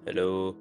Hello.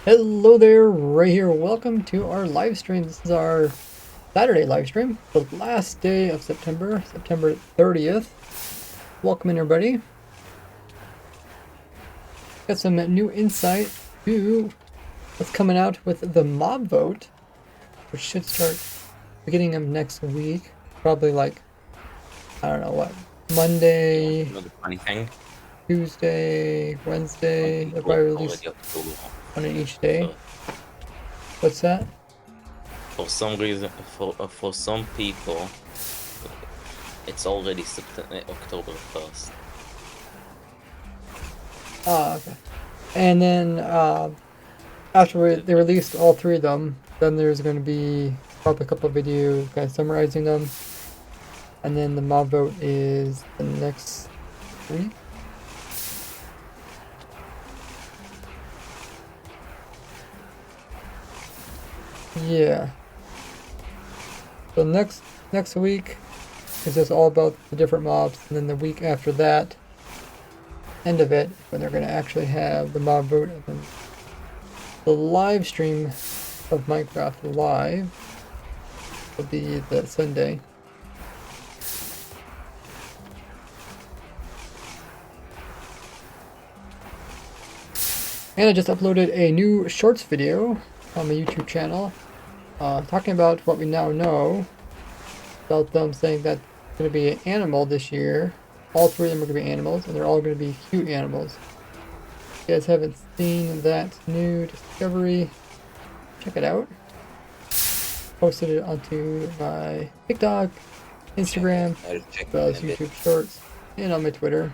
Hello there, Ray here. Welcome to our live stream. This is our Saturday live stream, the last day of September, September 30th. Welcome in, everybody. Got some new insight to what's coming out with the mob vote, which should start beginning of next week. Probably like, I don't know what, Monday, Another funny thing. Tuesday, Wednesday. They'll probably release one in each day. What's that? For some reason, for some people, it's already October 1st. Ah, okay. And then after they released all three of them, then there's going to be probably a couple of videos kind of summarizing them. And then the mob vote is the next week. Yeah. So next week is just all about the different mobs, and then the week after that, end of it, when they're going to actually have the mob vote, and then the live stream of Minecraft Live will be the Sunday. And I just uploaded a new shorts video on my YouTube channel, talking about what we now know about them, saying that it's going to be an animal this year. All three of them are going to be animals, and they're all going to be cute animals. If you guys haven't seen that new discovery, check it out. Posted it onto my TikTok, Instagram, as well as YouTube Shorts, and on my Twitter.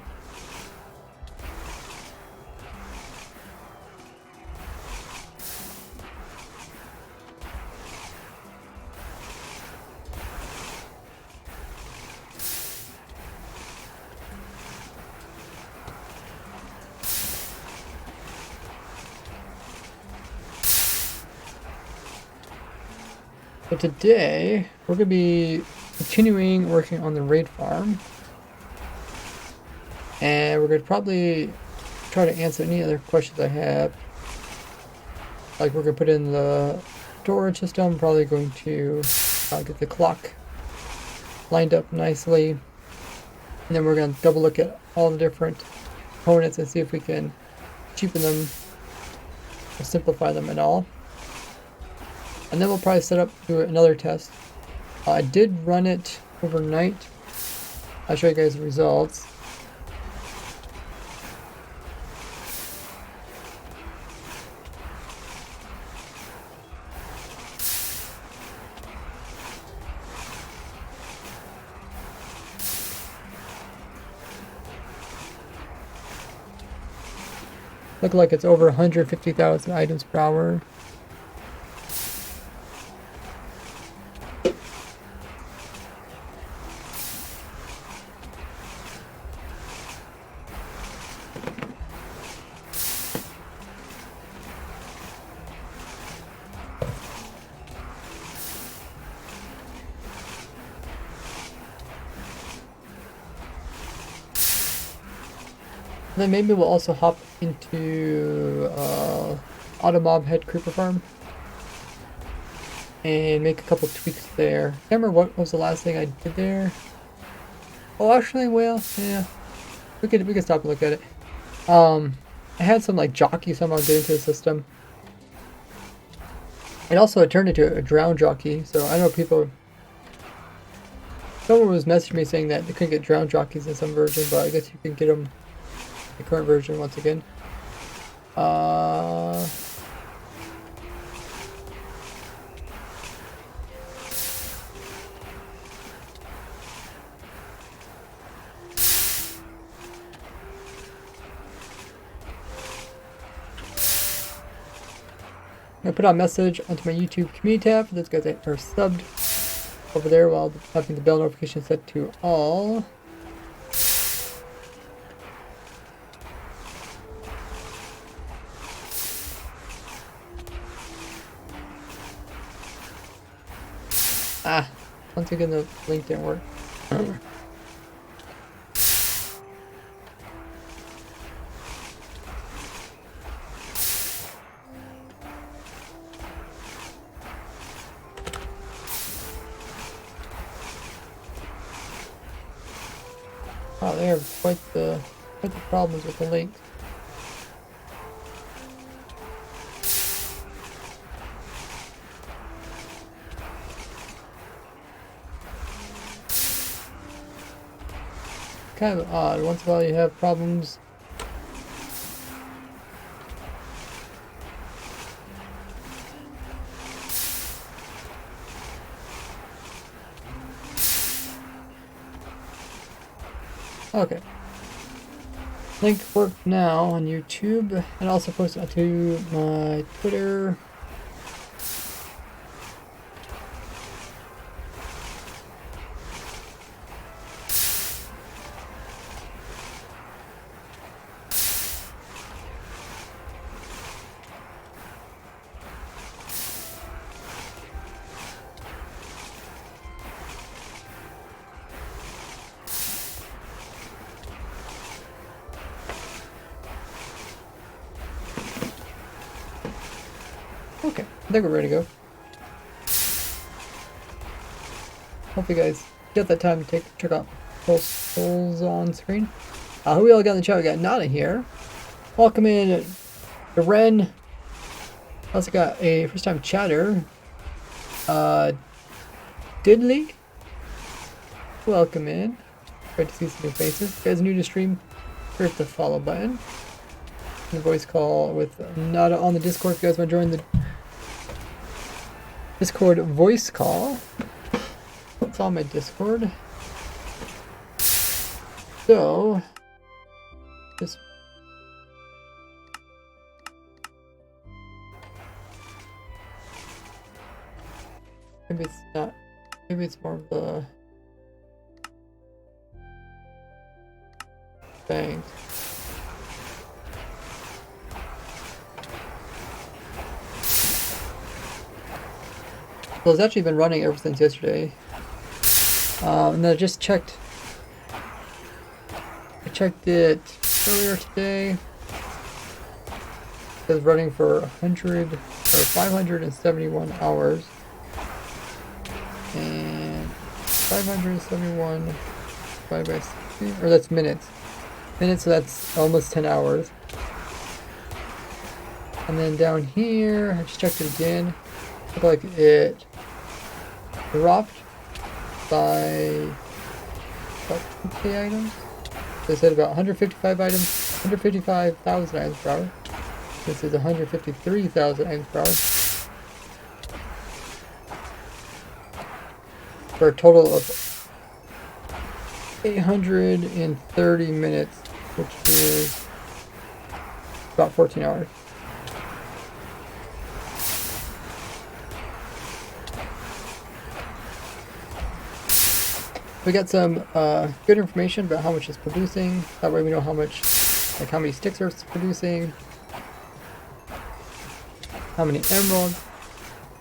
So today, we're going to be continuing working on the raid farm. And we're going to probably try to answer any other questions I have. Like, we're going to put in the storage system, probably going to get the clock lined up nicely. And then we're going to double look at all the different components and see if we can cheapen them or simplify them at all. And then we'll probably set up do another test. I did run it overnight. I'll show you guys the results. Look like it's over 150,000 items per hour. And then maybe we'll also hop into Automob Head Creeper Farm and make a couple tweaks there. I can't remember what was the last thing I did there. Oh, actually, well, yeah, we could stop and look at it. I had some like jockey somehow get into the system. And also it turned into a drown jockey, so I know people. Someone was messaging me saying that they couldn't get drown jockeys in some version, but I guess you can get them. The current version once again. I'm gonna put out a message onto my YouTube community tab for those guys that are subbed over there while having the bell notification set to all. Ah, once again the link didn't work. Wow, they have quite the problems with the links. Kind of odd. Once in a while you have problems. Okay. Link worked now on YouTube and also posted to my Twitter. Okay, I think we're ready to go. Hope you guys get that time to check out polls on screen. Who we all got in the chat? We got Nana here. Welcome in to Ren. Also got a first time chatter. Diddley. Welcome in. Great to see some new faces. If you guys are new to stream, hit the follow button. The voice call with Nada on the Discord. If you guys want to join the Discord voice call, it's on my Discord. So, just maybe it's not. Maybe it's more of the thing. So it's actually been running ever since yesterday. And then I just checked. I checked it earlier today. It was running for 100 or 571 hours. And 571 divided by 60, or that's minutes. Minutes, so that's almost 10 hours. And then down here, I just checked it again. Looked like it dropped by about 2k items. They said about 155 items, 155,000 items per hour. This is 153,000 items per hour. For a total of 830 minutes, which is about 14 hours. We got some good information about how much it's producing. That way we know how much, like how many sticks it's producing, how many emeralds.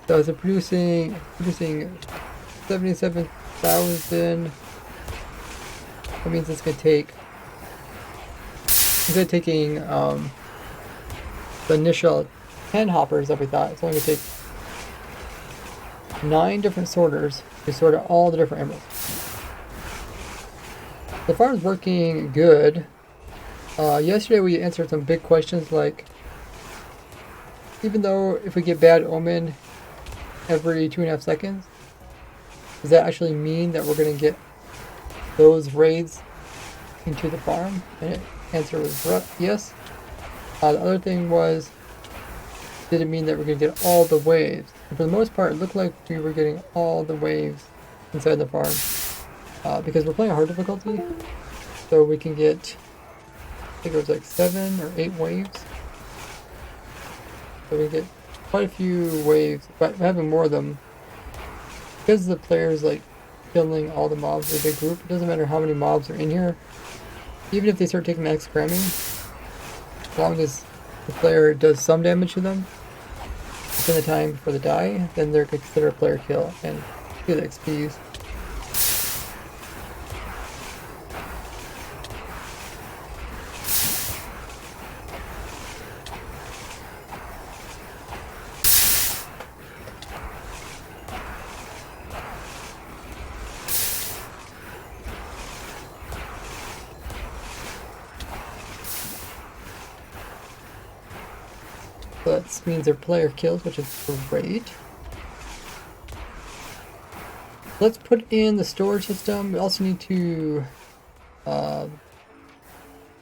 So is it producing 77,000. That means it's gonna take, instead of taking the initial 10 hoppers that we thought, it's only gonna take 9 different sorters to sort out all the different emeralds. The farm's working good. Yesterday we answered some big questions like, even though if we get bad omen every 2.5 seconds, does that actually mean that we're going to get those raids into the farm? And the answer was yes. The other thing was, did it mean that we're going to get all the waves? And for the most part, it looked like we were getting all the waves inside the farm. Because we're playing a hard difficulty, so we can get, I think it was like 7 or 8 waves. So we get quite a few waves, but having more of them, because the players like killing all the mobs in a big group, it doesn't matter how many mobs are in here. Even if they start taking max cramming, as long as the player does some damage to them within the time before they die, then they're considered a player kill and get XPs. So that means they're player kills, which is great. Let's put in the storage system. We also need to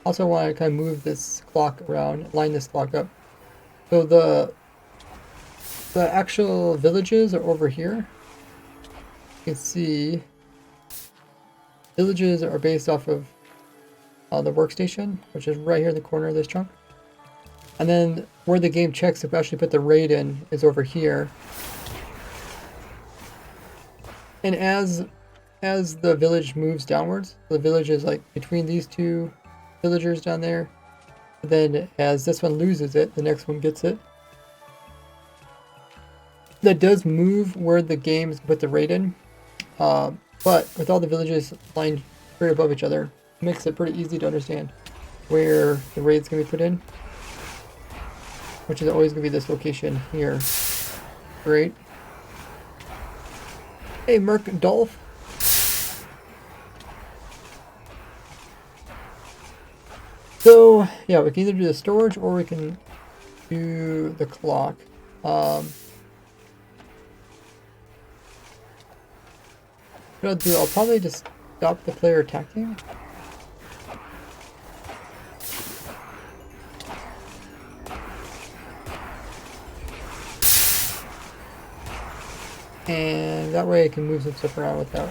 also want to kind of move this clock around, line this clock up. So the actual villages are over here. You can see villages are based off of the workstation, which is right here in the corner of this chunk. And then where the game checks if we actually put the raid in is over here. And as the village moves downwards, the village is like between these two villagers down there. Then as this one loses it, the next one gets it. That does move where the games put the raid in. But with all the villages lined right above each other, it makes it pretty easy to understand where the raid's going to be put in. Which is always going to be this location here. Great. Hey, Merc Dolph. So, yeah, we can either do the storage or we can do the clock. What I'll do, I'll probably just stop the player attacking. And that way I can move some stuff around without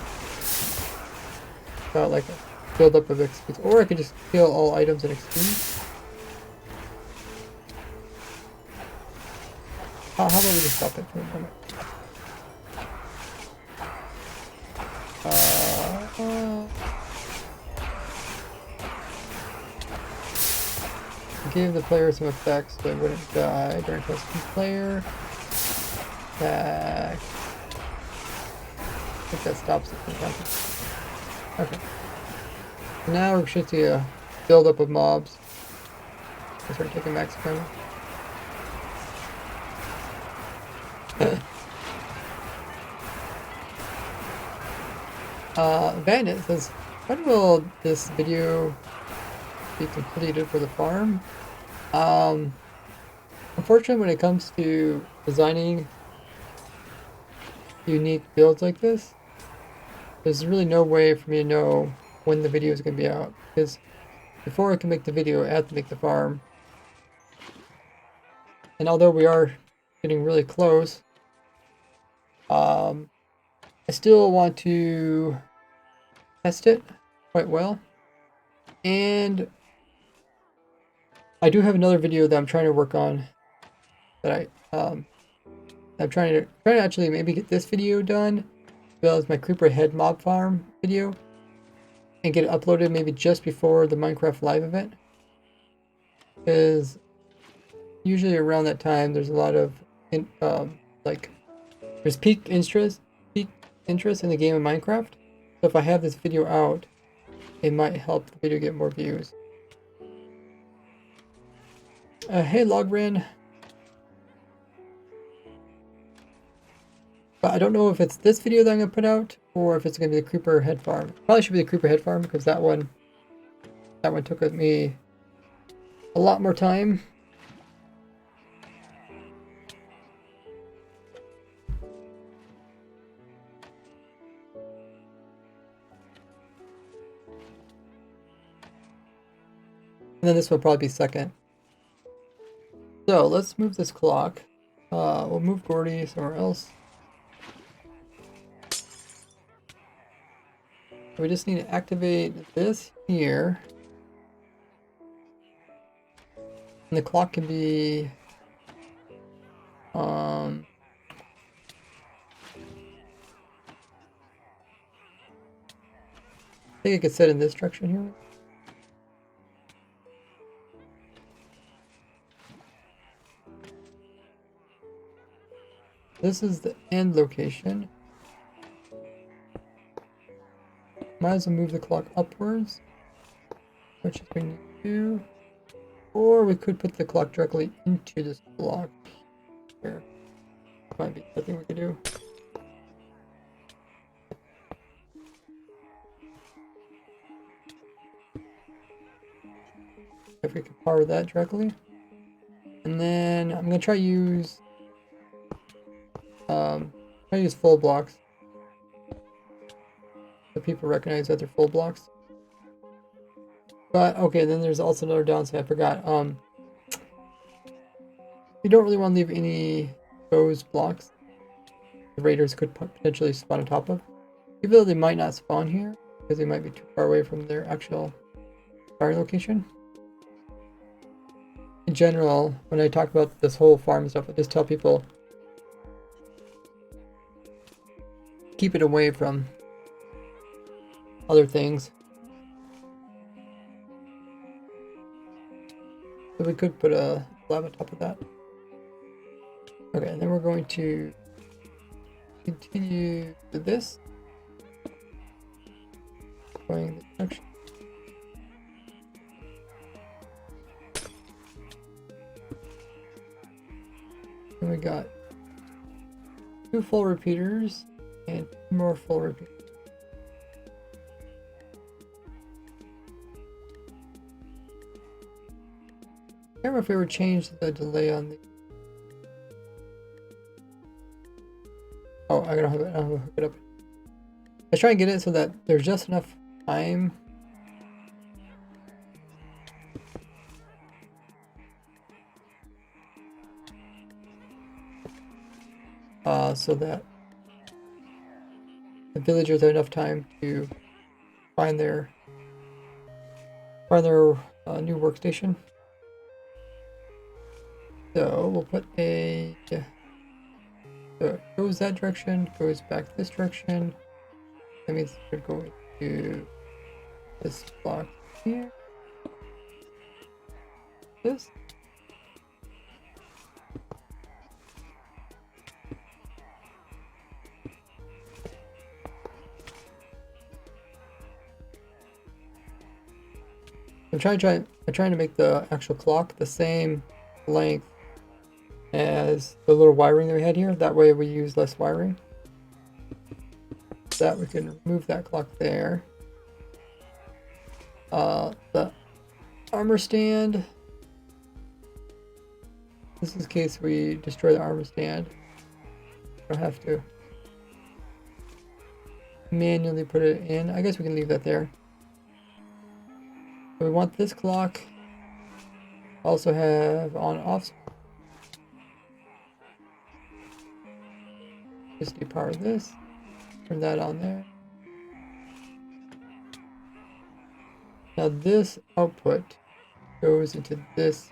like a build up of XP. Or I could just kill all items in XP. How about we just stop it for a moment? Give the player some effects so they wouldn't die during custom player. Attack. I think that stops it from happening. Okay. Now we should see a build up of mobs. Let's start taking max damage. Bandit says, when will this video be completed for the farm? Unfortunately, when it comes to designing unique builds like this, there's really no way for me to know when the video is going to be out, because before I can make the video, I have to make the farm. And although we are getting really close, I still want to test it quite well. And I do have another video that I'm trying to work on that I'm trying to actually maybe get this video done, as well as my creeper head mob farm video, and get it uploaded maybe just before the Minecraft live event. Because usually around that time there's a lot of there's peak interest in the game of Minecraft. So if I have this video out, it might help the video get more views. Hey Logran. But I don't know if it's this video that I'm going to put out, or if it's going to be the creeper head farm. Probably should be the creeper head farm, because that one took me a lot more time. And then this will probably be second. So let's move this clock. We'll move Gordy somewhere else. We just need to activate this here. And the clock can be I think it could set in this direction here. This is the end location. Might as well move the clock upwards, which is going to do. Or we could put the clock directly into this block here. Might be something we could do. If we could power that directly. And then then I'm gonna try use full blocks so people recognize that they're full blocks. But okay, then there's also another downside I forgot. You don't really want to leave any exposed blocks the raiders could potentially spawn on top of. Even though they might not spawn here, because they might be too far away from their actual starting location. In general, when I talk about this whole farm stuff, I just tell people keep it away from other things. So we could put a slab on top of that. Okay, and then we're going to continue with this. Going this direction. And we got 2 full repeaters and 2 more full repeaters. I don't remember if we ever changed the delay on the. Oh, I gotta hook it up. I try and get it so that there's just enough time. So that the villagers have enough time to find their new workstation. So we'll put a. So it goes that direction, goes back this direction. That means we're going to this block here. This. I'm trying to make the actual clock the same length as the little wiring that we had here. That way we use less wiring. That we can remove that clock there. The armor stand. This is in case we destroy the armor stand. Don't have to manually put it in. I guess we can leave that there. We want this clock also have on-off. Just depower this. Turn that on there. Now this output goes into this.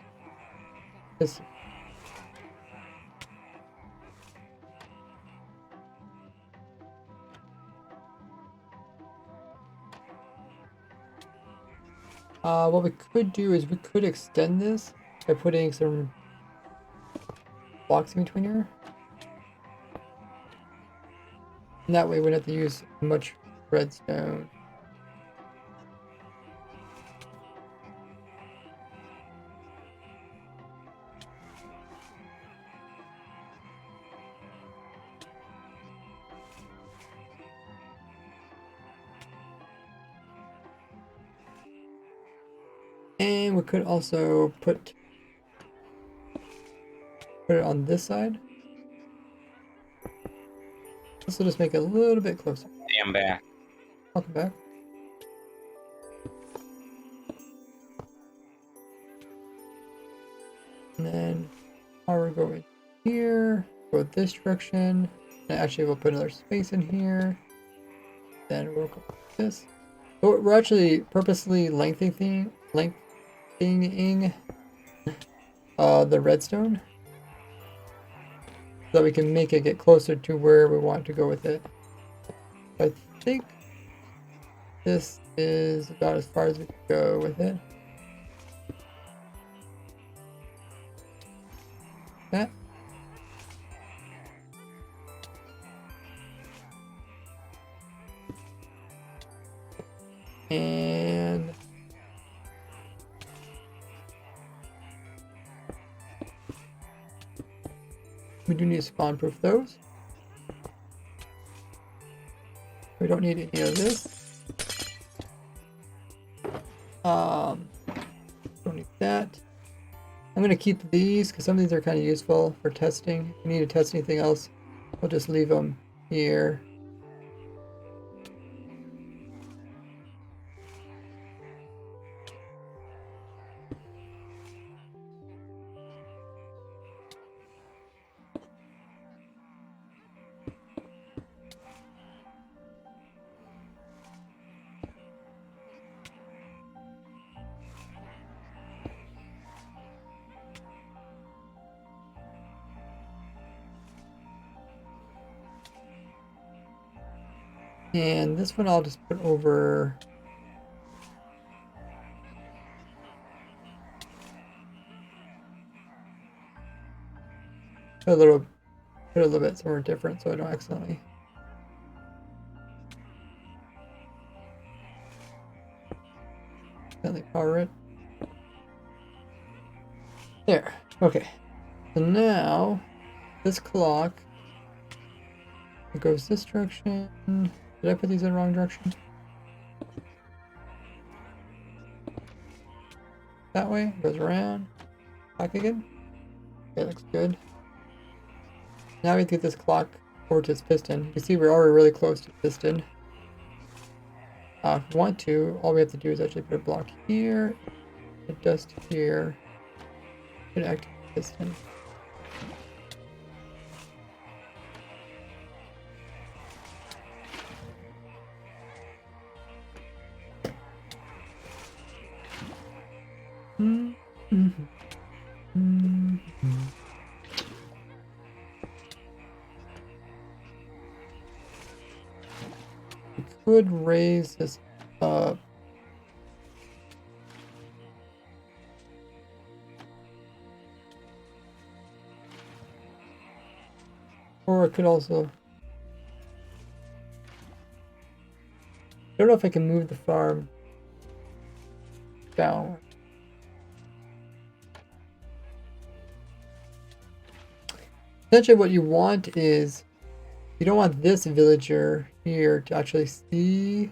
What we could do is we could extend this by putting some blocks in between here. And that way we wouldn't have to use much redstone. And we could also put it on this side. This will just make it a little bit closer. Hey, I'm back. Welcome back. And then power go in here, go this direction. And actually we'll put another space in here. Then we'll go like this. So we're actually purposely lengthening the redstone so that we can make it get closer to where we want to go with it. I think this is about as far as we can go with it. That. And we do need to spawn proof those. We don't need any of this. Don't need that. I'm going to keep these because some of these are kind of useful for testing. If you need to test anything else, we'll just leave them here. And this one I'll just put over put a little bit somewhere different so I don't accidentally power it. There. Okay. So now this clock, it goes this direction. Did I put these in the wrong direction? That way, goes around, back again. Okay, looks good. Now we have to get this clock over to its piston. You can see we're already really close to the piston. If we want to, all we have to do is actually put a block here, a dust here, and activate the piston. We could raise this up. Or it could also... I don't know if I can move the farm down. Essentially what you want is, you don't want this villager here to actually see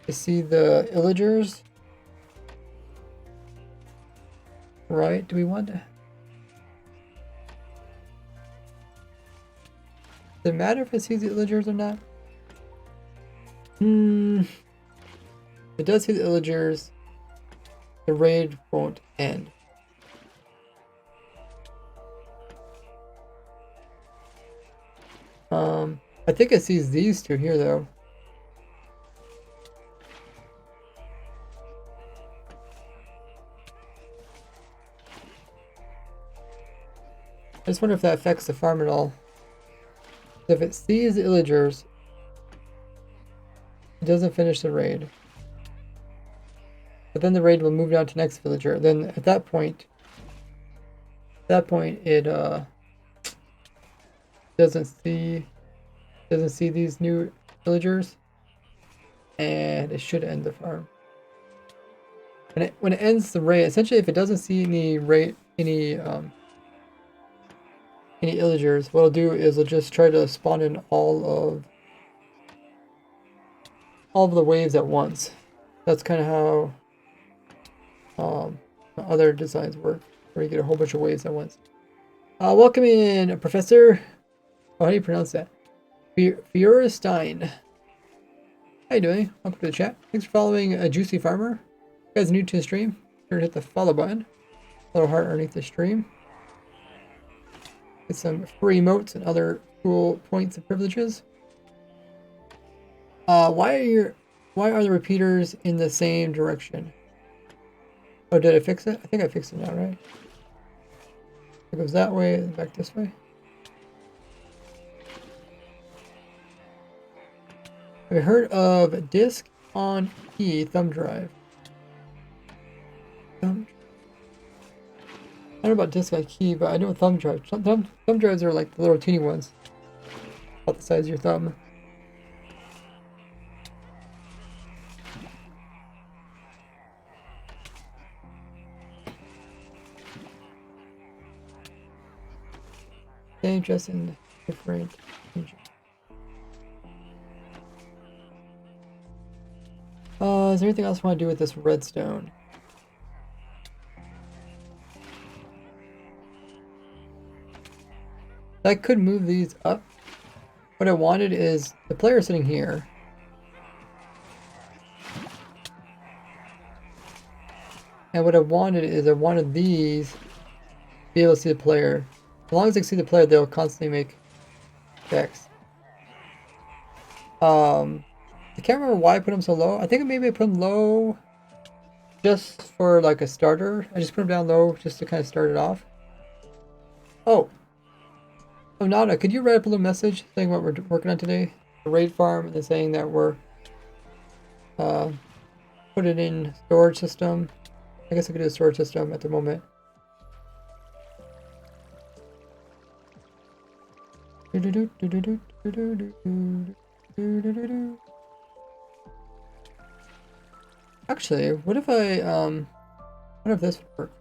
the illagers. Right? Do we want to? Does it matter if it sees the illagers or not? If it does see the illagers, the raid won't end. I think it sees these two here though. I just wonder if that affects the farm at all. If it sees the illagers, it doesn't finish the raid. But then the raid will move down to next villager. Then at that point it doesn't see these new villagers, and it should end the farm. When it ends the raid, essentially, if it doesn't see any illagers, what it'll do is it'll just try to spawn in all of the waves at once. That's kind of how other designs work, where you get a whole bunch of waves at once. Welcome in, Professor. Oh, how do you pronounce that? Feuerstein. How you doing? Welcome to the chat. Thanks for following a Juicy Farmer. If you guys are new to the stream, sure to hit the follow button. Little heart underneath the stream. Get some free emotes and other cool points and privileges. Why are the repeaters in the same direction? Oh, did I fix it? I think I fixed it now, right? It goes that way and back this way. Have you heard of disk on key thumb drive? I don't know about disk on key, but I know thumb drive. Thumb drives are like the little teeny ones, about the size of your thumb. Same, just in different. Is there anything else I want to do with this redstone? I could move these up. What I wanted is the player sitting here. And what I wanted is I wanted these to be able to see the player. As long as they see the player, they'll constantly make checks. I can't remember why I put them so low. I think maybe I put them low just for like a starter. I just put them down low just to kind of start it off. Oh. Oh, Nana, could you write up a little message saying what we're working on today? The raid farm, and then saying that we're put it in storage system. I guess I could do a storage system at the moment. Actually, what if what if this would work?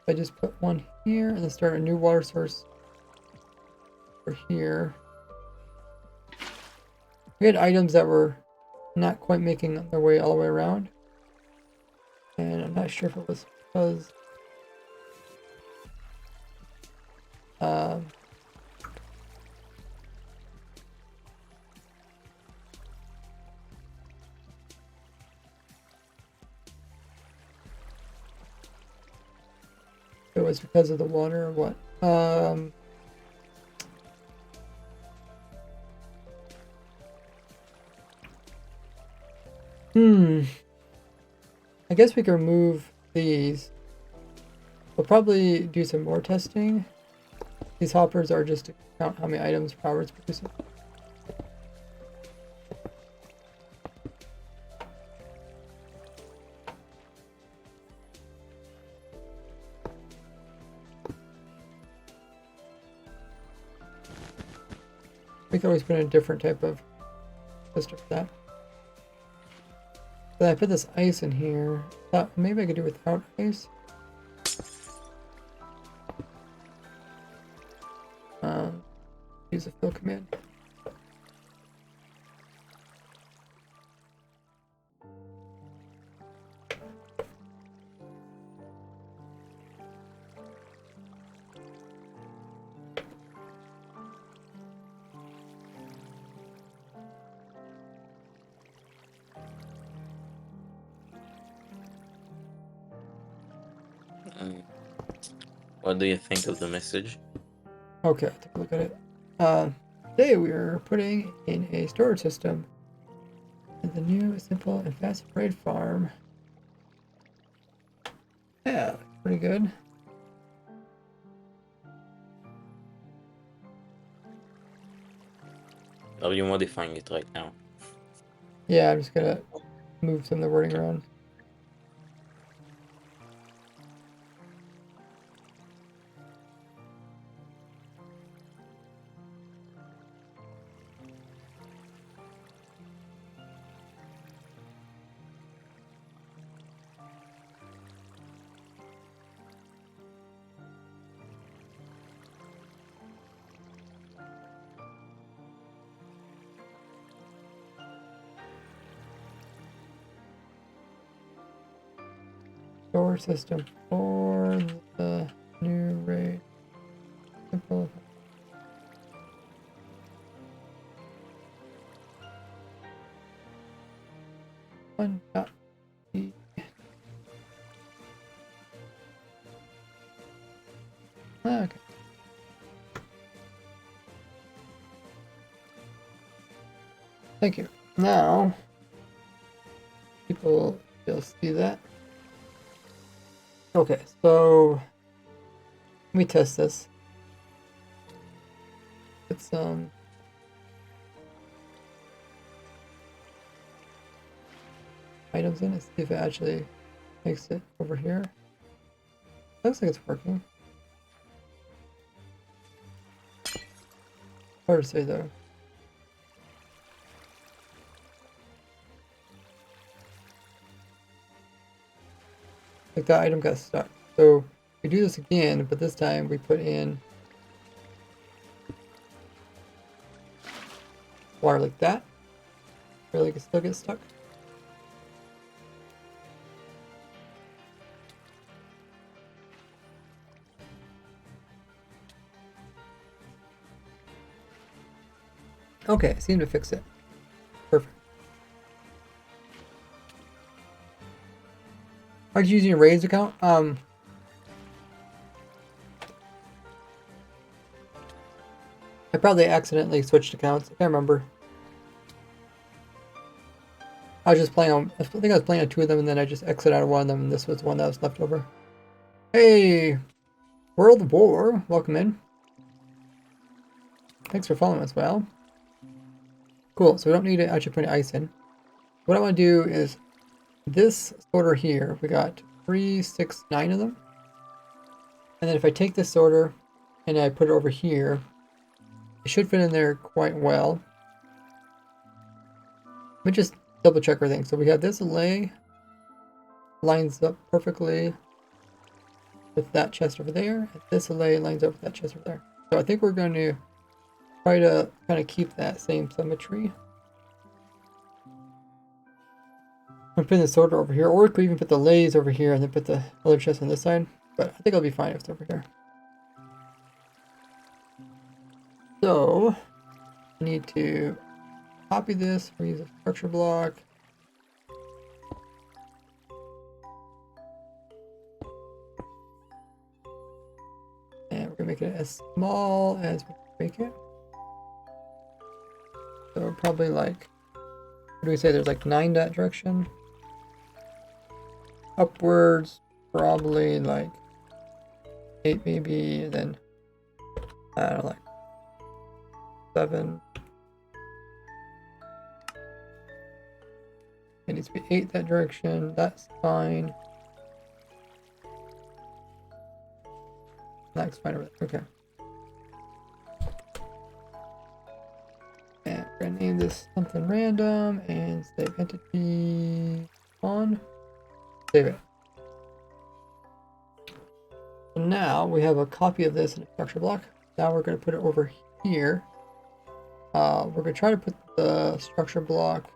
If I just put one here and then start a new water source over here. We had items that were not quite making their way all the way around. And I'm not sure if it was because it was because of the water or what. I guess we can remove these. We'll probably do some more testing. These hoppers are just to count how many items power is producing. We can always put in a different type of system for that. But I put this ice in here. Thought maybe I could do without ice. Use a fill command. What do you think of the message? Okay, I'll take a look at it. Today we are putting in a storage system in the new, simple, and fast raid farm. Yeah, pretty good. Are you modifying it right now? Yeah, I'm just gonna move some of the wording around. Storage system for the new raid. Simple. One dot B. Okay. Thank you. Now, people will see that. Okay, so let me test this. Put some items in it, see if it actually makes it over here. Looks like it's working. Hard to say though. Like that item got stuck. So we do this again, but this time we put in water like that. Really can still get stuck. Okay, seemed to fix it. Perfect. Are you using a Raise account? I probably accidentally switched accounts. I can't remember. I was just playing on. I think I was playing on 2 of them, and then I just exited out of one of them, and this was the one that was left over. Hey, World War, welcome in. Thanks for following us, Val. Cool. So we don't need to actually put any ice in. What I want to do is this sorter here. We got 3, 6, 9 of them, and then if I take this sorter and I put it over here, it should fit in there quite well. Let me just double check everything. So we have this lay lines up perfectly with that chest over there. And this lay lines up with that chest over there. So I think we're going to try to kind of keep that same symmetry. I'm putting the sorter over here, or we could even put the lays over here and then put the other chest on this side. But I think it'll be fine if it's over here. So I need to copy this. We use a structure block. And we're gonna make it as small as we can make it. So probably like, what do we say? There's like 9 that direction. Upwards, probably like 8 maybe, and then I don't know, like 7. It needs to be 8 that direction. That's fine. That's fine over there. Okay. And we're gonna name this something random and save entity on. Save it. So now we have a copy of this in a structure block. Now we're going to put it over here. We're going to try to put the structure block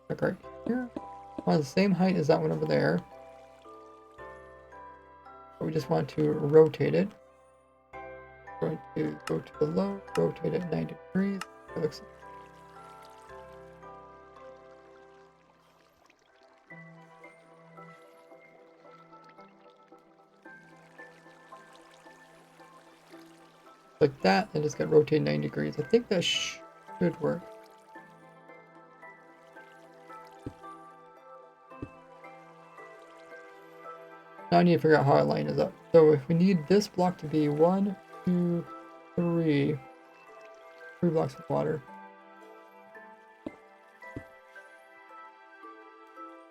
like right here on the same height as that one over there. But we just want to rotate it. We're going to go to the low, rotate it 90 degrees. It looks like that, and just get rotated 90 degrees. I think that should work. Now I need to figure out how our line is up. So if we need this block to be 1, 2, 3 blocks of water.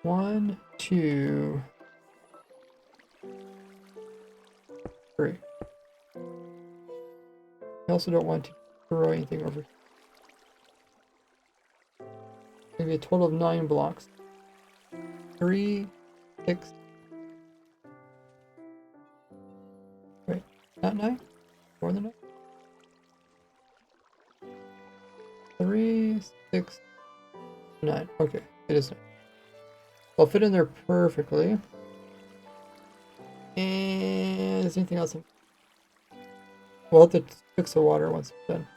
1, 2, 3. I also don't want to throw anything over. Maybe a total of 9 blocks. 3, 6. Wait, not 9? More than 9? 3, 6, 9. Okay, it is 9. I'll fit in there perfectly. And is there anything else? We'll have to fix the water once it's done.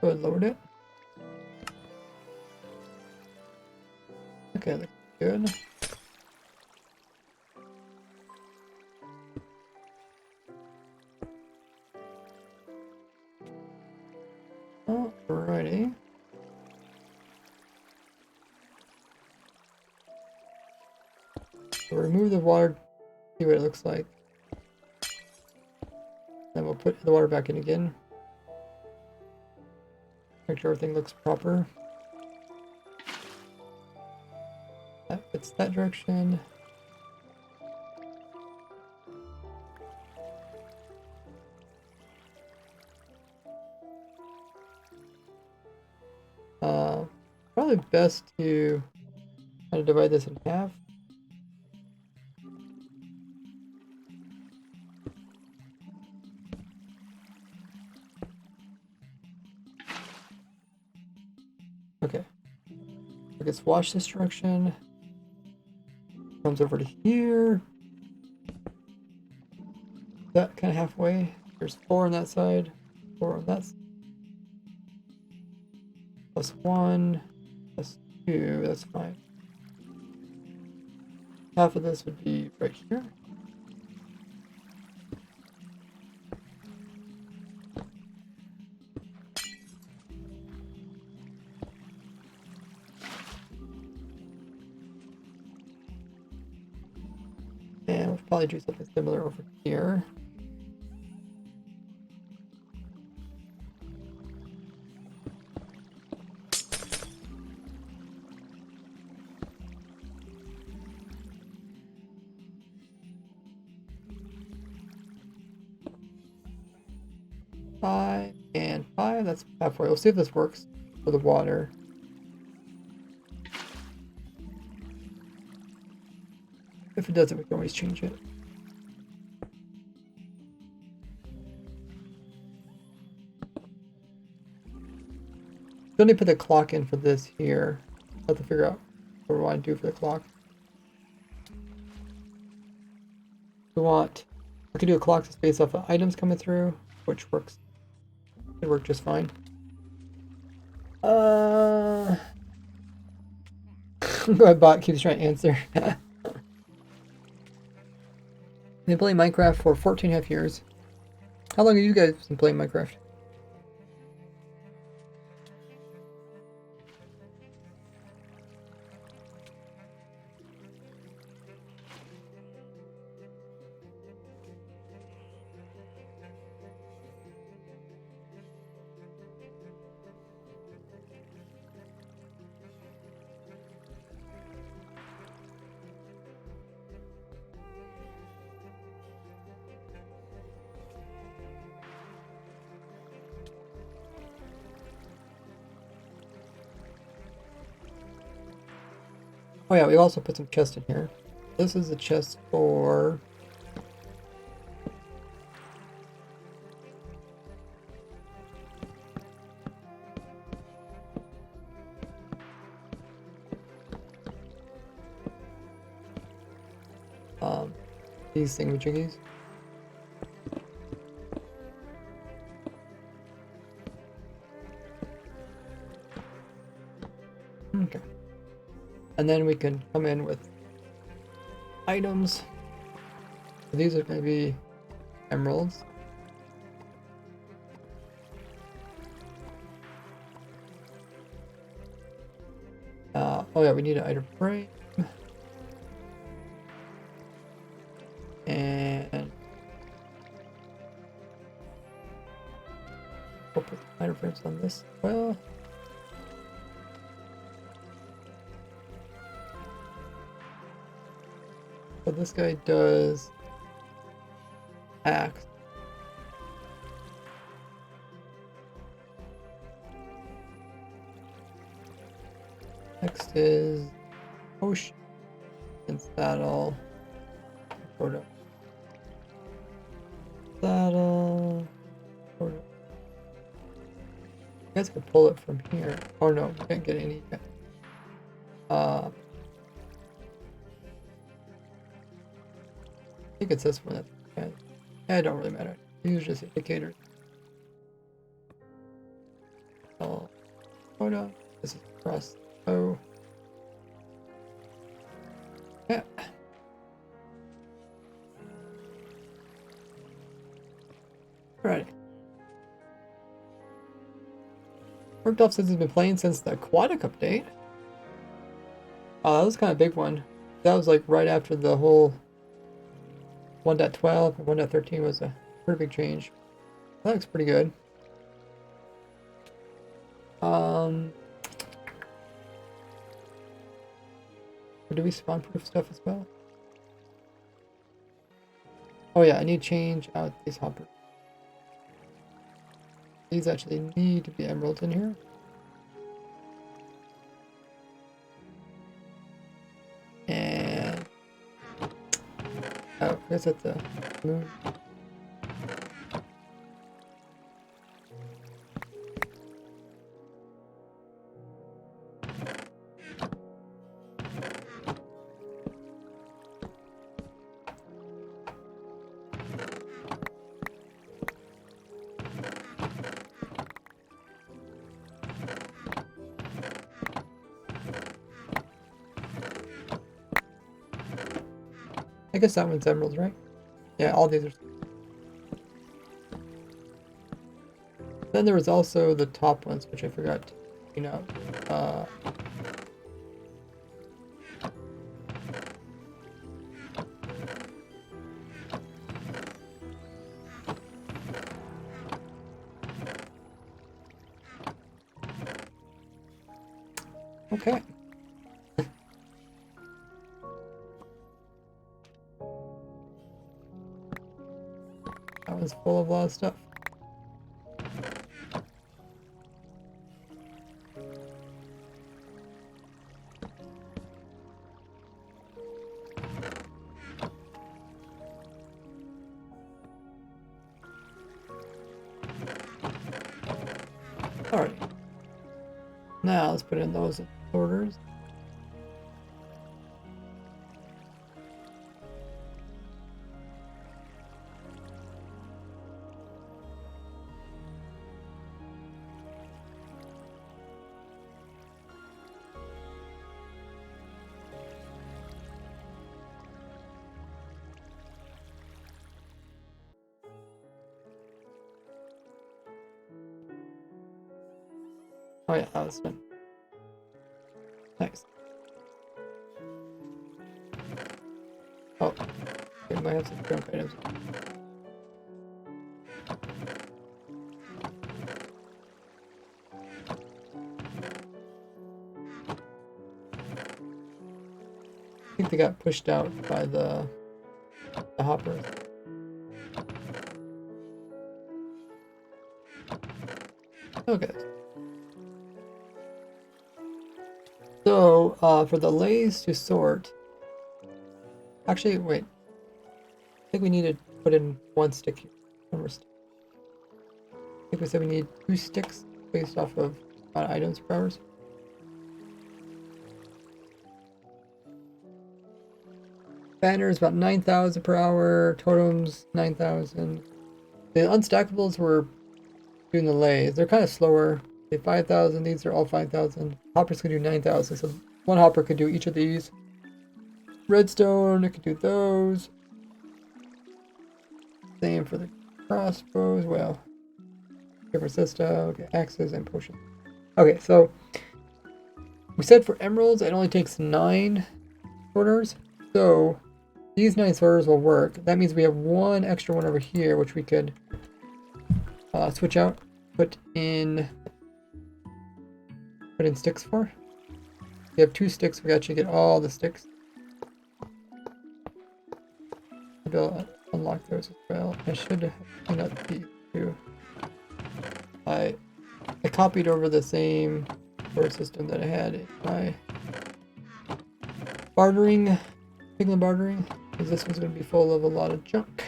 Go ahead and lower it. Okay, that's good. Alrighty. So remove the water, see what it looks like. Then we'll put the water back in again. Make sure everything looks proper. That fits that direction. Probably best to kind of divide this in half. Okay. I guess wash this direction. Comes over to here. That kind of halfway. There's 4 on that side. 4 on that side. +1, +2, that's fine. Half of this would be right here. And we'll probably do something similar over here. Five and 5, that's halfway. We'll see if this works for the water. If it doesn't, we can always change it. Still need to put the clock in for this here. I'll have to figure out what we want to do for the clock. We could do a clock that's based off of items coming through, which works. It worked just fine. Go ahead, bot keeps trying to answer. Been playing Minecraft for 14.5 years. How long have you guys been playing Minecraft? Oh yeah, we also put some chests in here. This is a chest for... these thingamajiggies. Okay. And then we can come in with items. These are going to be emeralds. Oh yeah, we need an item frame. And we'll put the item frames on this as well. So this guy does axe. Next is ocean. Since that'll photo. That'll photo. You guys can pull it from here. Oh no, we can't get any yet. I think it's this one. Yeah, it don't really matter. These are just indicators. Oh, photo. This is cross. Oh. Yeah. Right. Worked off since it's been playing since the aquatic update. Oh, that was kind of a big one. That was like right after the whole 1.12 and 1.13 was a pretty big change. That looks pretty good. Do we spawn proof stuff as well? Oh yeah, I need to change out these hoppers. These actually need to be emeralds in here. And oh, I guess that's the moon. I guess that one's emeralds, right? Yeah, all these are. Then there was also the top ones, which I forgot to clean out. Okay. That one's full of a lot of stuff. Alright. Now let's put in those orders. Oh yeah, that was done. Nice. Oh, we might have some junk items. I think they got pushed out by the hoppers. Okay. So, for the lays to sort, actually, wait. I think we need to put in one stick here. One more stick. I think we said we need 2 sticks based off of items per hours. Banners about 9,000 per hour. Totems 9,000. The unstackables were doing the lays. They're kind of slower. They 5,000. These are all 5,000. Hoppers can do 9,000. So one hopper could do each of these. Redstone, it could do those. Same for the crossbows. Well, for Sista. Okay, axes and potions. Okay, so we said for emeralds it only takes 9 sorters. So these 9 sorters will work. That means we have one extra one over here, which we could switch out. Put in sticks for. We have 2 sticks. We actually get all the sticks. Maybe I'll unlock those as well. I should clean up these too. I copied over the same sort system that I had in my bartering, piglin bartering, because this one's going to be full of a lot of junk.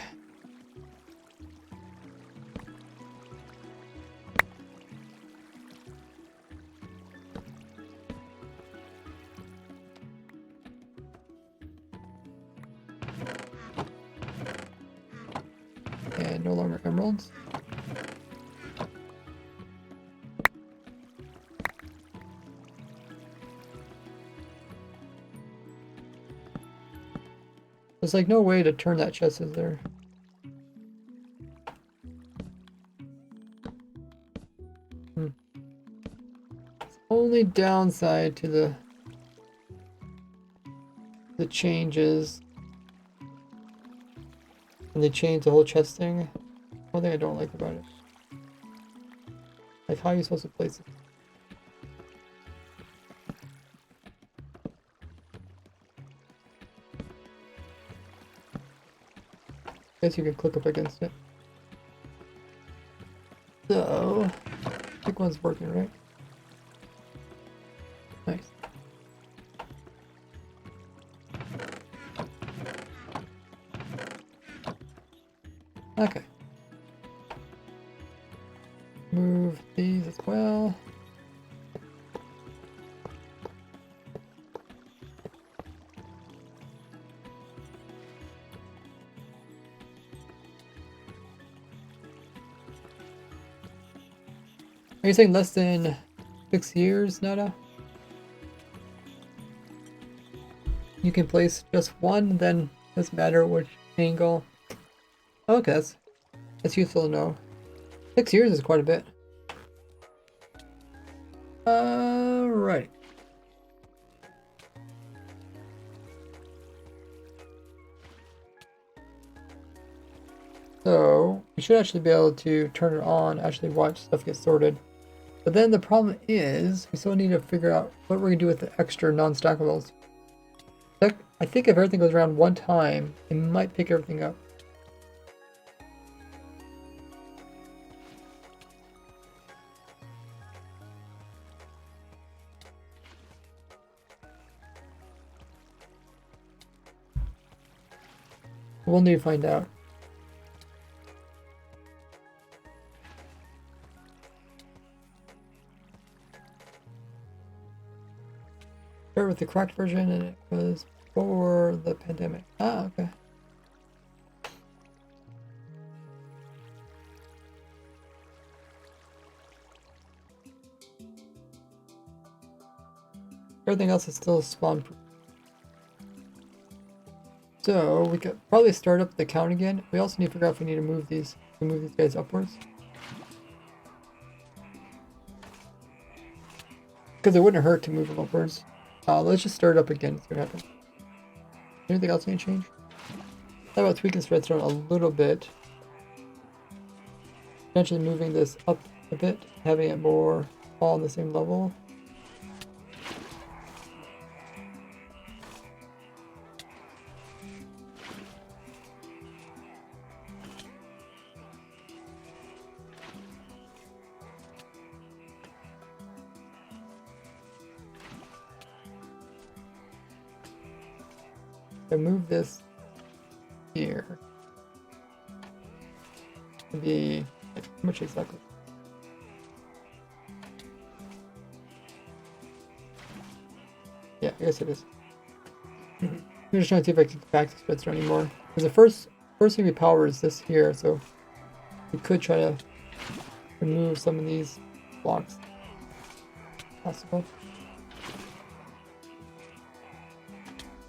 And no longer emeralds. There's like no way to turn that chest, is there? Only downside to the changes, and they changed the whole chest thing. One thing I don't like about it. Like, how are you supposed to place it? I guess you can click up against it. So, I think one's working, right? Nice. Okay. Move these as well. Are you saying less than 6 years, Nada? You can place just one, then Doesn't matter which angle. Okay, that's useful to know. 6 years is quite a bit. Right. So we should actually be able to turn it on, actually watch stuff get sorted. But then the problem is we still need to figure out what we're gonna do with the extra non-stackables. I think if everything goes around one time, it might pick everything up. We'll need to find out. Start with the cracked version, and it was before the pandemic. Ah, okay. Everything else is still spawn proof. So we could probably start up the count again. We also need to figure out if we need to move these guys upwards. Because it wouldn't hurt to move them upwards. Let's just start it up again and see what happens. Anything else need to change? How about tweaking redstone a little bit? Potentially moving this up a bit, having it more all on the same level. So move this here. To be like, how much exactly? Yeah, I guess it is. I'm just trying to see if I can back this redstone anymore. Because the first thing we power is this here, so we could try to remove some of these blocks. Possible.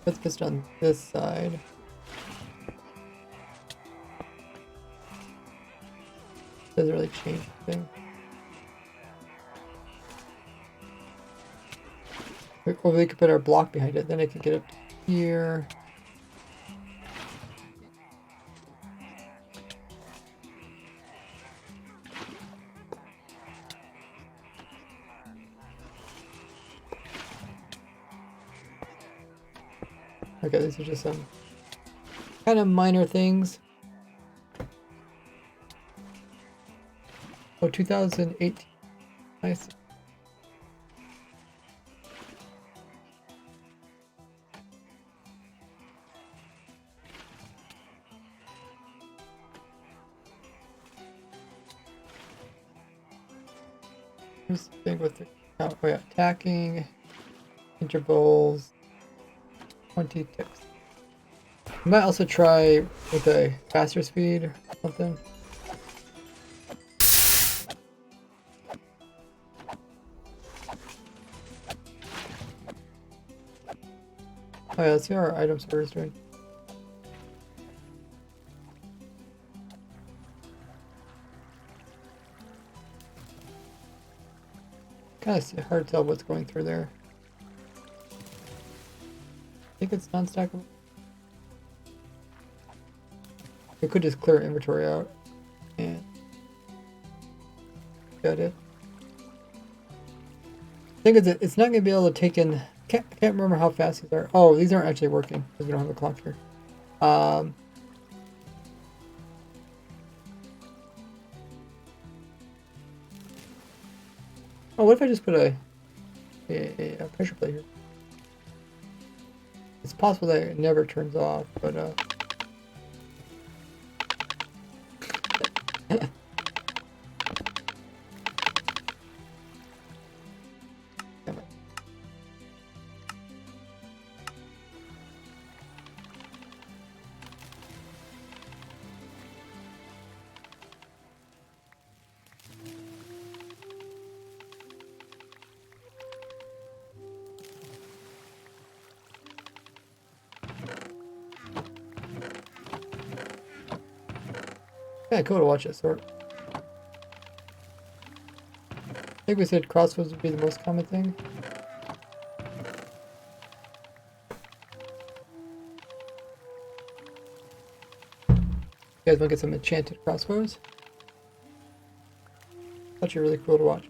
Let's put it on this side. Doesn't really change anything. Or we could put our block behind it, then I could get up to here. Okay, these are just some kind of minor things. Oh, 2018. Nice. Here's the thing with the oh yeah, attacking intervals 20 ticks. I might also try with a faster speed or something. Oh yeah, let's see how our item store is doing. Kind of hard to tell what's going through there. I think it's non-stackable. We could just clear inventory out and got it. The thing is, it's not going to be able to take in. I can't remember how fast these are. Oh, these aren't actually working because we don't have a clock here. Oh, what if I just put a pressure plate here? It's possible that it never turns off, but damn it. Yeah, cool to watch it sort. I think we said crossbows would be the most common thing. You guys want to get some enchanted crossbows? Actually really cool to watch.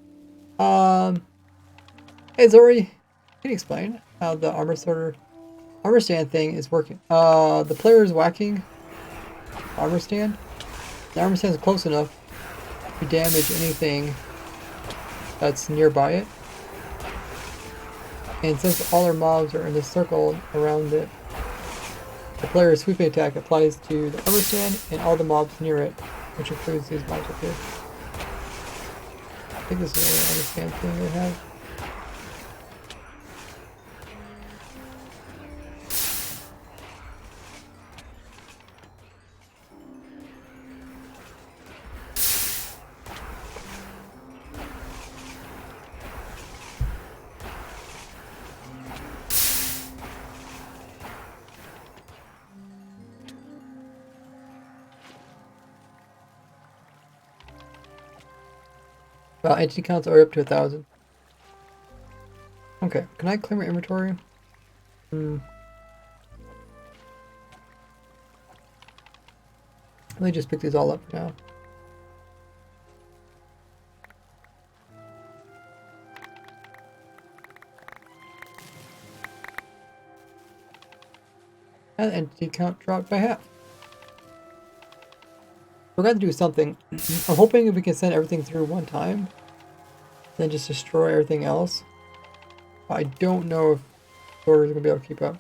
Hey Zori, can you explain how the armor stand thing is working? The player is whacking armor stand. The armor stand is close enough to damage anything that's nearby it. And since all our mobs are in the circle around it, the player's sweeping attack applies to the armor stand and all the mobs near it, which includes these mobs up here. I think this is the armor stand thing they have. Entity counts are up to 1,000. Okay, can I clear my inventory? Let me just pick these all up for now. And entity count dropped by half. We're going to do something. I'm hoping we can send everything through one time, then just destroy everything else. I don't know if Thor is going to be able to keep up.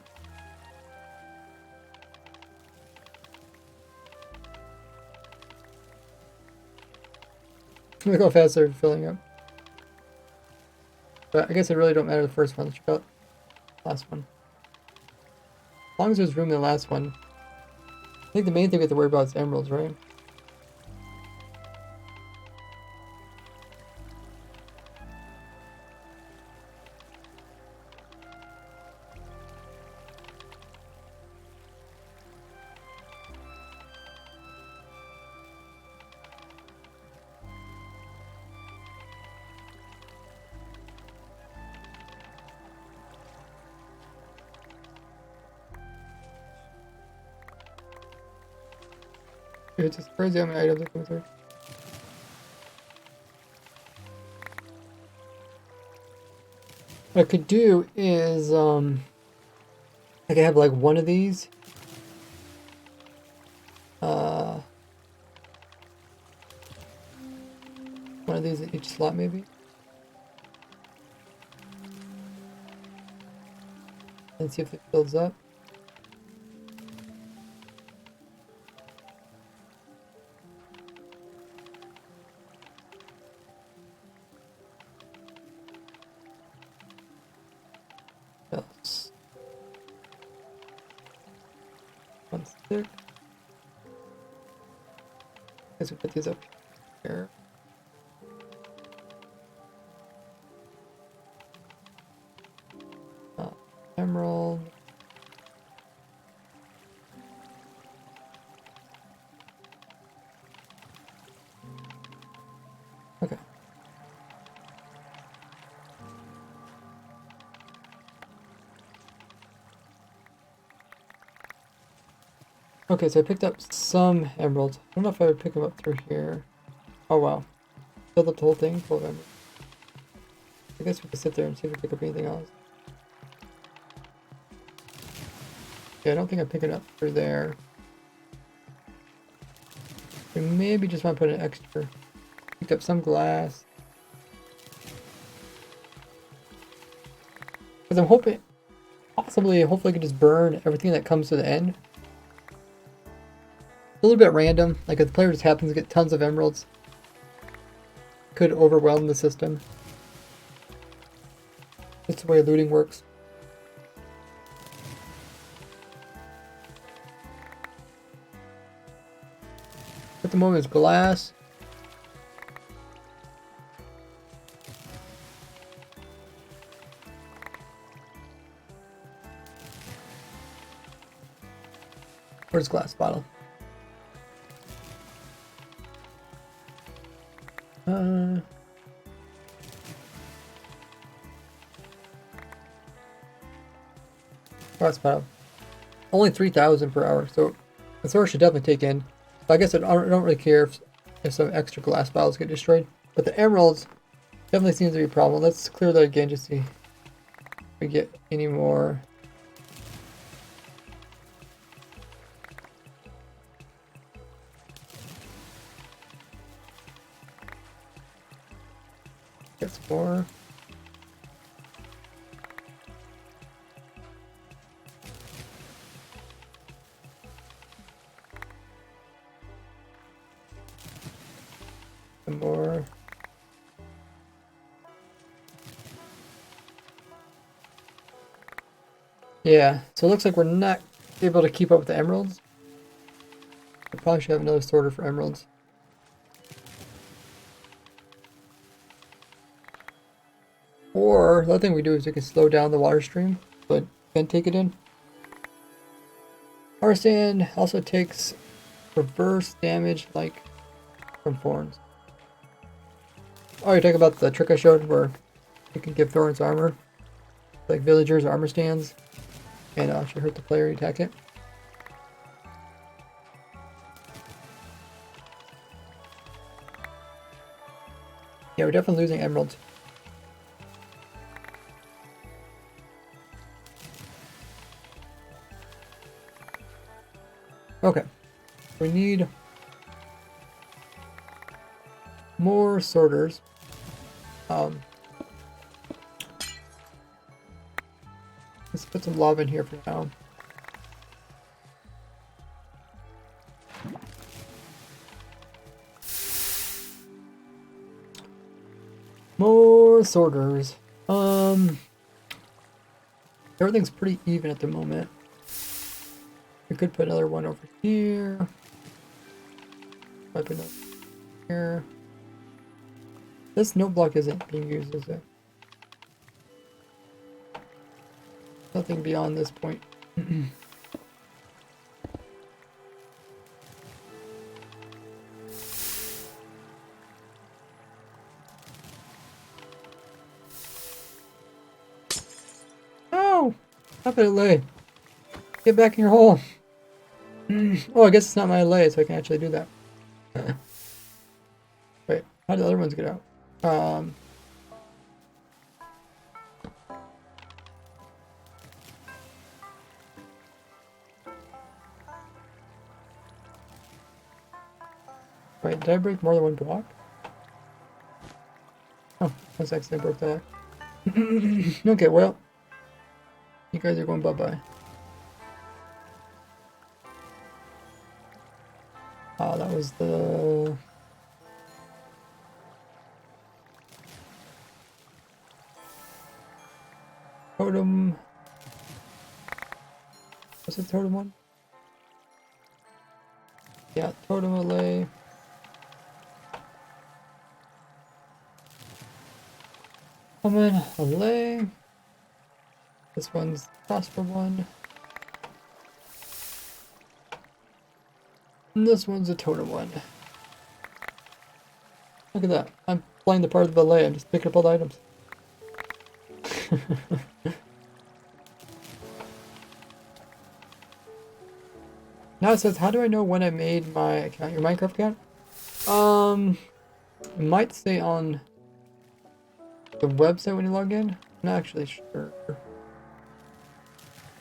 Look how fast they're filling up. But I guess it really don't matter the first one. Let's check out the last one. As long as there's room in the last one. I think the main thing we have to worry about is emeralds, right? It's just crazy how many items are coming through. What I could do is, I could have like one of these. One of these at each slot, maybe. And see if it builds up. Else. 1 stick. Guess we put these up here. Emerald. Okay. Okay, so I picked up some emeralds. I don't know if I would pick them up through here. Oh wow. Filled up the whole thing full of emeralds. I guess we could sit there and see if we pick up anything else. Yeah, I don't think I'm picking up through there. We maybe just want to put an extra. Picked up some glass. Because I'm hoping, hopefully I can just burn everything that comes to the end. A little bit random, like if the player just happens to get tons of emeralds, could overwhelm the system. That's the way looting works. At the moment it's glass. Where's glass bottle? Glass bottle. Only 3,000 per hour, so the source should definitely take in. So I guess I don't really care if some extra glass bottles get destroyed. But the emeralds definitely seems to be a problem. Let's clear that again just to see if we get any more. Get some more. Some more. Yeah, so it looks like we're not able to keep up with the emeralds. We probably should have another sorter for emeralds. Or the other thing we do is we can slow down the water stream, but then take it in. Our sand also takes reverse damage like from thorns. Oh, you're talking about the trick I showed where you can give thorns armor, like villagers armor stands, and should hurt the player you attack it. Yeah, we're definitely losing emeralds. Okay, we need more sorters. Let's put some lava in here for now. More sorters. Everything's pretty even at the moment. We could put another one over here. Might put another here. This note block isn't being used, is it? Nothing beyond this point. Oh! Stop it, lay. Get back in your hole. Oh, I guess it's not my lay, so I can actually do that. Wait, how did the other ones get out? Wait, did I break more than one block? Oh, I was accidentally broke that. Okay, well, you guys are going bye-bye. Oh, that was the... totem. What's the totem one? Yeah, totem allay. Common allay. This one's prosper one. And this one's a totem one. Look at that. I'm playing the part of the allay. I'm just picking up all the items. Now it says, how do I know when I made my account? Your Minecraft account? It might say on the website when you log in. I'm not actually sure. I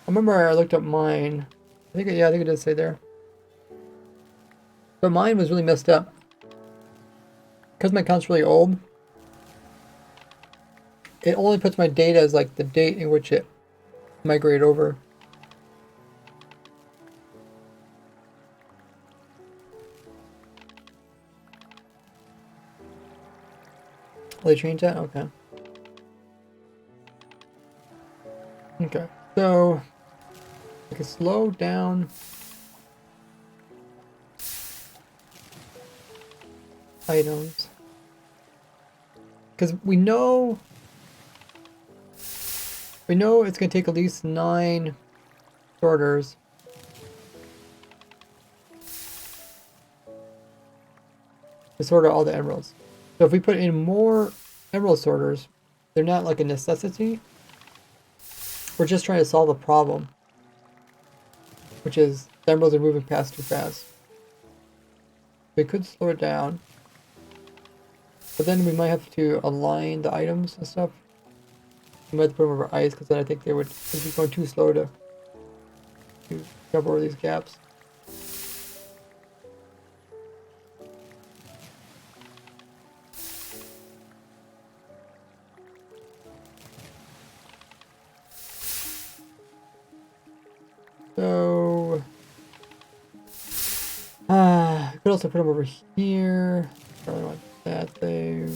remember I looked up mine. I think it did say there. But mine was really messed up. Because my account's really old, it only puts my data as like the date in which it migrated over. Will they change that? Okay. Okay. So I can slow down items. Because we know it's going to take at least 9 sorters to sort out all the emeralds. So if we put in more emerald sorters, they're not like a necessity. We're just trying to solve a problem, which is the emeralds are moving past too fast. We could slow it down, but then we might have to align the items and stuff. We might have to put them over ice, because then I think they would be going too slow to jump over these gaps. So, I could also put them over here. Probably want that thing.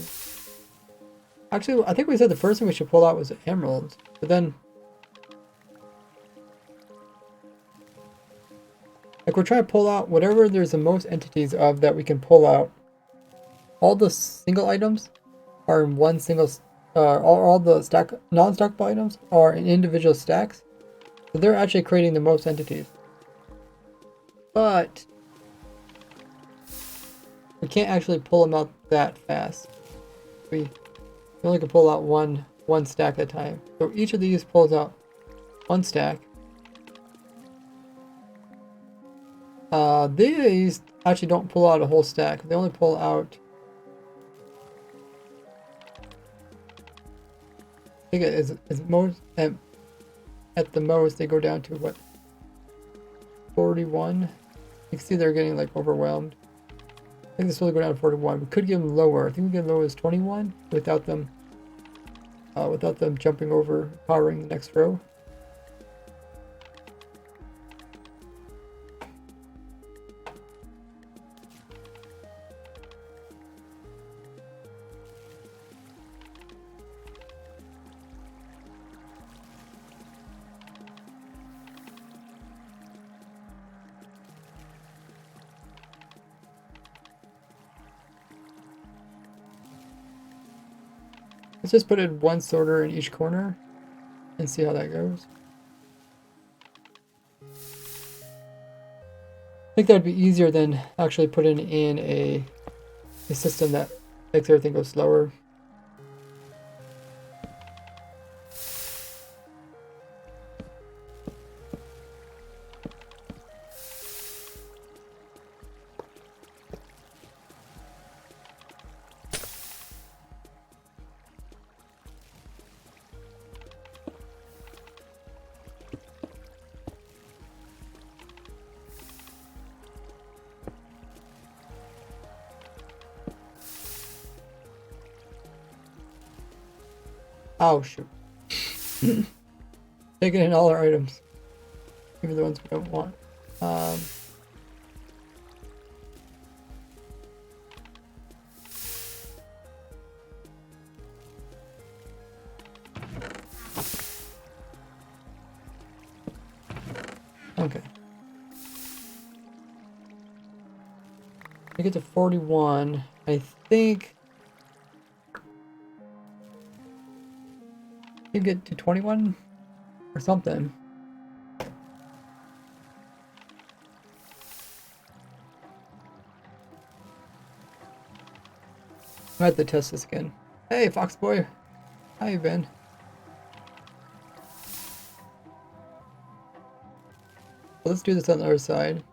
Actually, I think we said the first thing we should pull out was emeralds, but then, like, we're trying to pull out whatever there's the most entities of that we can pull out. All the single items are in one single, all the stack non-stackable items are in individual stacks. So they're actually creating the most entities. But we can't actually pull them out that fast. We only can pull out one stack at a time. So each of these pulls out one stack. These actually don't pull out a whole stack. They only pull out, I think it is most at the most they go down to what, 41. You can see they're getting like overwhelmed. I think this will go down to 41. We could give them lower. I think we can lower as 21 without them jumping over, powering the next row. Let's just put in one sorter in each corner and see how that goes. I think that would be easier than actually putting in a system that makes everything go slower. Oh shoot. Taking in all our items. Even the ones we don't want. Okay. I get to 41. I think you get to 21 or something. I have to test this again. Hey, Fox Boy. How you been? Well, let's do this on the other side.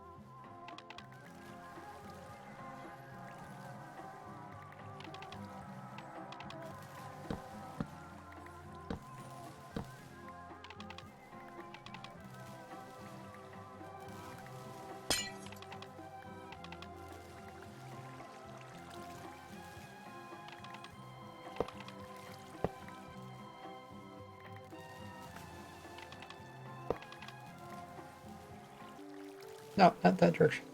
No, not that direction.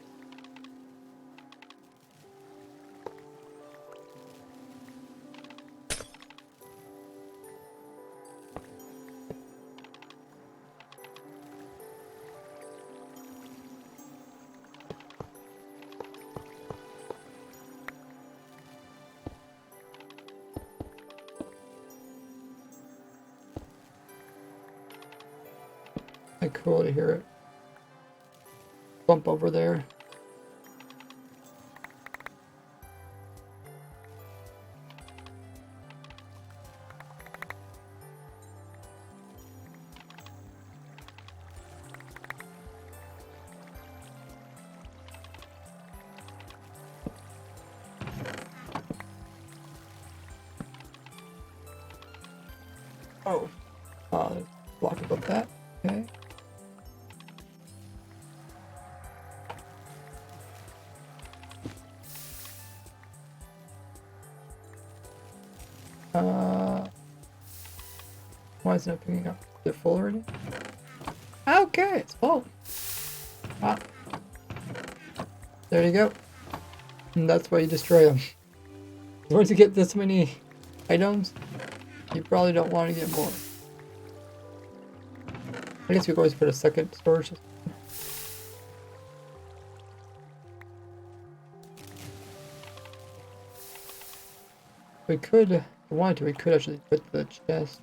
Like, cool to hear it bump over there. There's a block above that. Okay. Why is it not picking up? Is it full already? Okay, it's full. Wow. There you go. And that's why you destroy them. Once you get this many items, you probably don't want to get more. I guess we could always put a second storage system. We could, if we wanted to, we could actually put the chest.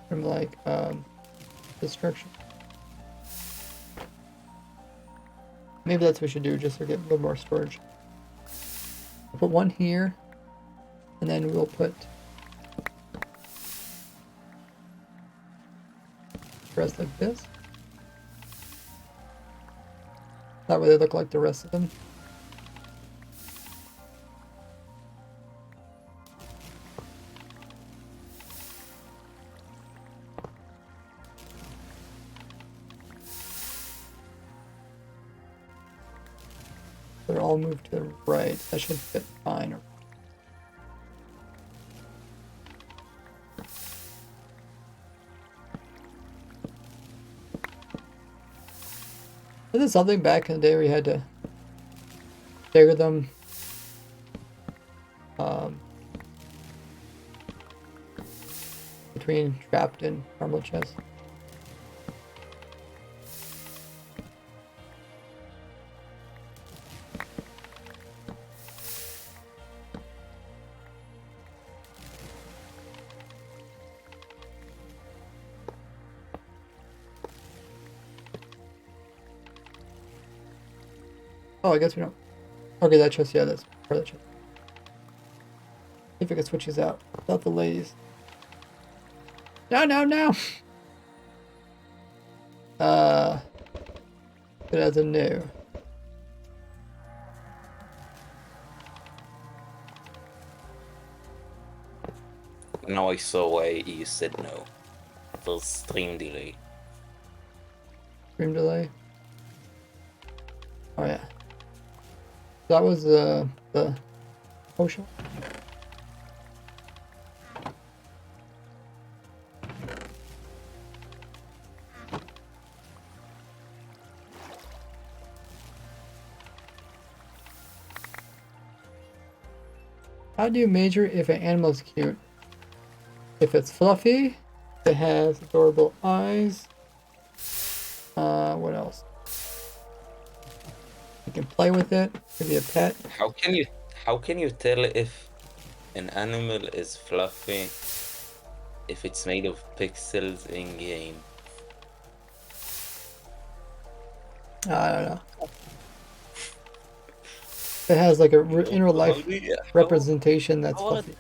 From like, destruction. Maybe that's what we should do, just to get a little more storage. We'll put one here, and then we'll put the rest like this. That way they look like the rest of them. They're all moved to the right. That should fit fine. Isn't something back in the day where you had to stagger them? Between trapped and normal chests. Oh, I guess we don't. Okay, that chest, yeah, that's part of the chest. See if I can switch these out without the ladies. No, no, no! It has a no. Now I saw why you said no. It was stream delay. Stream delay. Oh yeah. That was the potion. How do you measure if an animal is cute? If it's fluffy, it has adorable eyes. What else? You can play with it. Maybe a pet. How can you tell if an animal is fluffy if it's made of pixels in game? I don't know. It has like a in real life representation that's fluffy.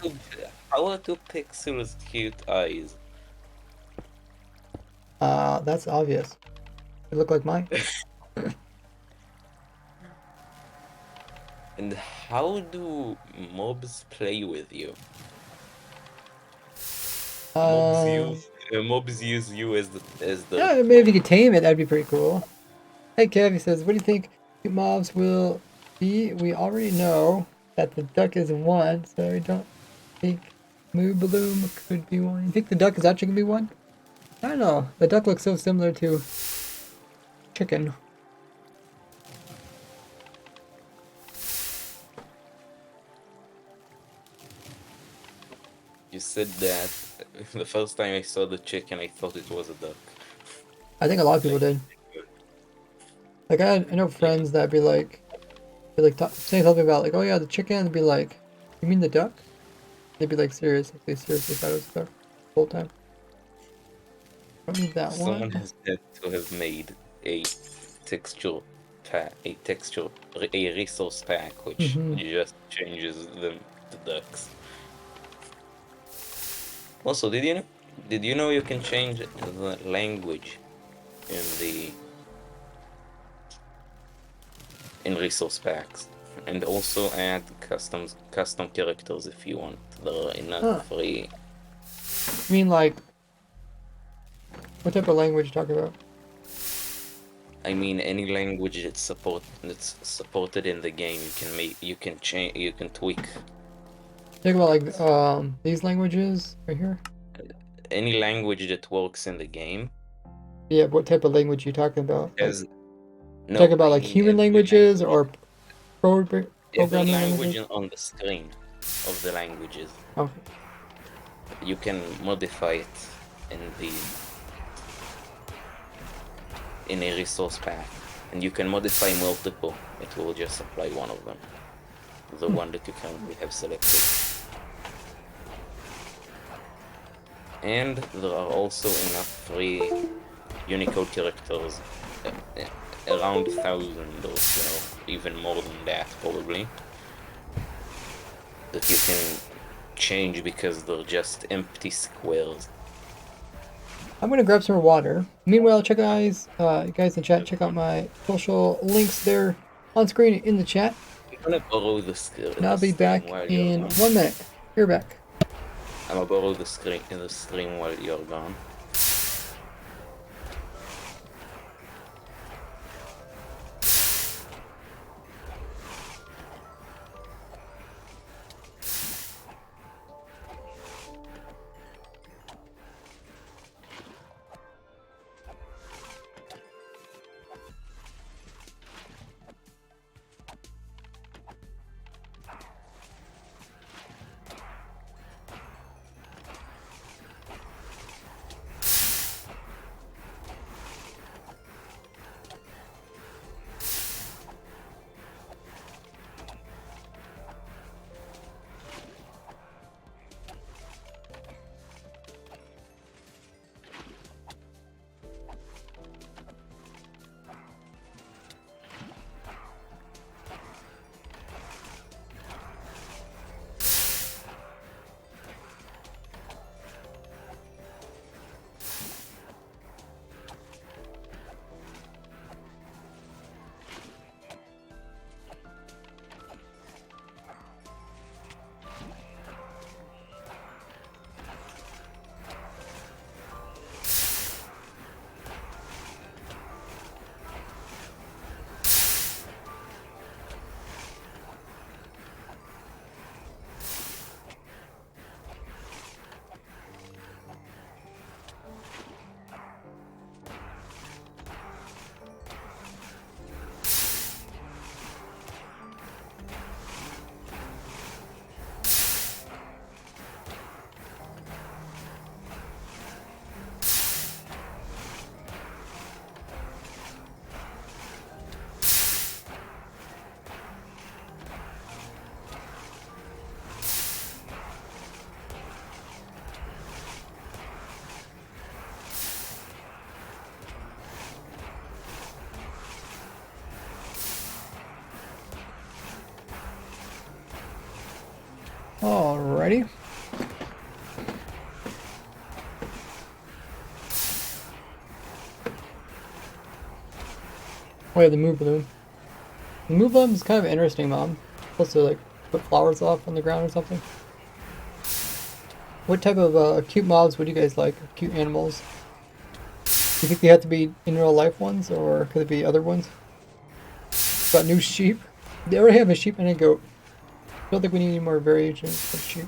How are two pixels cute eyes? That's obvious. They look like mine. And how do mobs play with you? Mobs use you as the. Yeah, maybe if you could tame it, that'd be pretty cool. Hey Kev, he says, what do you think mobs will be? We already know that the duck is one, so I don't think Moo Bloom could be one. You think the duck is actually gonna be one? I don't know. The duck looks so similar to chicken. You said that the first time I saw the chicken, I thought it was a duck. I think a lot of people did. Like I know friends that be like saying something about like, oh yeah, the chicken. They'd be like, you mean the duck? They'd be like serious. Like they seriously thought it was the duck the whole time. I don't need that Someone one. has had to have made a texture pack, a resource pack, which just changes them to ducks. Also, did you know you can change the language in resource packs? And also add custom characters if you want. There are enough free. I mean, like, what type of language you talking about? I mean, any language that's supported in the game, you can change, you can tweak. Talking about like these languages right here. Any language that works in the game Yeah, what type of language you talking about? Like, has no. talking about I like mean, human languages or every programming language languages? on the screen of the languages. Okay. You can modify it in the in a resource pack, and you can modify multiple. It will just apply one of them, the one that you currently have selected. And there are also enough free Unicode characters, around 1,000 or even more than that probably, that you can change because they're just empty squares. I'm gonna grab some more water. Meanwhile, check guys, you guys in the chat, check out my social links there on screen in the chat. I'm gonna borrow the And I'll be stream back while you're in gone. 1 minute. You're back. I'm gonna borrow the stream while you're gone. Alrighty. Oh yeah, the move balloon. The move balloon is kind of interesting, Mom. Supposed to like put flowers off on the ground or something. What type of cute mobs would you guys like? Cute animals? Do you think they have to be in real life ones, or could it be other ones? Got new sheep. They already have a sheep and a goat. I don't think we need any more variations of sheep.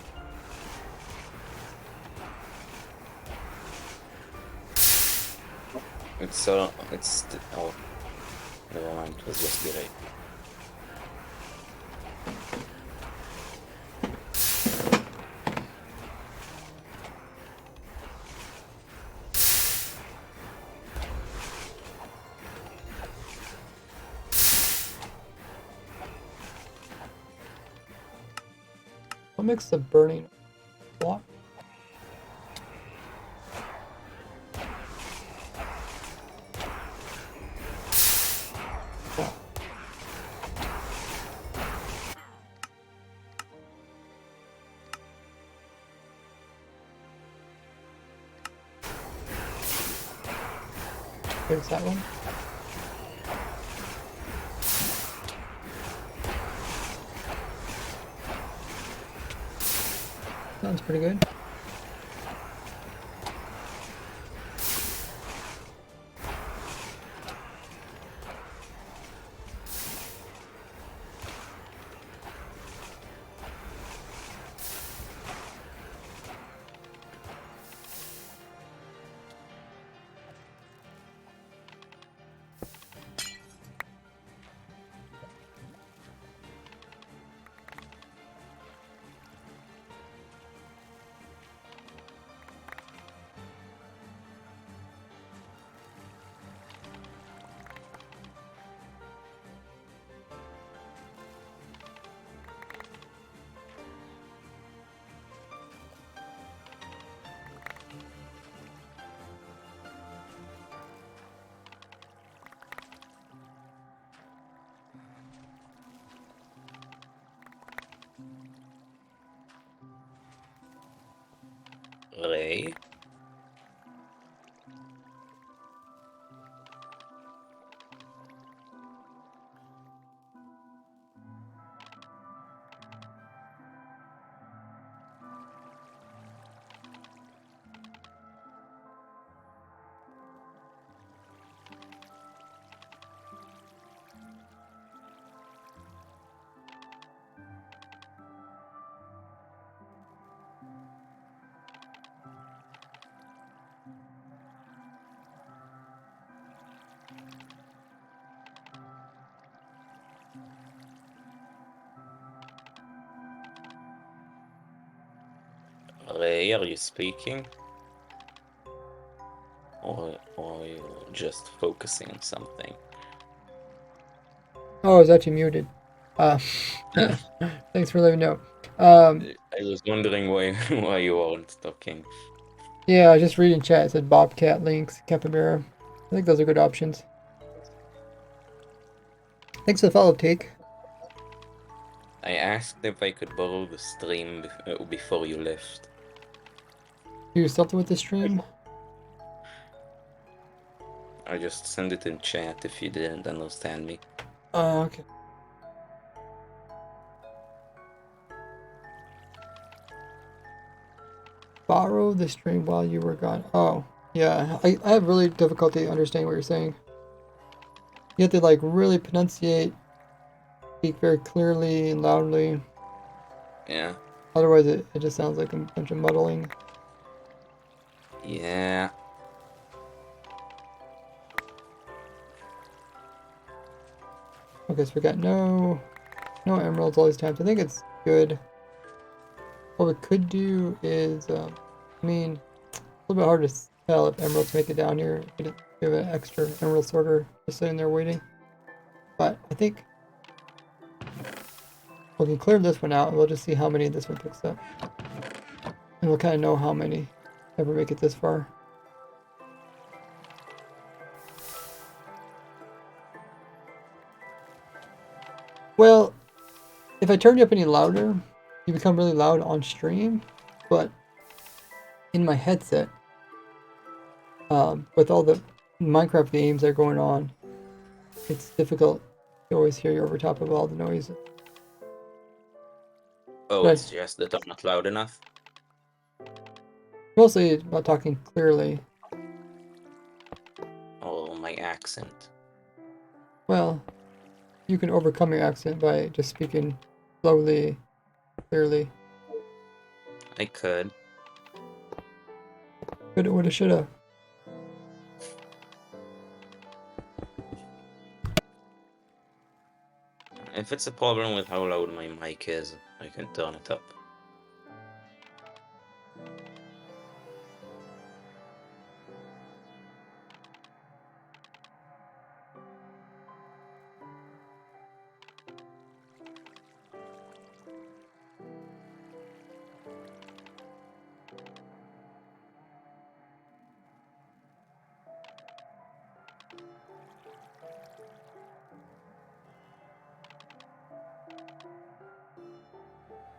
Oh, never mind. It was just delayed. What makes the burning block? Yeah. There's that one. Sounds pretty good. Ray? Ray, are you speaking? Or are you just focusing on something? Oh, I was actually muted. Uh, thanks for letting me know. I was wondering why why you weren't talking. Yeah, I was just reading chat. It said Bobcat, Lynx, Capybara. I think those are good options. Thanks for the follow, Take. I asked if I could borrow the stream before you left. Do something with the stream? I just sent it in chat if you didn't understand me. Oh, okay. Borrow the stream while you were gone. Oh, yeah. I have really difficulty understanding what you're saying. You have to like really pronunciate, speak very clearly and loudly. Yeah. Otherwise, it just sounds like a bunch of muddling. Yeah. Okay, so we got no emeralds all these times. I think it's good. What we could do is, I mean, it's a little bit hard to tell if emeralds make it down here. We have an extra emerald sorter just sitting there waiting. But I think we can clear this one out and we'll just see how many this one picks up. And we'll kind of know how many ever make it this far. Well, if I turn you up any louder, you become really loud on stream, but in my headset, with all the Minecraft games that are going on, it's difficult to always hear you over top of all the noise. Oh, But it's just that I'm not loud enough. mostly about talking clearly. Oh, my accent. Well, you can overcome your accent by just speaking slowly, clearly. I could. Coulda, woulda, shoulda. If it's a problem with how loud my mic is, I can turn it up.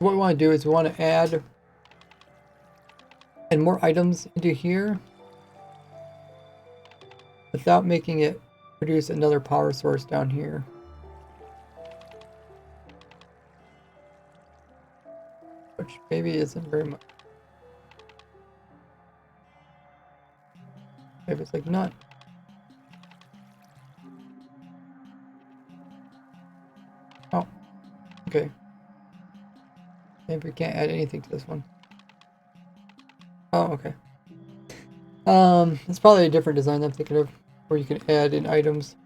What we want to do is we want to add more items into here without making it produce another power source down here. Which maybe isn't very much. If it's like not. Oh, okay. Maybe we can't add anything to this one. Oh, okay. It's probably a different design I'm thinking of, where you can add in items.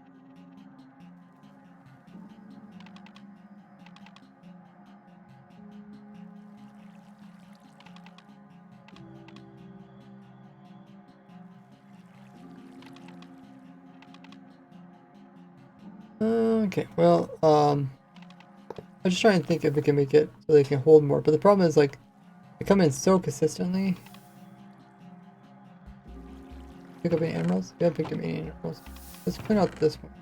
Okay, well, I'm just trying to think if we can make it so they can hold more, but the problem is, like, they come in so consistently. Pick up any emeralds? Yeah, I picked up any emeralds. Let's clean out this one.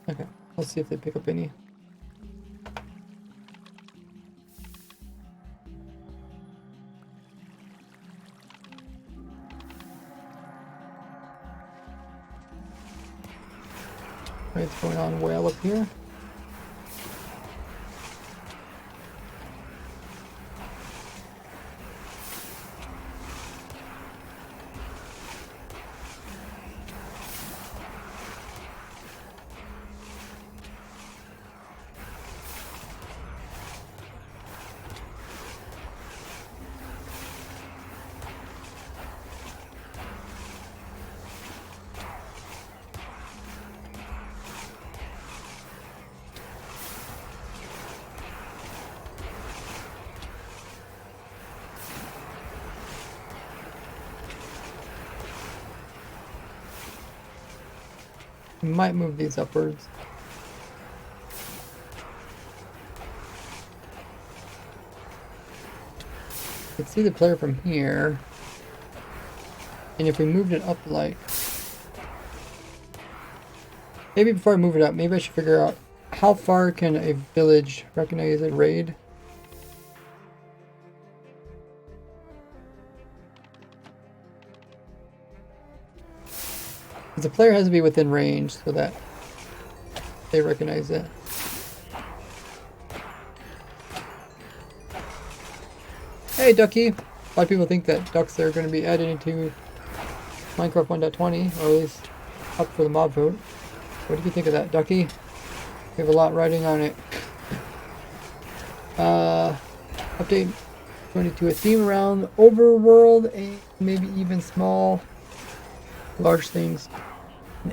Okay, let's see if they pick up any. What's going on well up here? Might move these upwards. You can see the player from here. And if we moved it up, like, maybe before I move it up, maybe I should figure out how far can a village recognize a raid? The player has to be within range so that they recognize it. Hey, Ducky! A lot of people think that ducks are going to be added into Minecraft 1.20, or at least up for the mob vote. What do you think of that, Ducky? We have a lot riding on it. Update going to do a theme around the overworld and maybe even small, large things.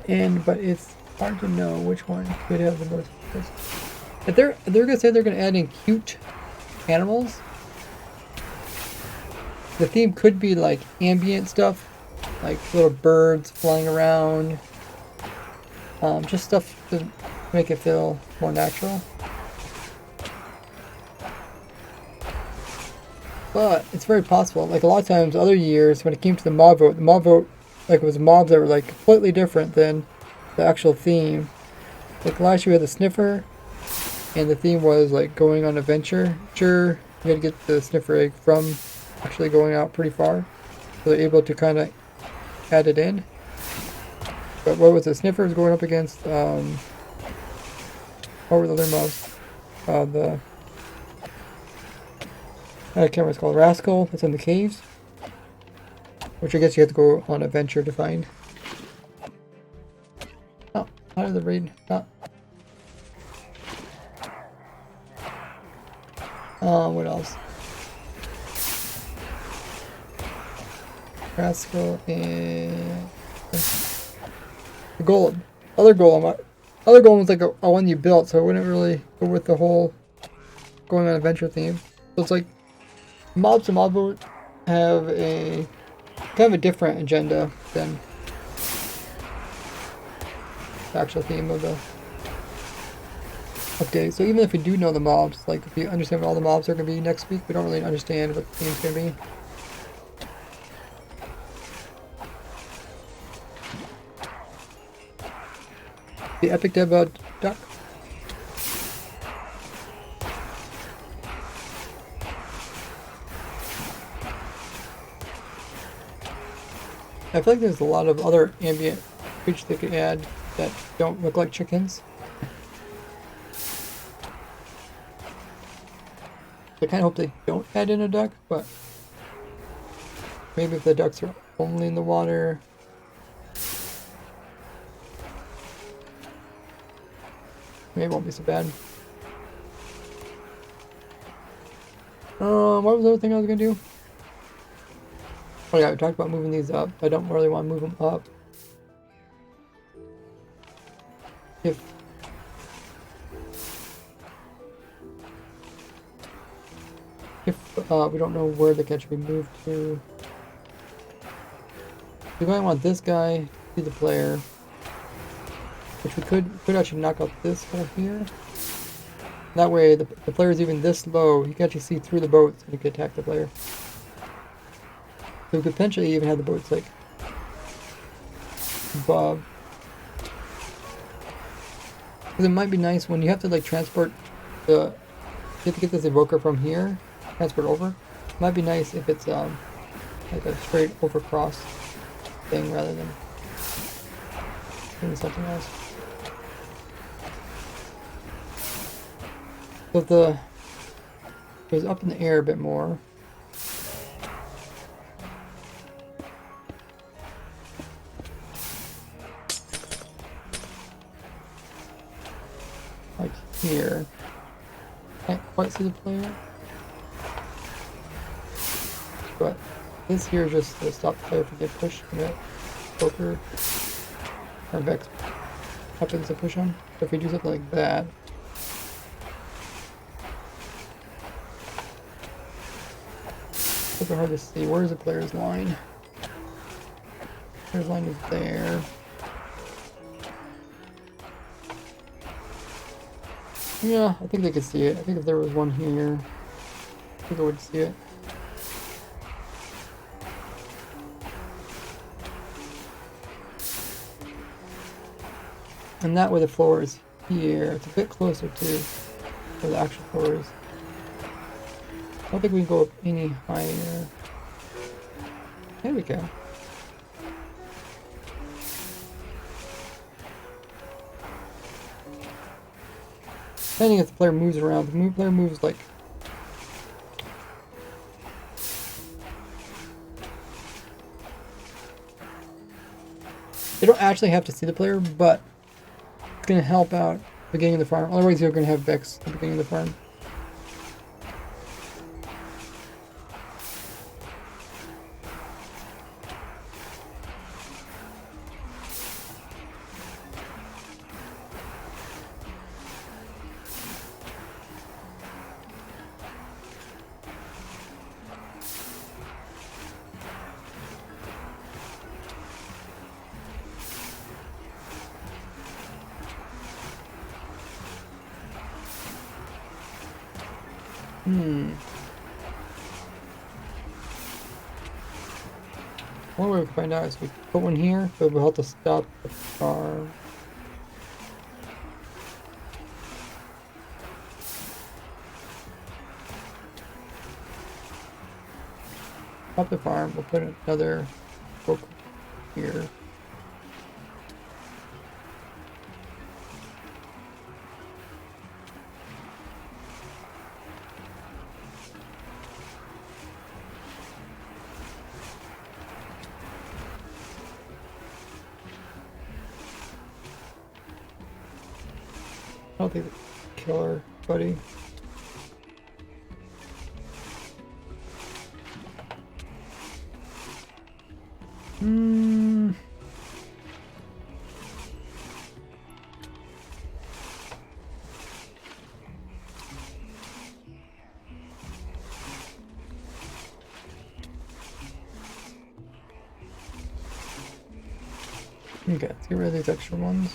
And but it's hard to know which one could have the most. If they're gonna say they're gonna add in cute animals, the theme could be like ambient stuff, like little birds flying around, just stuff to make it feel more natural. But it's very possible. Like a lot of times, other years when it came to the mob vote, like it was mobs that were like completely different than the actual theme. Like last year we had the sniffer, and the theme was like going on adventure. Sure, you had to get the sniffer egg from actually going out pretty far, so they're able to kind of add it in. But what was the sniffer was going up against? What were the other mobs? I can't remember what it's called. Rascal. That's in the caves. Which I guess you have to go on adventure to find. Oh, how did the raid not? What else? Rascal and the golem. Other golem was like a one you built, so I wouldn't really go with the whole going on adventure theme. So it's like mobs and mob vote have a kind of a different agenda than the actual theme of the update. So even if we do know the mobs, like if we understand what all the mobs are going to be next week, we don't really understand what the theme's going to be. The epic dev duck. I feel like there's a lot of other ambient creatures they could add that don't look like chickens. I kind of hope they don't add in a duck, but maybe if the ducks are only in the water. Maybe it won't be so bad. What was the other thing I was gonna do? Oh yeah, we talked about moving these up. I don't really want to move them up. If we don't know where they can actually be moved to. We might want this guy to be the player. Which we could actually knock out this hole here. That way the player is even this low, he can actually see through the boats and he can attack the player. So we could potentially even have the boats like above. Because it might be nice when you have to like transport the, you have to get this evoker from here, transport over. It might be nice if it's like a straight over cross thing rather than doing something else. So if it was up in the air a bit more. Like here. Can't quite see the player. But this here is just to stop the player from getting pushed from that poker. Or Vex happens to push him. So if we do something like that. It's hard to see. Where's the player's line? Player's line is there. Yeah, I think they could see it. I think if there was one here, I think I would see it. And that way the floor is here. It's a bit closer to where the actual floor is. I don't think we can go up any higher. There we go. Depending if the player moves around, the player moves like... They don't actually have to see the player, but it's going to help out at the beginning of the farm. Otherwise you're going to have Vex at the beginning of the farm. One way we can find out is we put one here, but it will help to stop the farm. Stop the farm, we'll put another book here. I don't think the killer, buddy. Okay, let's get rid of these extra ones.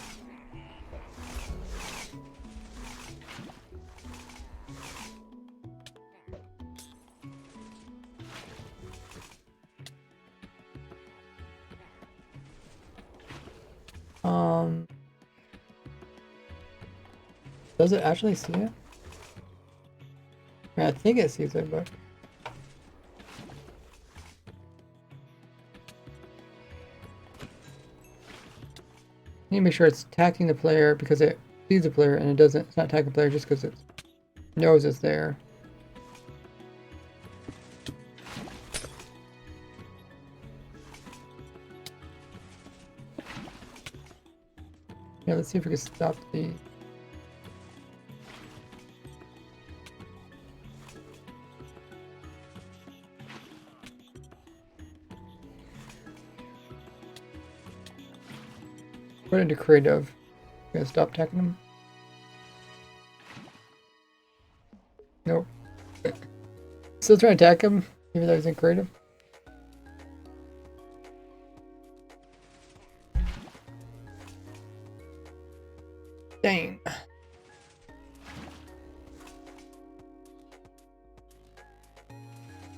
Does it actually see it? I think it sees it, but... need to make sure it's attacking the player because it sees the player, and it's not attacking the player just because it knows it's there. Yeah, let's see if we can stop the... Put it into creative. I'm gonna stop attacking him. Nope. Still trying to attack him, even though he's in creative. Dang.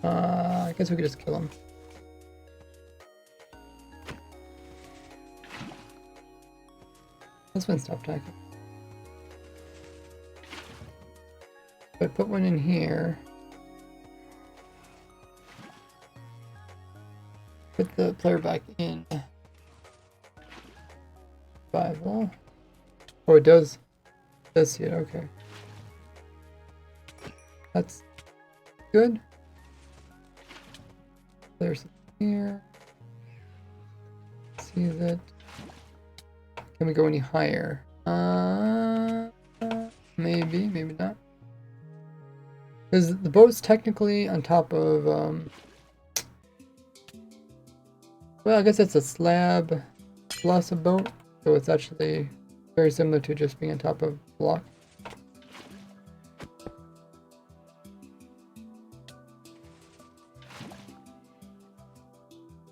I guess we could just kill him. This one stopped attacking. If I put one in here, put the player back in survival. Oh, it does. It does see it. Okay, that's good. There's something here. See that. Can we go any higher? Maybe, maybe not. Because the boat's technically on top of, well, I guess it's a slab plus a boat, so it's actually very similar to just being on top of a block.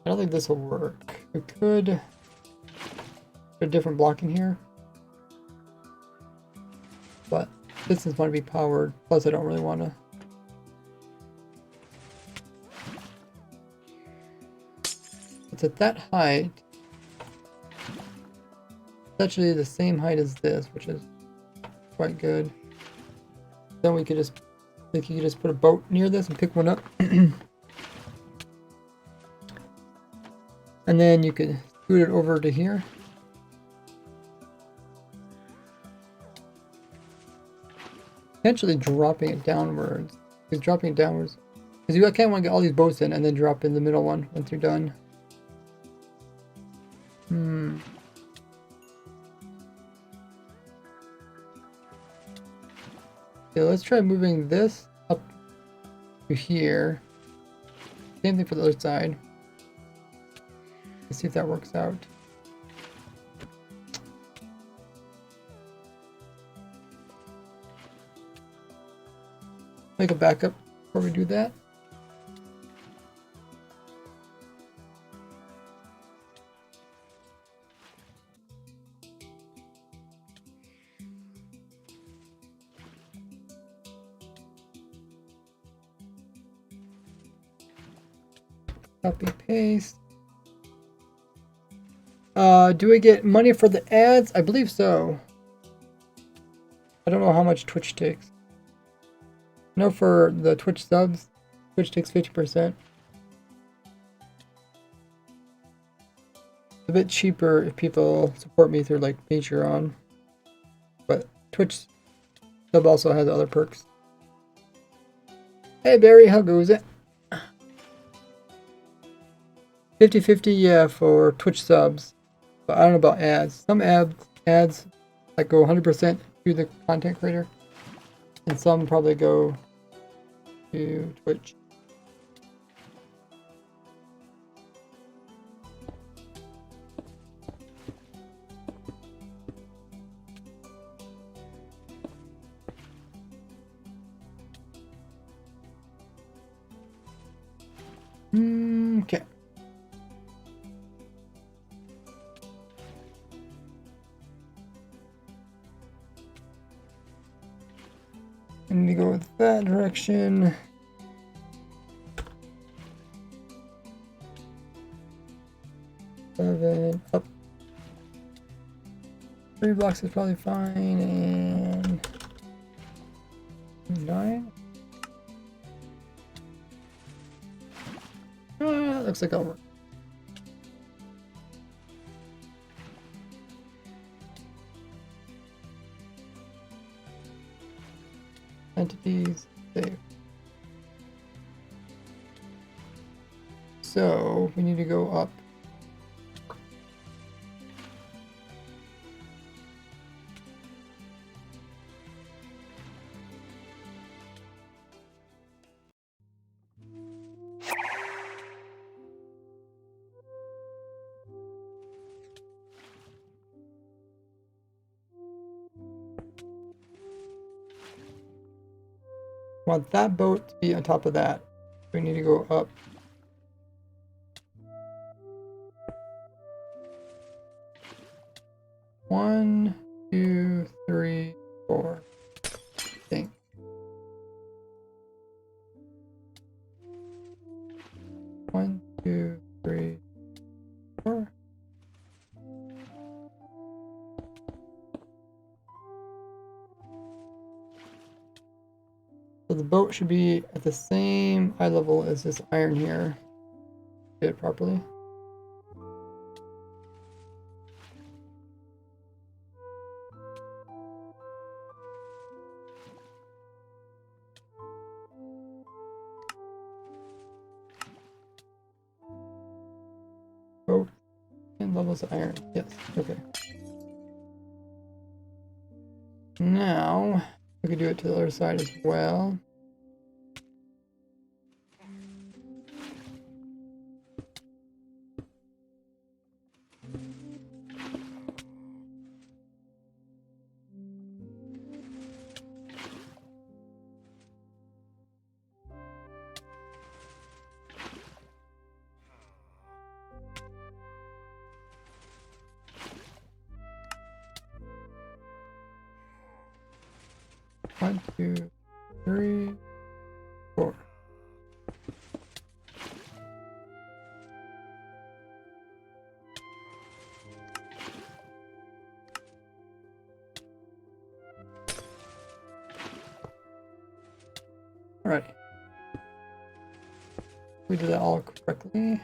I don't think this will work. We could put a different block in here, but this is going to be powered, plus I don't really want to. It's at that height. It's actually the same height as this, which is quite good. Then we could just, like, you could just put a boat near this and pick one up. And then you could scoot it over to here. Potentially dropping it downwards. Because dropping it downwards. Because you kind of want to get all these boats in and then drop in the middle one once you're done. Yeah, let's try moving this up to here. Same thing for the other side. Let's see if that works out. Make a backup before we do that. Copy paste. Do we get money for the ads? I believe so. I don't know how much Twitch takes. I know for the Twitch subs, Twitch takes 50%. It's a bit cheaper if people support me through like Patreon. But Twitch sub also has other perks. Hey Barry, how goes it? 50-50, yeah, for Twitch subs. But I don't know about ads. Some ads like go 100% to the content creator. And some probably go to Twitch. Okay. I need to go with that direction. Seven up. 3 blocks is probably fine, and 9. Looks like I'll work. entities, save. So we need to go up. Want that boat to be on top of that. We need to go up. One, two, three, four. I think. One, two, three, four. So the boat should be at the same eye level as this iron here. Get it properly. Boat and levels of iron. Yes, okay. Now we could do it to the other side as well. One, two, three, four. Alright. We did that all correctly.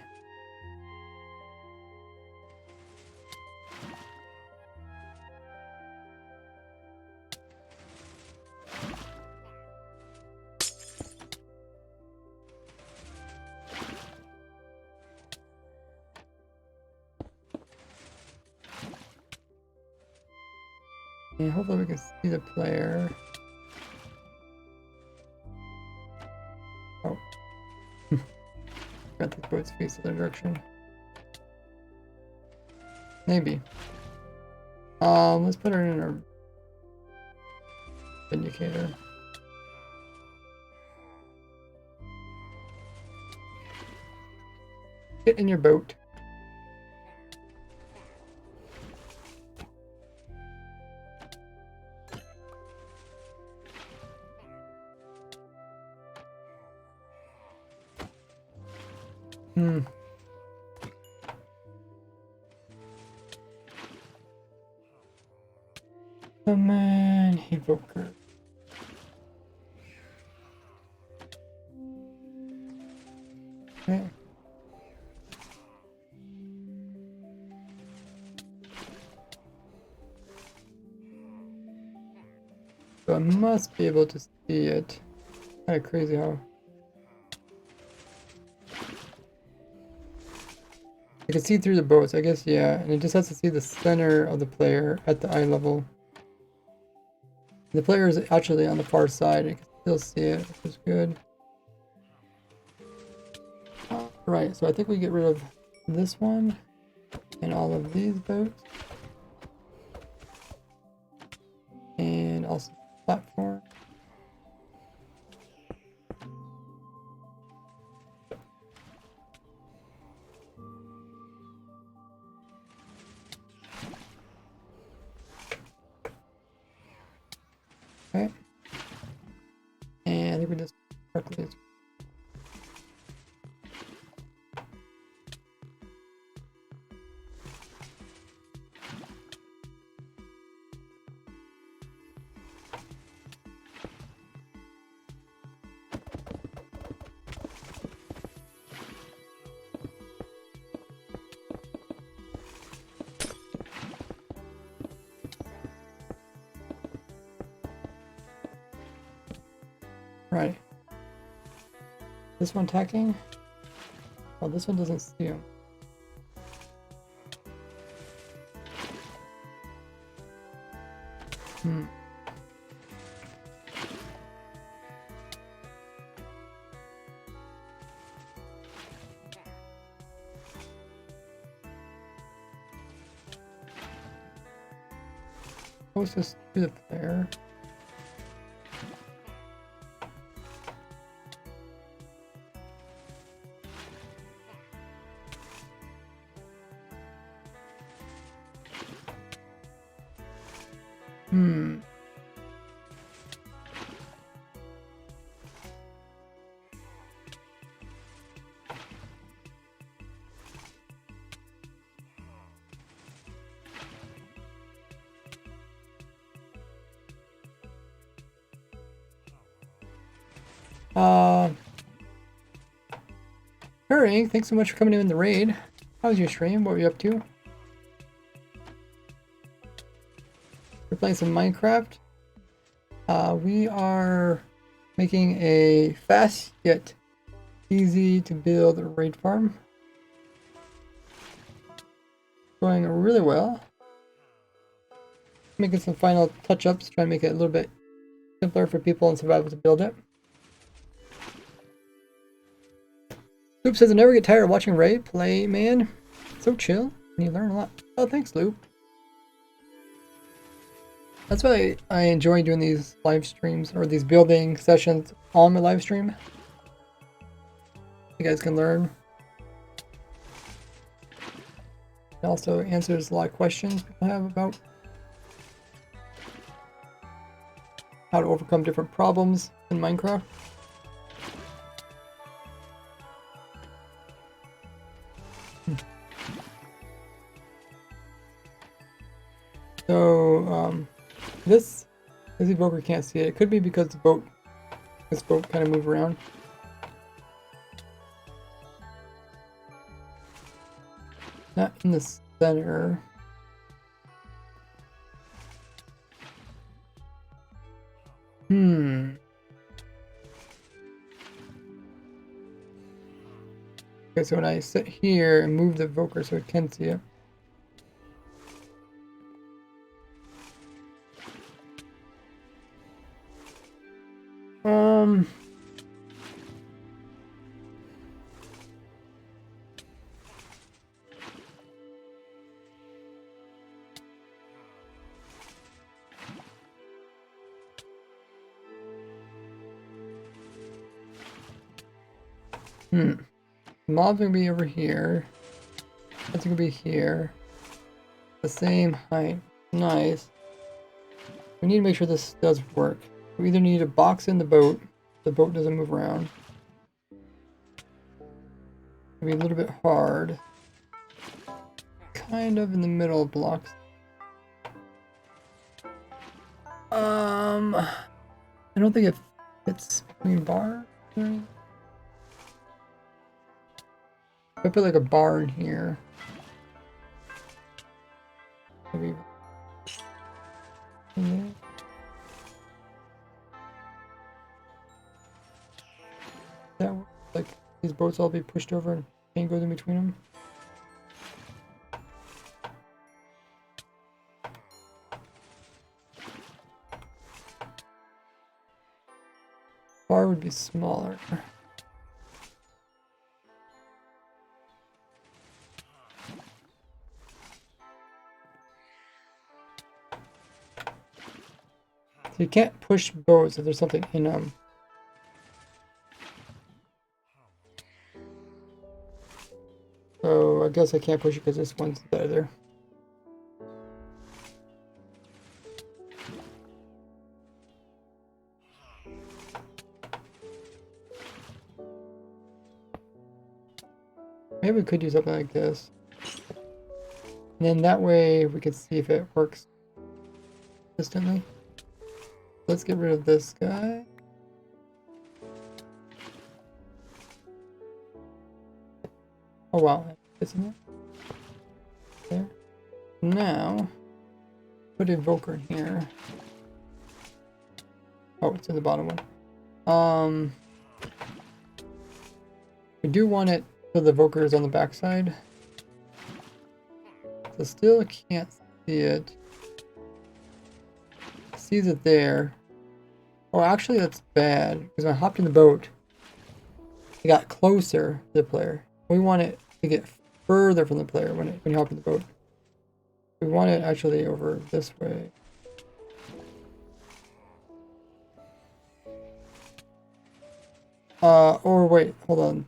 And hopefully we can see the player. Oh. Got the boat's face the other direction. Maybe. Let's put her in our indicator. Get in your boat. The man evoker. Okay. So I must be able to see it. Kind of crazy how I can see through the boats, I guess, yeah, and it just has to see the center of the player at the eye level. The player is actually on the far side, I can still see it, which is good. Right, so I think we get rid of this one and all of these boats. And also the platform. Okay. And I think we just correctly. Right. This one attacking? Oh, this one doesn't see him. Hmm. What's this do the player? Hmm. Hurry, thanks so much for coming in the raid. How was your stream? What were you up to? We're playing some Minecraft. We are making a fast yet easy to build raid farm. Going really well. Making some final touch-ups, trying to make it a little bit simpler for people in survival to build it. Loop says, I never get tired of watching Ray play, man. So chill, and you learn a lot. Oh, thanks, Loop. That's why I enjoy doing these live streams, or these building sessions on my live stream. You guys can learn. It also answers a lot of questions people have about how to overcome different problems in Minecraft. So, this evoker can't see it. It could be because this boat kind of moved around. Not in the center. Okay, so when I sit here and move the evoker so it can see it. Mob's gonna be over here. That's gonna be here. The same height. Nice. We need to make sure this does work. We either need a box in the boat. The boat doesn't move around. It'll be a little bit hard. Kind of in the middle of blocks. I don't think it fits between bars. I put like a bar in here. Maybe. That like these boats all be pushed over and can't go in between them. Bar would be smaller. So you can't push boats if there's something in them. So I guess I can't push it because this one's there. Maybe we could do something like this. And then that way we could see if it works consistently. Let's get rid of this guy. Oh wow, isn't it? There. Now, put Evoker in here. Oh, it's in the bottom one. We do want it so the Evoker is on the backside. So still can't see it. Sees it there. Oh, actually that's bad, because when I hopped in the boat, it got closer to the player. We want it to get further from the player when you hop in the boat. We want it actually over this way. Or wait, hold on.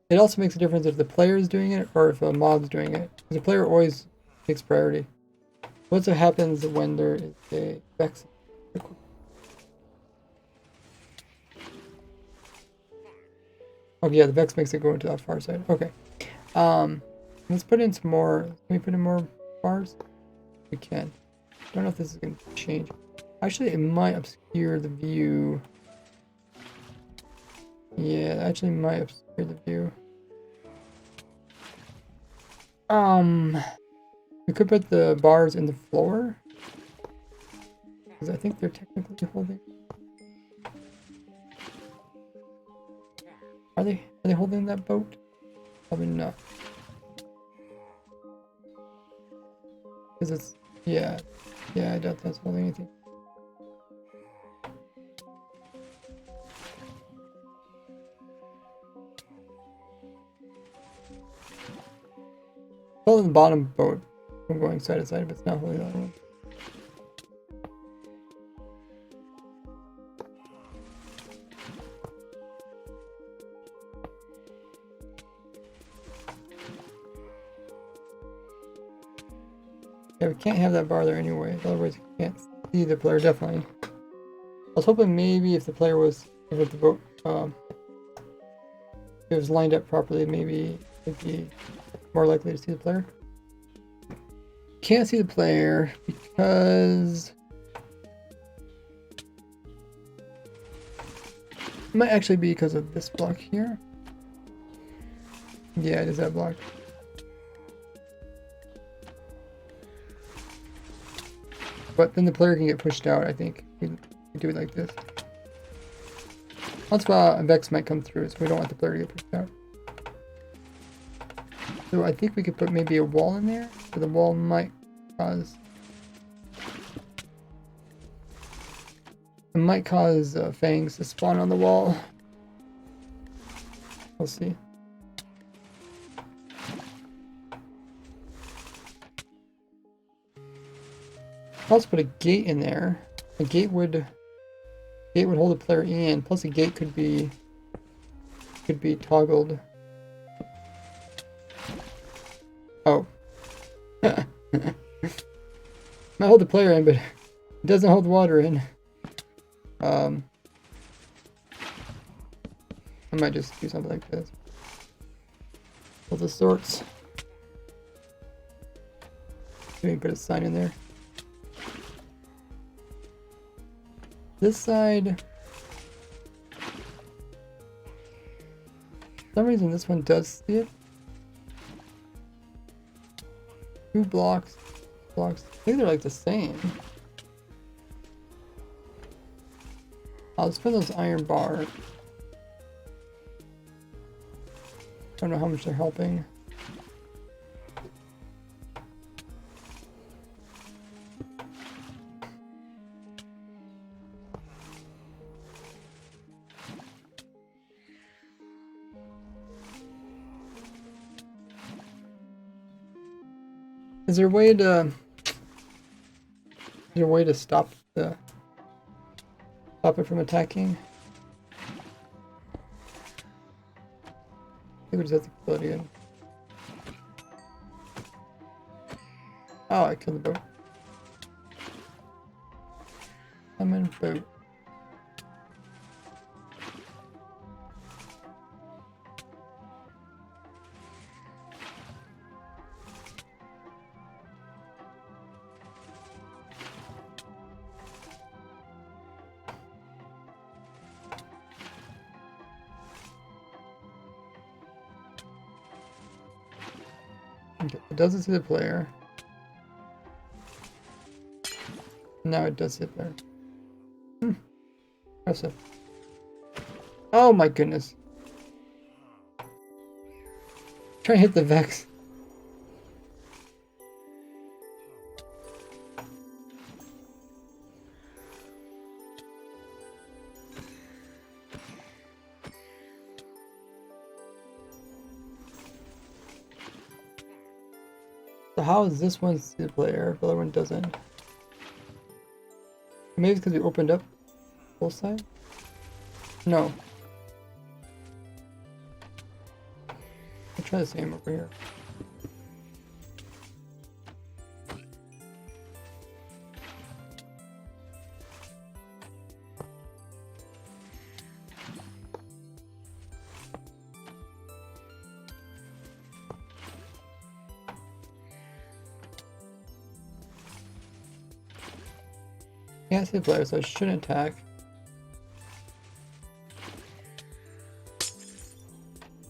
It also makes a difference if the player is doing it or if a mob's doing it. Because the player always takes priority. What's what happens when there is a vex? Oh yeah, the vex makes it go into that far side. Okay. Let's put in some more. Can we put in more bars? We can. Don't know if this is going to change. Actually, it might obscure the view. Yeah, it actually might obscure the view. We could put the bars in the floor. Because I think they're technically holding. Are they holding that boat? Probably not. Because it's yeah, I doubt that's holding anything. Holding the bottom boat from going side to side, but it's not holding the other one. Yeah, we can't have that bar there anyway, otherwise you can't see the player, definitely. I was hoping maybe if the player was, if the boat, if it was lined up properly, maybe it'd be more likely to see the player. Can't see the player because it might actually be because of this block here. Yeah, it is that block. But then the player can get pushed out, I think. We do it like this. That's why a Vex might come through, so we don't want the player to get pushed out. So I think we could put maybe a wall in there, so the wall might cause... It might cause fangs to spawn on the wall. We'll see. Let's put a gate in there. A gate would hold the player in. Plus, a gate could be toggled. Oh, might hold the player in, but it doesn't hold the water in. I might just do something like this. Of the sorts. Maybe put a sign in there. This side, for some reason this one does see it. 2 blocks. I think they're like the same. I'll just put those iron bars. Don't know how much they're helping. Is there a way to stop it from attacking? I think we just have to kill it again. Oh, I killed the boat. I'm in boat. Okay, it doesn't see the player. Now it does see the player. Impressive. Oh my goodness. Try to hit the Vex. So how is this one see the player, the other one doesn't? Maybe it's because we opened up both sides? No. I'll try the same over here. Can't see the player, so I shouldn't attack.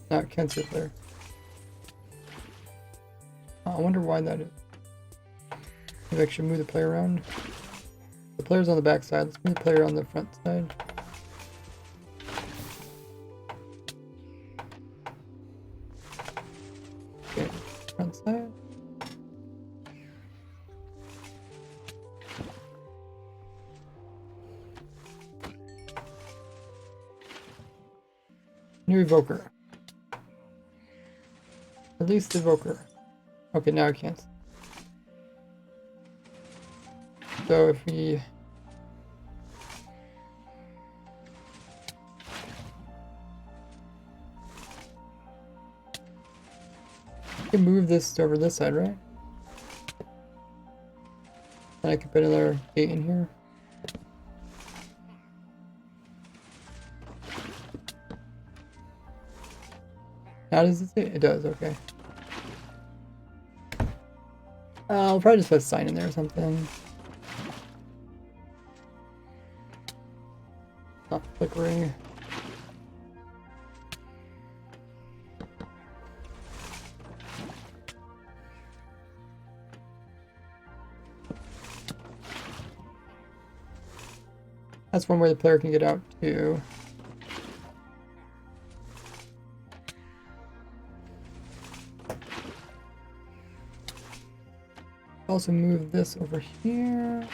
No, I can't see the player. Oh, I wonder why that is. Maybe I should move the player around. The player's on the back side. Let's move the player on the front side. Okay, front side. New evoker. Release the evoker. Okay, now I can't. So if we can move this over this side, right? And I can put another gate in here. How does it say? It does, okay. I'll probably just put a sign in there or something. Not flickering. That's one way the player can get out too. Also move this over here.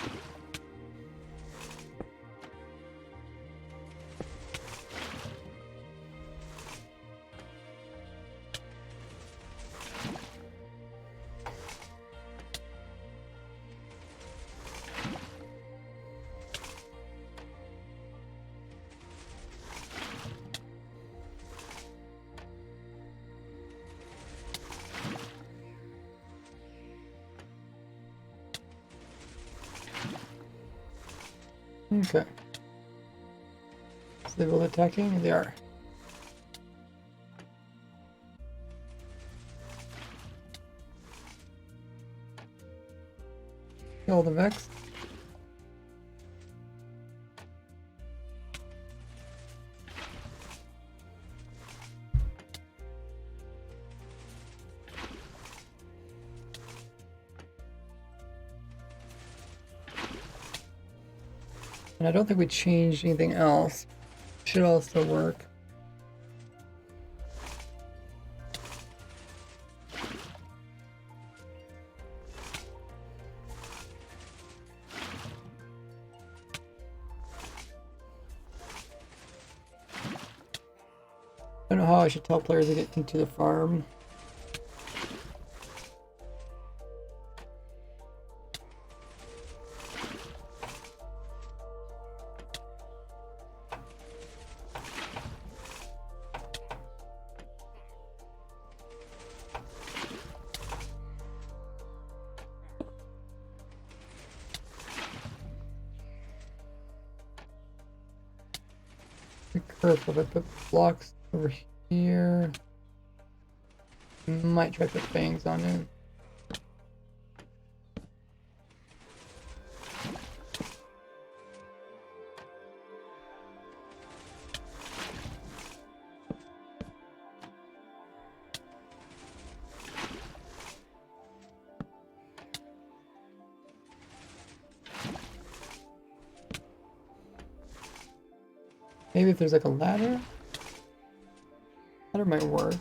Okay. So they will attacking? They are. Kill the Vex. And I don't think we changed anything else. Should also work. I don't know how I should tell players to get into the farm. Be careful if I put blocks over here. Might try to put fangs on it. Maybe if there's like a ladder? Ladder might work.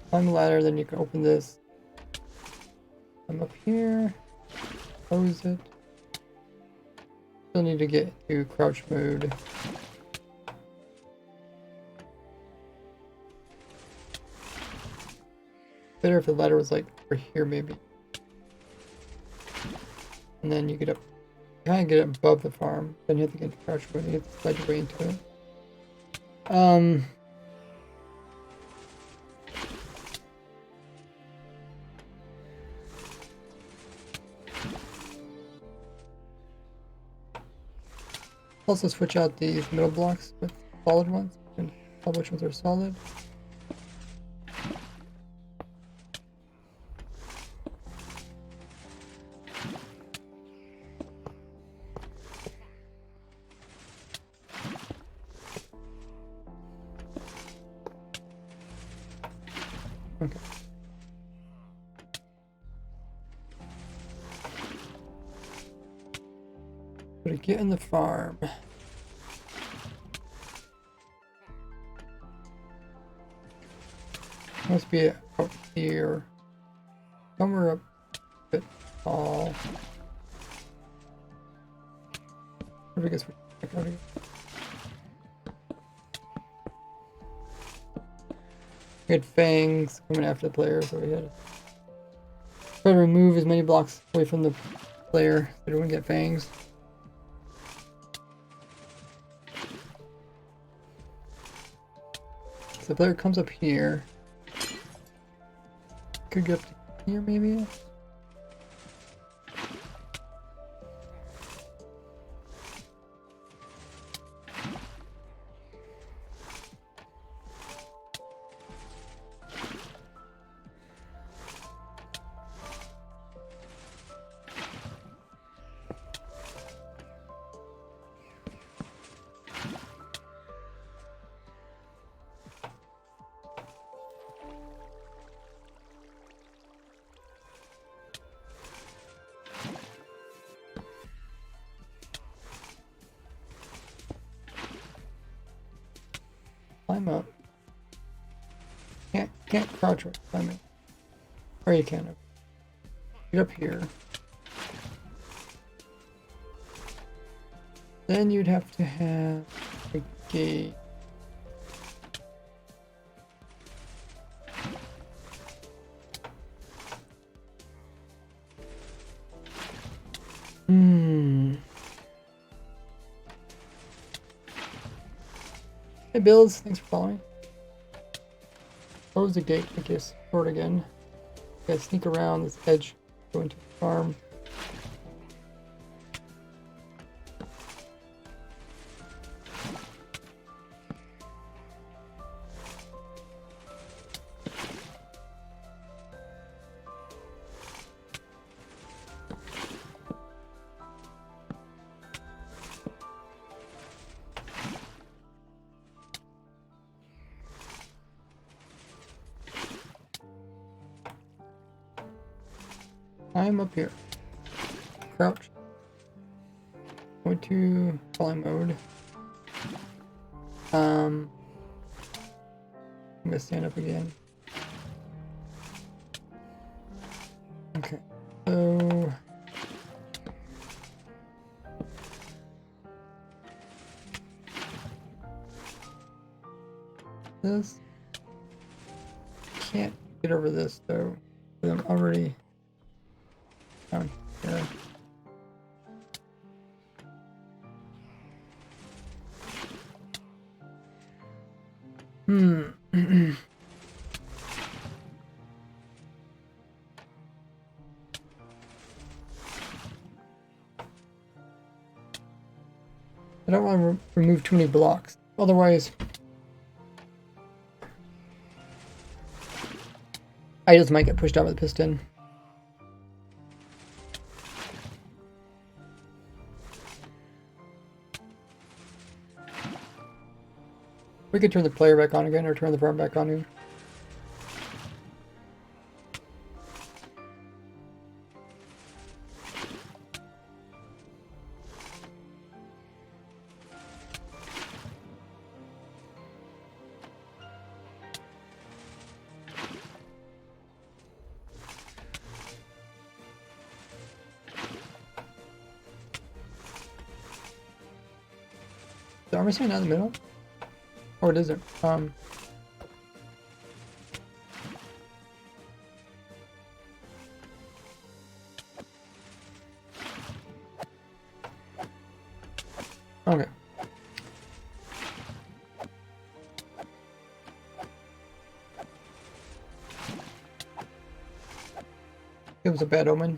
Climb the ladder, then you can open this. I'm up here. Close it. Still need to get to crouch mode. Better if the ladder was like over here, maybe. And then you get up, kind of get it above the farm. Then you have to get to crouch mode. You have to slide your way into it. Also switch out these middle blocks with solid ones and tell which ones are solid. Okay. So to get in the farm. Must be up here. Somewhere up a bit tall. I guess we check out here. We had fangs coming after the player, so we had to try to remove as many blocks away from the player so they don't get fangs. So the player comes up here. Could get up to here maybe? Climb up. Can't crouch right, climb it. Or you can. Get up here. Then you'd have to have a gate. Hey Bills, thanks for following. Close the gate in case short again. Gotta sneak around this edge, go into the farm. I'm up here. Crouch. Go to fly mode. I'm gonna stand up again. Okay, so this can't get over this though. I'm already down here. I don't want to remove too many blocks. Otherwise, I just might get pushed out with the piston. We could turn the player back on again or turn the farm back on again. the armor stand not in the middle? Or it isn't? Okay. It was a bad omen.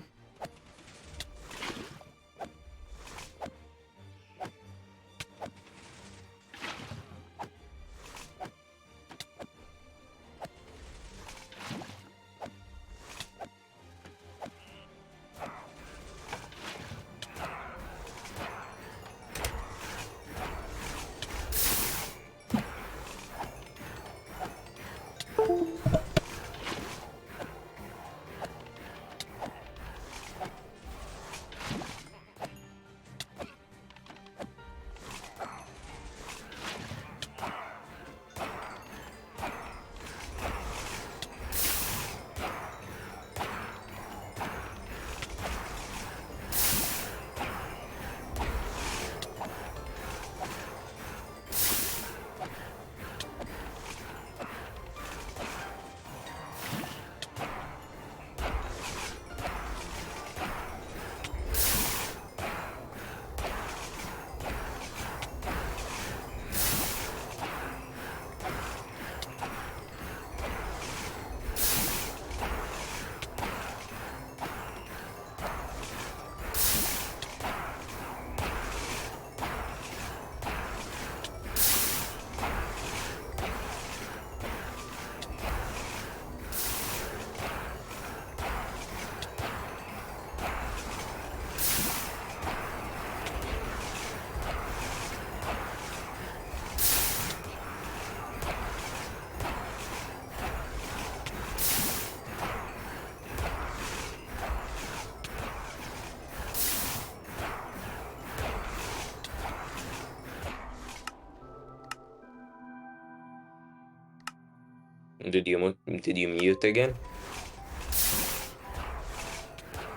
Did you mute again?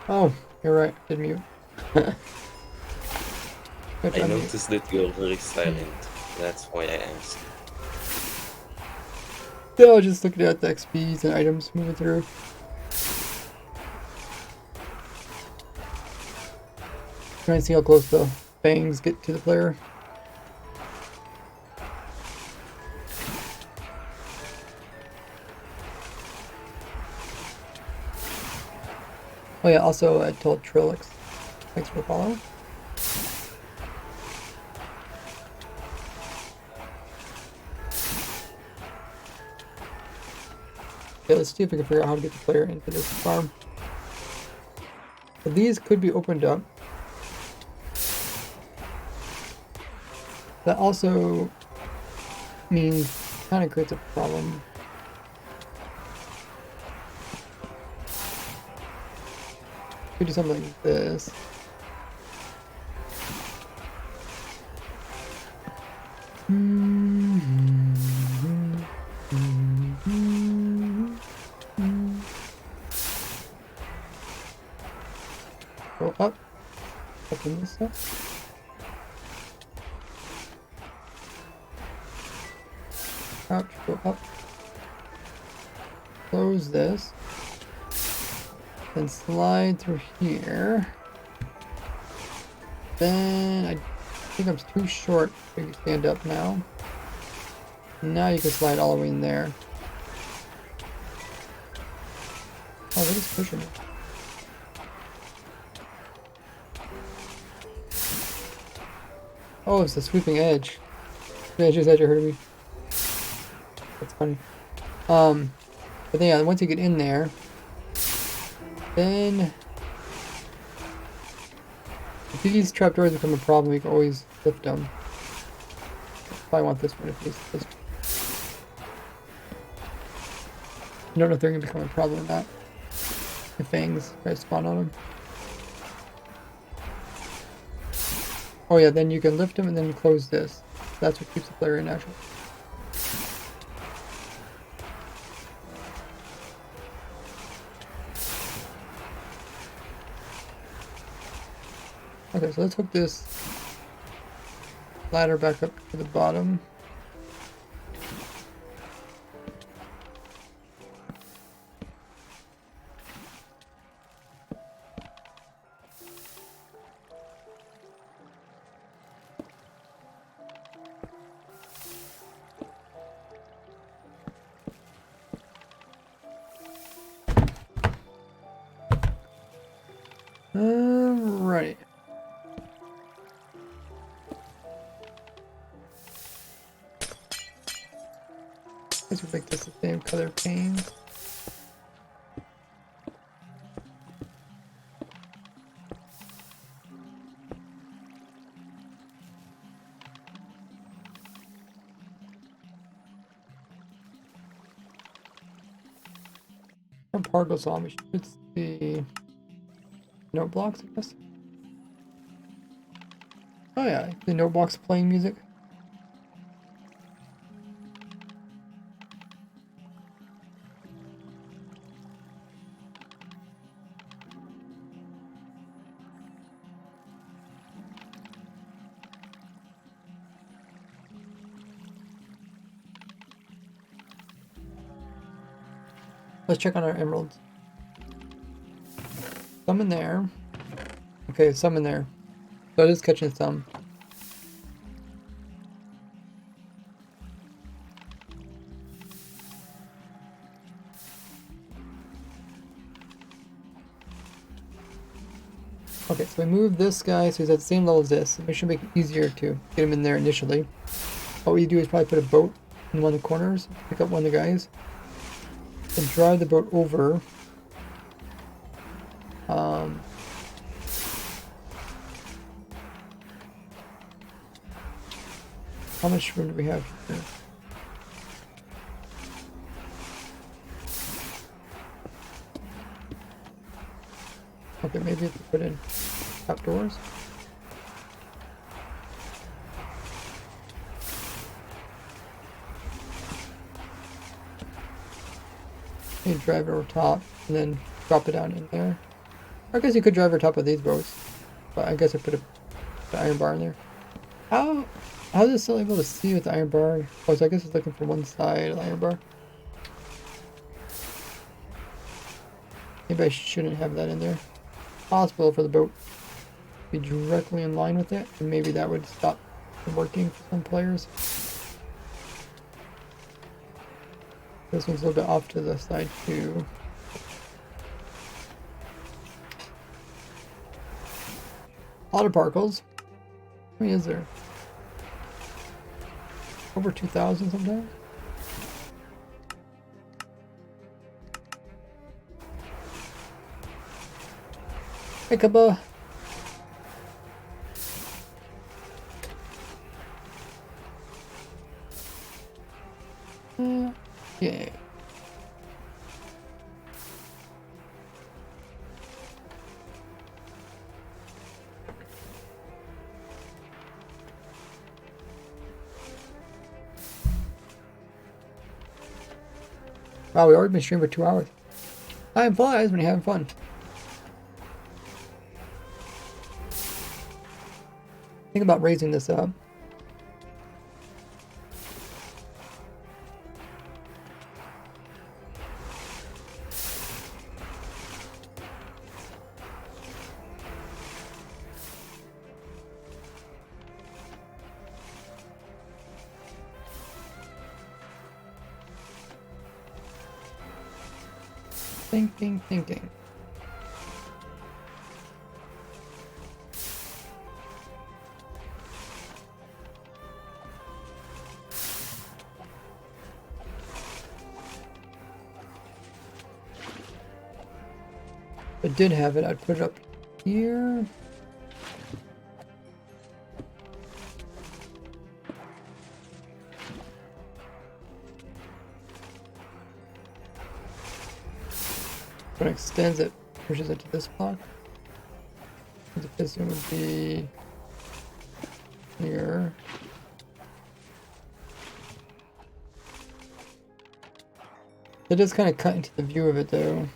Oh, you're right. Did mute. I noticed that you're very silent. That's why I asked. Yeah, I was just looking at the XPs and items moving through. Trying to see how close the fangs get to the player. Oh yeah, also I told Trilix. Thanks for the follow. Yeah, let's see if we can figure out how to get the player into this farm. So these could be opened up. That also means kind of creates a problem. We do something like this. Go up. Open this up. Crouch, go up. Close this. Then slide through here. Then I think I'm too short to stand up now. Now you can slide all the way in there. Oh, they're just pushing me. Oh, it's the sweeping edge. The edge are hurting me. That's funny. But then, yeah, once you get in there, then if these trapdoors become a problem, you can always lift them. Probably want this one at least. I don't know if they're gonna become a problem or not. The fangs try to spawn on them. Oh yeah, then you can lift them and then close this. That's what keeps the player in actually. Okay, so let's hook this ladder back up to the bottom. Right. Guess we'll make this the same color panes. From particles on, we should see note blocks, I guess. Oh yeah, the note blocks playing music. Let's check on our emeralds. Some in there. Okay, some in there. So it is catching some. Okay, so we move this guy so he's at the same level as this. It should make it easier to get him in there initially. What we do is probably put a boat in one of the corners, pick up one of the guys, and drive the boat over. How much room do we have here? Okay, maybe if we put in outdoors. You drive it over top and then drop it down in there. Or I guess you could drive over top of these boats, but I guess I put the iron bar in there. How is it still able to see with the iron bar? Oh, so I guess it's looking for one side of the iron bar. Maybe I shouldn't have that in there. Possible for the boat to be directly in line with it, and maybe that would stop from working for some players. This one's a little bit off to the side too. A lot of particles. How many is there? Over 2,000 sometimes? Hey, Kaba. Yeah. Wow, we already been streaming for 2 hours. Time flies when you're having fun. Think about raising this up. Thinking. If I did have it, I'd put it up here. When it extends it, pushes it to this block. The piston would be here. It does kind of cut into the view of it though.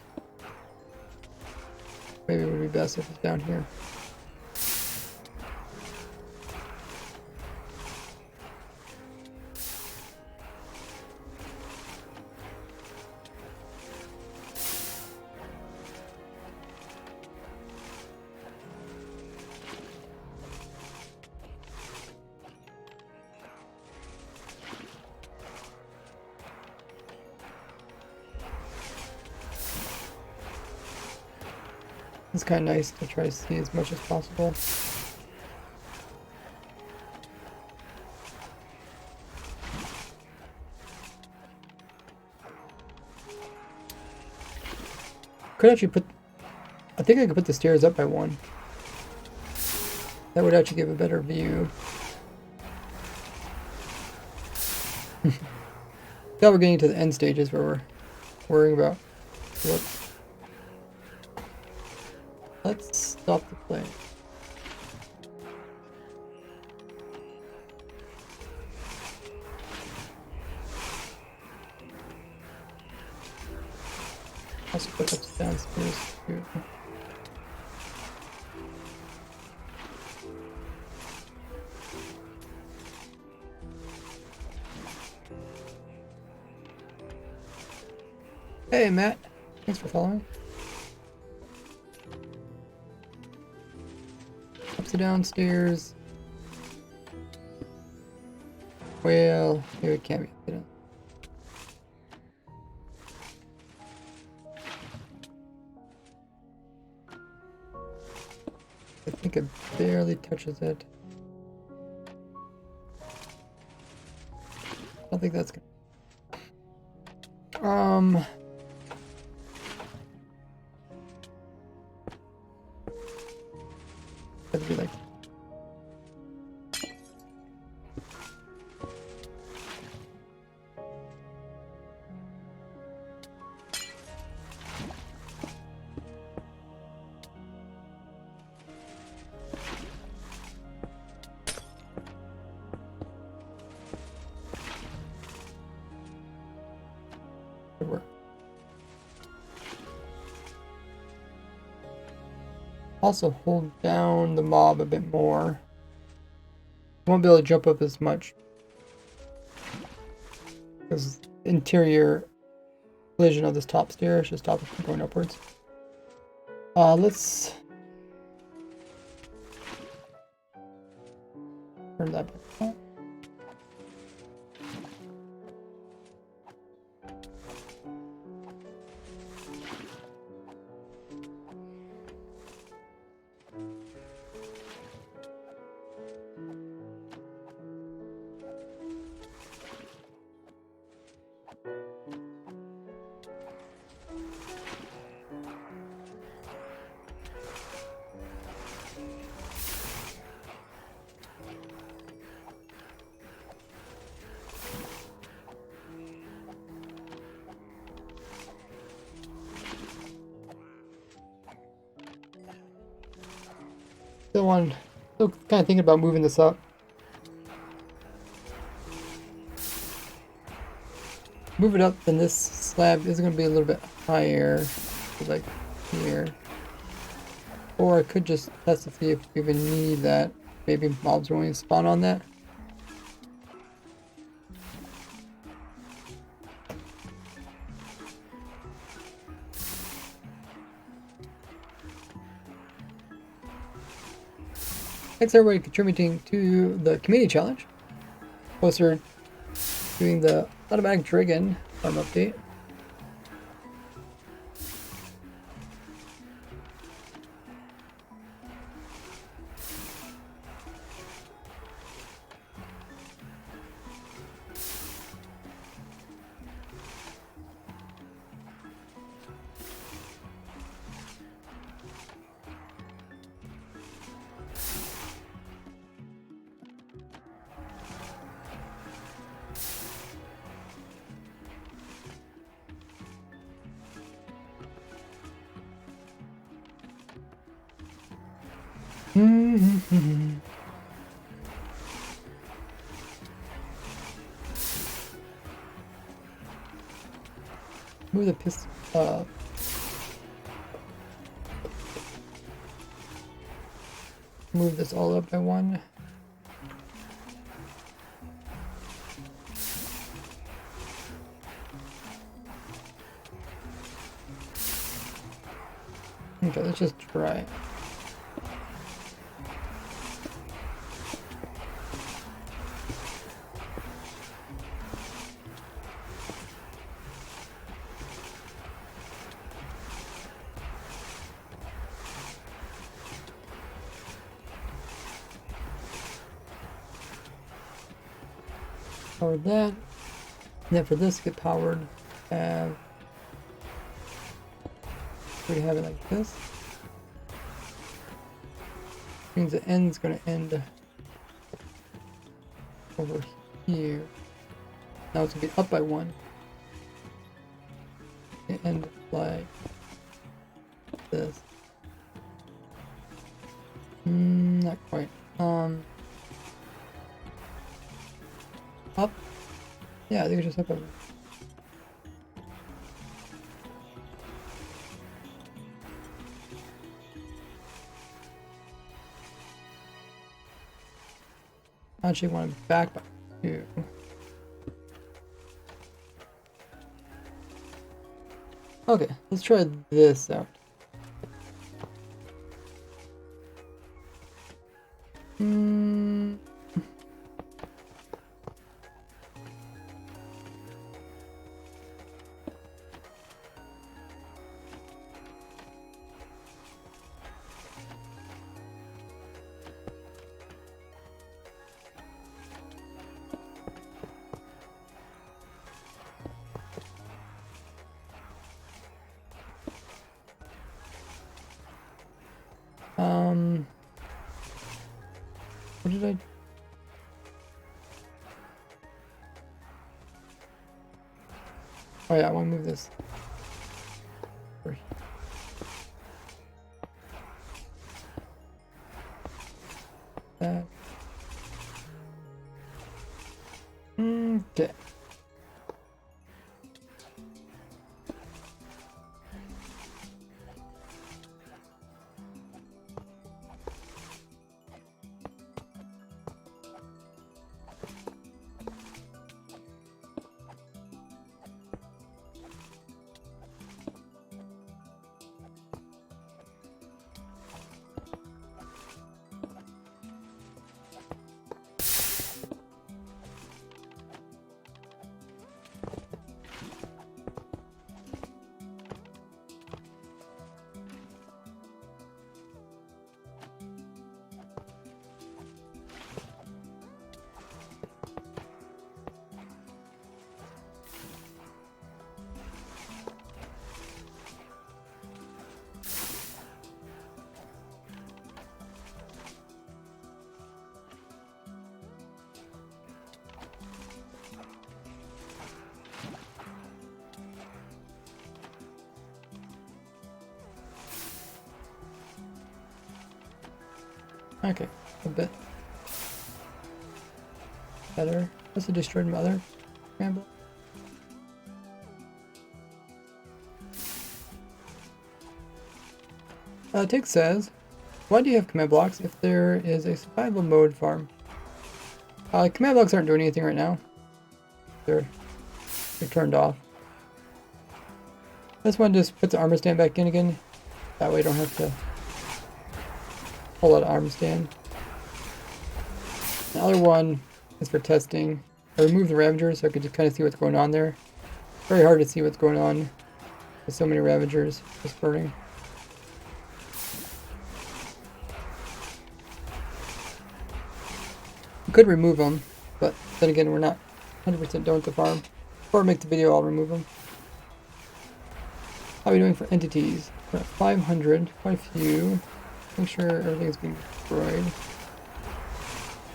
Maybe it would be best if it's down here. It's kind of nice to try to see as much as possible. Could actually put, I think I could put the stairs up by one. That would actually give a better view. Now we're getting to the end stages where we're worrying about what. Let's stop the play. Also put up downstairs too. Hey Matt, thanks for following. Up to downstairs. Well, here it can't be. I think it barely touches it. I don't think that's good. That'd be like. Work. Also hold down the mob a bit more. Won't be able to jump up as much because interior collision of this top stair should stop it from going upwards. Let's turn that back on. Still kind of thinking about moving this up. Move it up, then this slab is going to be a little bit higher, like here. Or I could just test to see if we even need that. Maybe mobs won't even spawn on that. Thanks everybody contributing to the community challenge. Poster doing the automatic dragon farm update. Move the pistol up. Move this all up by one. Okay, let's just try it. power that. And then for this to get powered, we have it like this. Means the end's going to end over here. Now it's going to be up by 1. It end like this. Not quite. Up. Yeah, I think it's just up over. I actually want it back by 2. Okay, let's try this out. What did I? Oh yeah, I want to move this. That. Okay. Okay, a bit better. That's a destroyed mother. Ramble. Tick says, why do you have command blocks if there is a survival mode farm? Command blocks aren't doing anything right now. They're turned off. This one just puts the armor stand back in again. That way you don't have to pull out arm stand. The other one is for testing. I removed the Ravagers so I could just kind of see what's going on there. Very hard to see what's going on with so many Ravagers just burning. You could remove them, but then again we're not 100% done with the farm. Before I make the video I'll remove them. How are we doing for entities? We're at 500, quite a few. Make sure everything's being destroyed.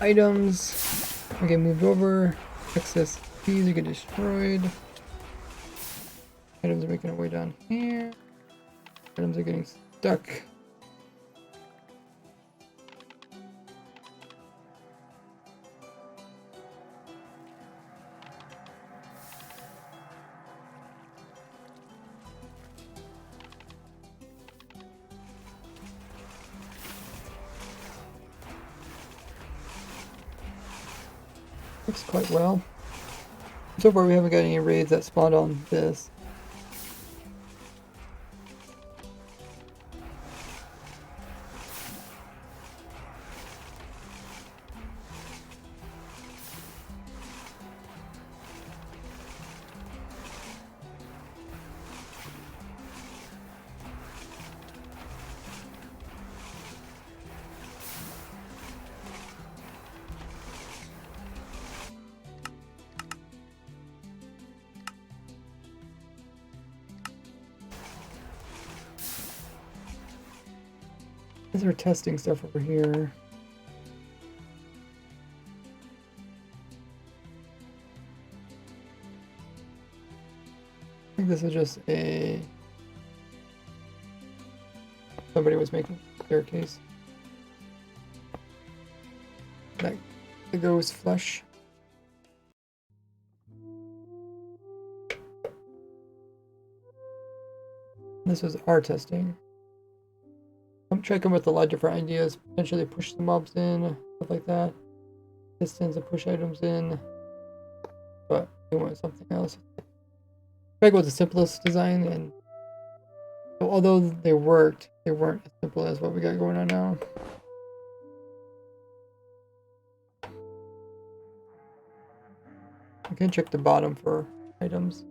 Items are getting moved over. Excess keys are getting destroyed. Items are making their way down here. Items are getting stuck. Looks quite well. So far we haven't got any raids that spawned on this. These are testing stuff over here. I think this is just a... Somebody was making a staircase. That goes flush. This is our testing. I'm checking with a lot of different ideas. Potentially push the mobs in, stuff like that. Pistons and push items in. But we want something else. Try to go with the simplest design, and although they worked, they weren't as simple as what we got going on now. I can check the bottom for items.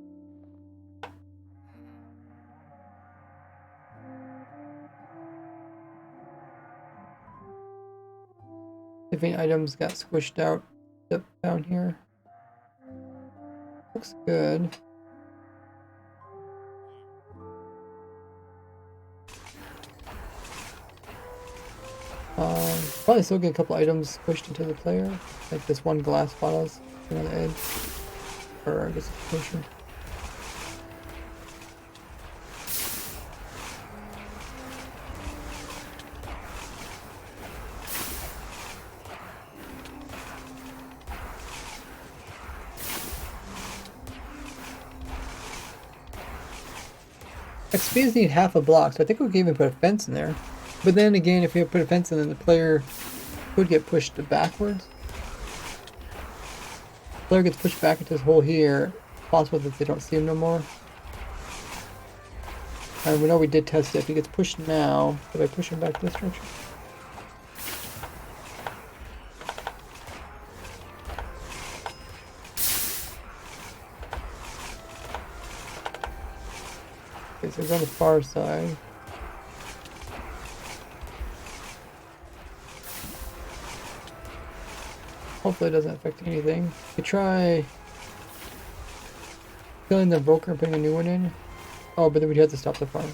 If any items got squished out down here. Looks good. Probably still get a couple items pushed into the player, like this one glass bottle's on the edge, or I guess it's a pusher. XPs need half a block, so I think we could even put a fence in there. But then again, if you put a fence in, then the player could get pushed backwards. The player gets pushed back into this hole here. It's possible that they don't see him no more. And we know we did test it. If he gets pushed now, did I push him back this direction? Okay, so he's on the far side. Hopefully it doesn't affect anything. We try killing the invoker and putting a new one in. Oh, but then we'd have to stop the farm.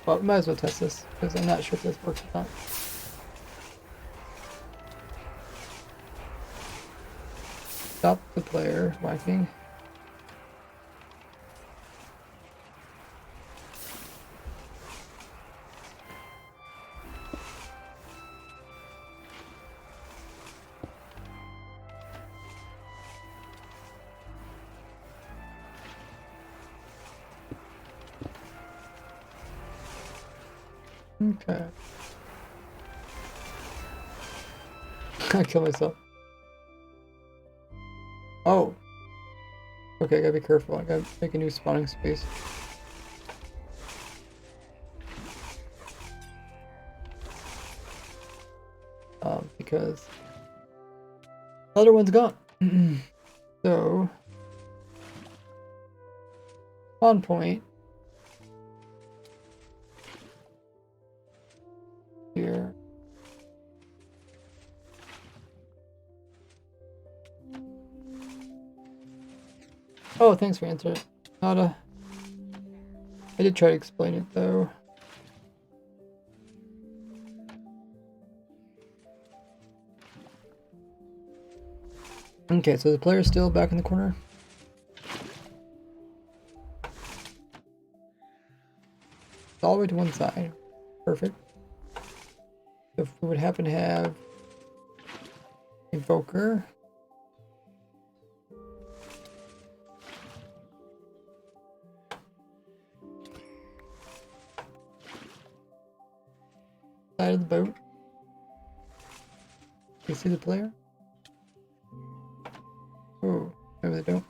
But we might as well test this, because I'm not sure if this works or not. Stop the player whacking. Okay. I killed myself. Oh. Okay, I gotta be careful. I gotta make a new spawning space. Because the other one's gone. So spawn point here. Oh, thanks for answering. I did try to explain it though. Okay, so the player's still back in the corner. It's all the way to one side. Perfect. If we would happen to have Invoker. Side of the boat. You see the player? Oh, maybe they don't.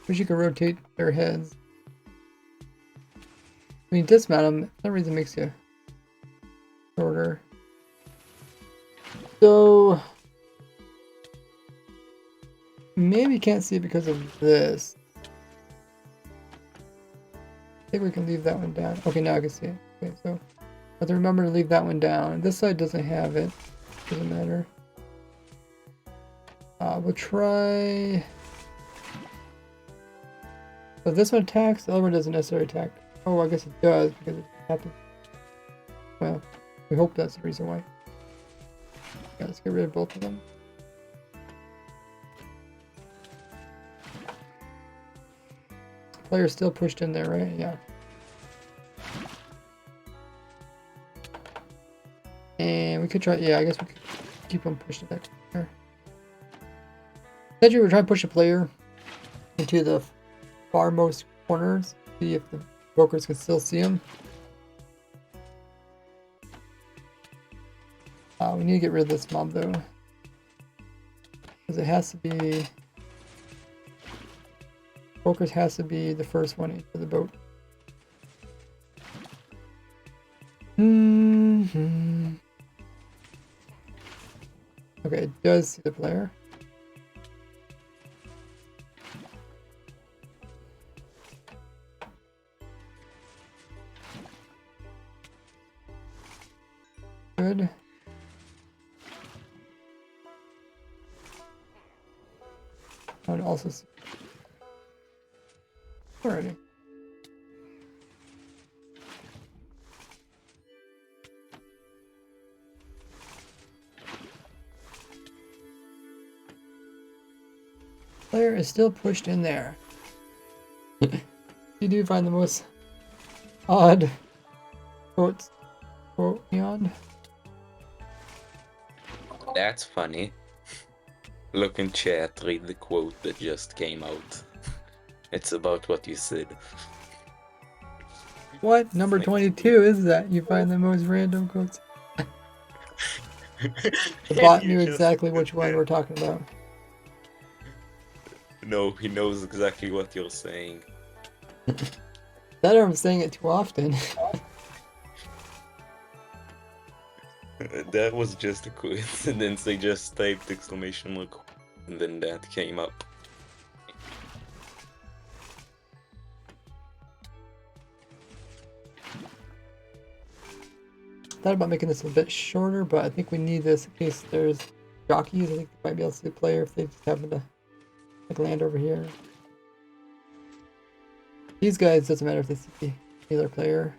Wish you could rotate their heads. I mean, dismount them, for some reason makes you shorter. So maybe you can't see it because of this. think we can leave that one down. Okay, now I can see it. Okay, so I have to remember to leave that one down. This side doesn't have it. Doesn't matter. We'll try. So this one attacks, the other one doesn't necessarily attack. Oh, I guess it does because it happens. Well, we hope that's the reason why. Yeah, let's get rid of both of them. Player's still pushed in there, right? Yeah. And we could try, yeah, I guess we could keep them pushed in back there. Essentially, we're trying to push a player into the farmost corners, see if the brokers can still see him. We need to get rid of this mob though, because it has to be. Brokers has to be the first one into the boat. Okay, it does see the player. Good. I would also see. Alrighty. Player is still pushed in there. You do find the most odd quotes. Quote beyond. That's funny. Look in chat, read the quote that just came out. It's about what you said. What number 22 is that? You find the most random quotes. The bot knew exactly which one we're talking about. No, he knows exactly what you're saying. That or I'm saying it too often. That was just a coincidence. They just typed exclamation mark and then that came up. Thought about making this a bit shorter, but I think we need this in case there's jockeys. I think they might be able to see the player if they just happen to like land over here. These guys, doesn't matter if they see either player.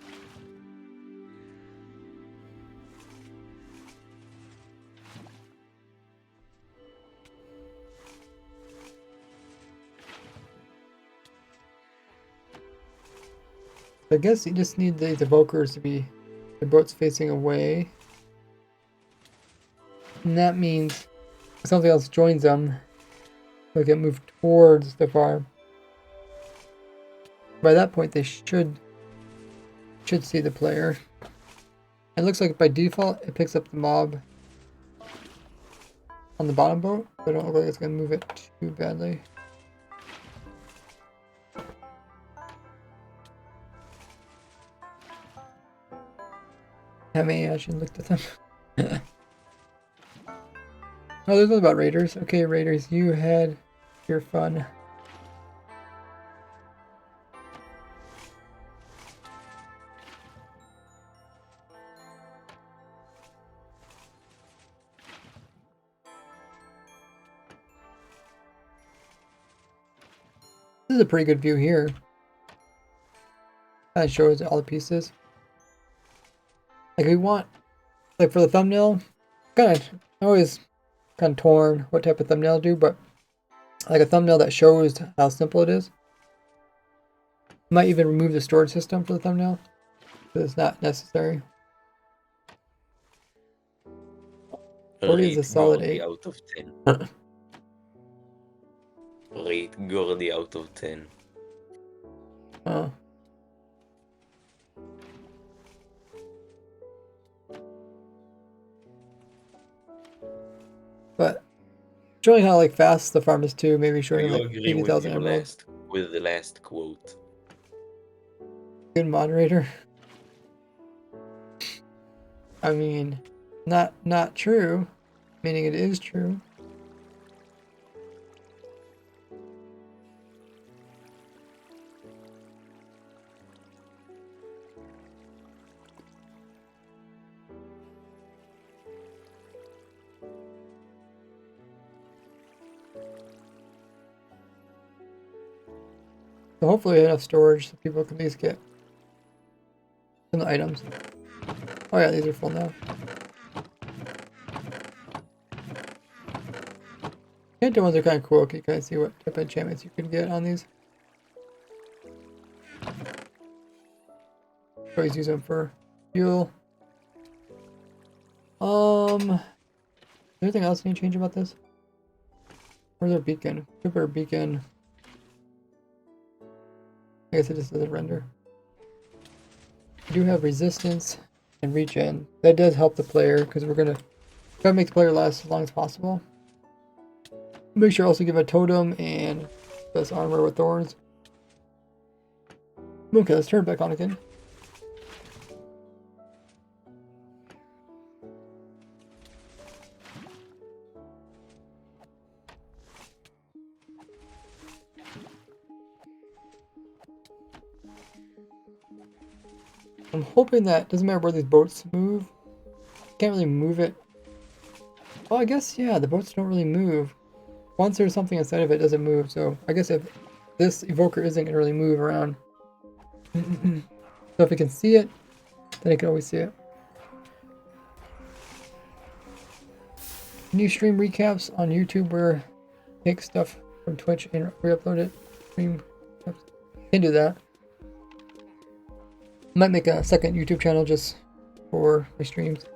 I guess you just need the evokers to be the boats facing away. And that means if something else joins them, they'll get moved towards the farm. By that point, they should see the player. It looks like by default, it picks up the mob on the bottom boat, but I don't look like it's going to move it too badly. I haven't actually looked at them. Oh, there's one about raiders. Okay, raiders, you had your fun. This is a pretty good view here. Kind of shows all the pieces. Like we want, like for the thumbnail, kind of always kind of torn what type of thumbnail to do, but like a thumbnail that shows how simple it is. Might even remove the storage system for the thumbnail, because it's not necessary. 40 is a solid 8. Out of 10. Rate Gordy out of 10. Oh. But showing how like fast the farm is too, maybe showing like 80,000 emeralds. With the last quote. Good moderator. I mean, not true, meaning it is true. So hopefully enough storage so people can at least get some of the items. Oh yeah, these are full now. Enchanted ones are kind of cool. You can kind of see what type of enchantments you can get on these. Always use them for fuel. Anything else I need to change about this? Where's our beacon? Super beacon. I guess it just doesn't render. We do have resistance and regen. That does help the player because we're gonna try to make the player last as long as possible. Make sure also give a totem and plus armor with thorns. Okay, let's turn it back on again. I'm hoping that doesn't matter where these boats move. Can't really move it. Oh, I guess yeah, the boats don't really move. Once there's something inside of it, it doesn't move. So I guess if this evoker isn't gonna really move around. So if it can see it, then it can always see it. New stream recaps on YouTube where I take stuff from Twitch and re-upload it. Stream recaps. Can do that. Might make a second YouTube channel just for my streams.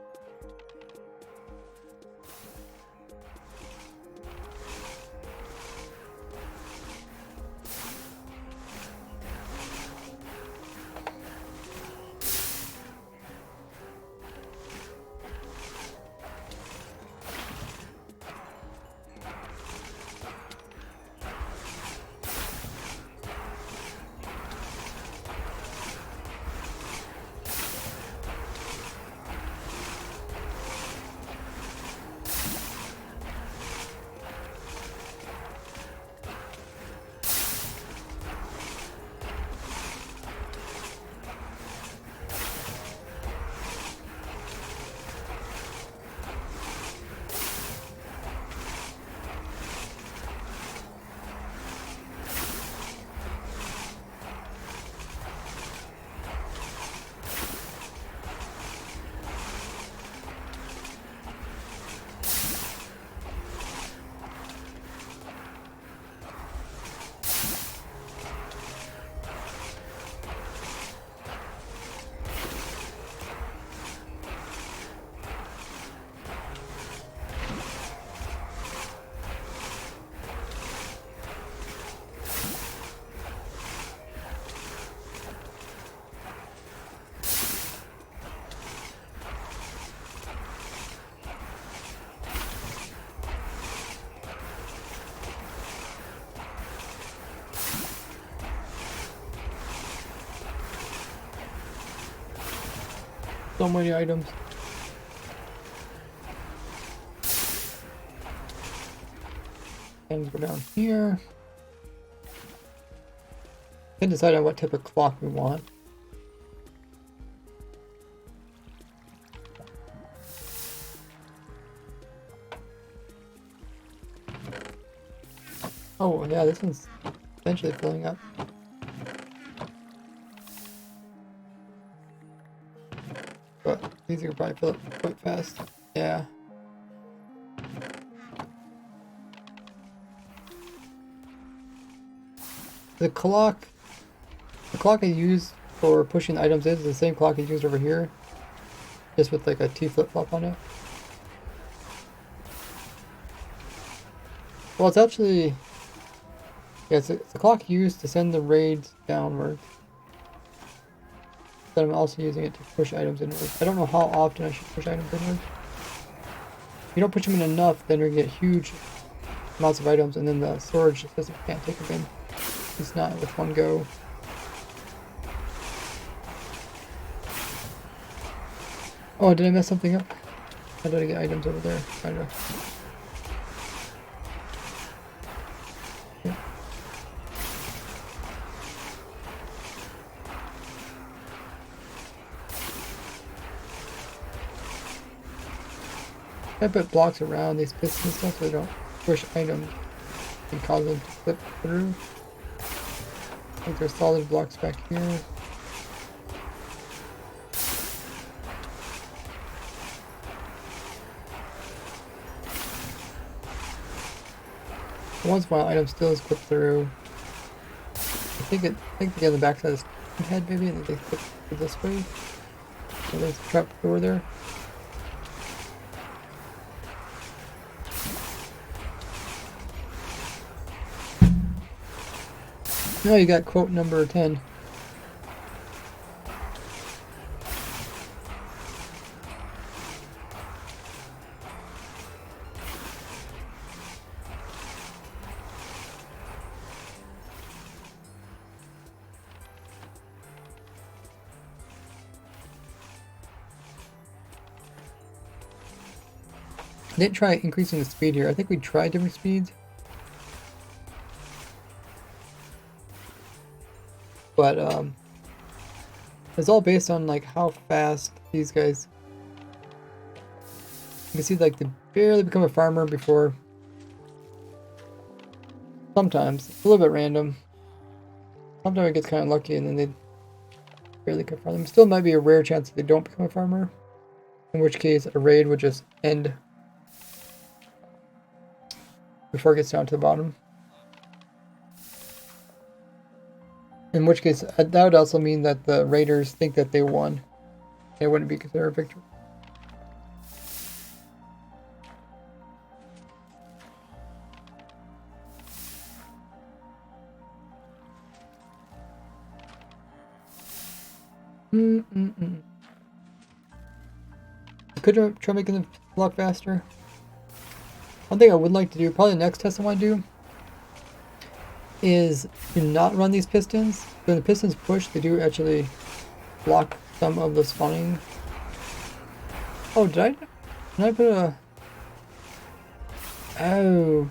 So many items. And go down here. Then decide on what type of clock we want. Oh yeah, this one's eventually filling up. But these are probably fill up quite fast. Yeah. The clock I use for pushing the items is the same clock I used over here, just with like a T flip-flop on it. Well, it's actually, yeah, it's the clock used to send the raids downward. But I'm also using it to push items inward. I don't know how often I should push items inward. If you don't push them in enough, then you get huge amounts of items, and then the storage system can't take them in. It's not with one go. Oh, did I mess something up? How did I get items over there? I don't know. Yeah. I put blocks around these pits and stuff so they don't push items and cause them to slip through. I think there's solid blocks back here. Once my item still is clipped through. I think they get on the backside of this head maybe, and then they clip through this way. So there's a trap door there. Now you got quote number 10. I didn't try increasing the speed here. I think we tried different speeds. But it's all based on like how fast these guys. You can see like they barely become a farmer before. Sometimes it's a little bit random. Sometimes it gets kind of lucky and then they barely become a farmer. Still might be a rare chance that they don't become a farmer. In which case a raid would just end before it gets down to the bottom. In which case, that would also mean that the raiders think that they won. It wouldn't be considered a victory. Could try making the block faster. One thing I would like to do, probably the next test I want to do, is to not run these pistons. When the pistons push, they do actually block some of the spawning. Oh, did I put a... Oh.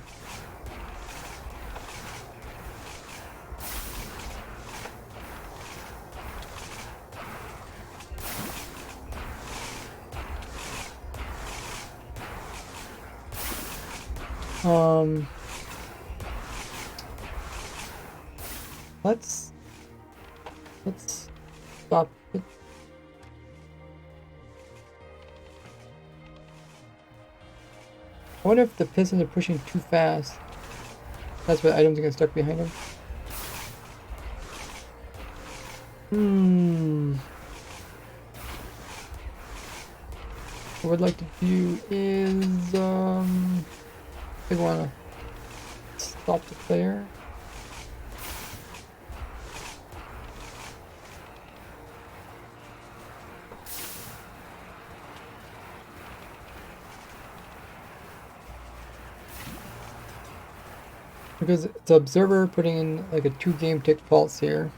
Let's stop it. I wonder if the pistons are pushing too fast. That's why items are getting stuck behind them. What I'd like to do is I wanna stop the player. Because it's observer putting in like a 2 game tick pulse here.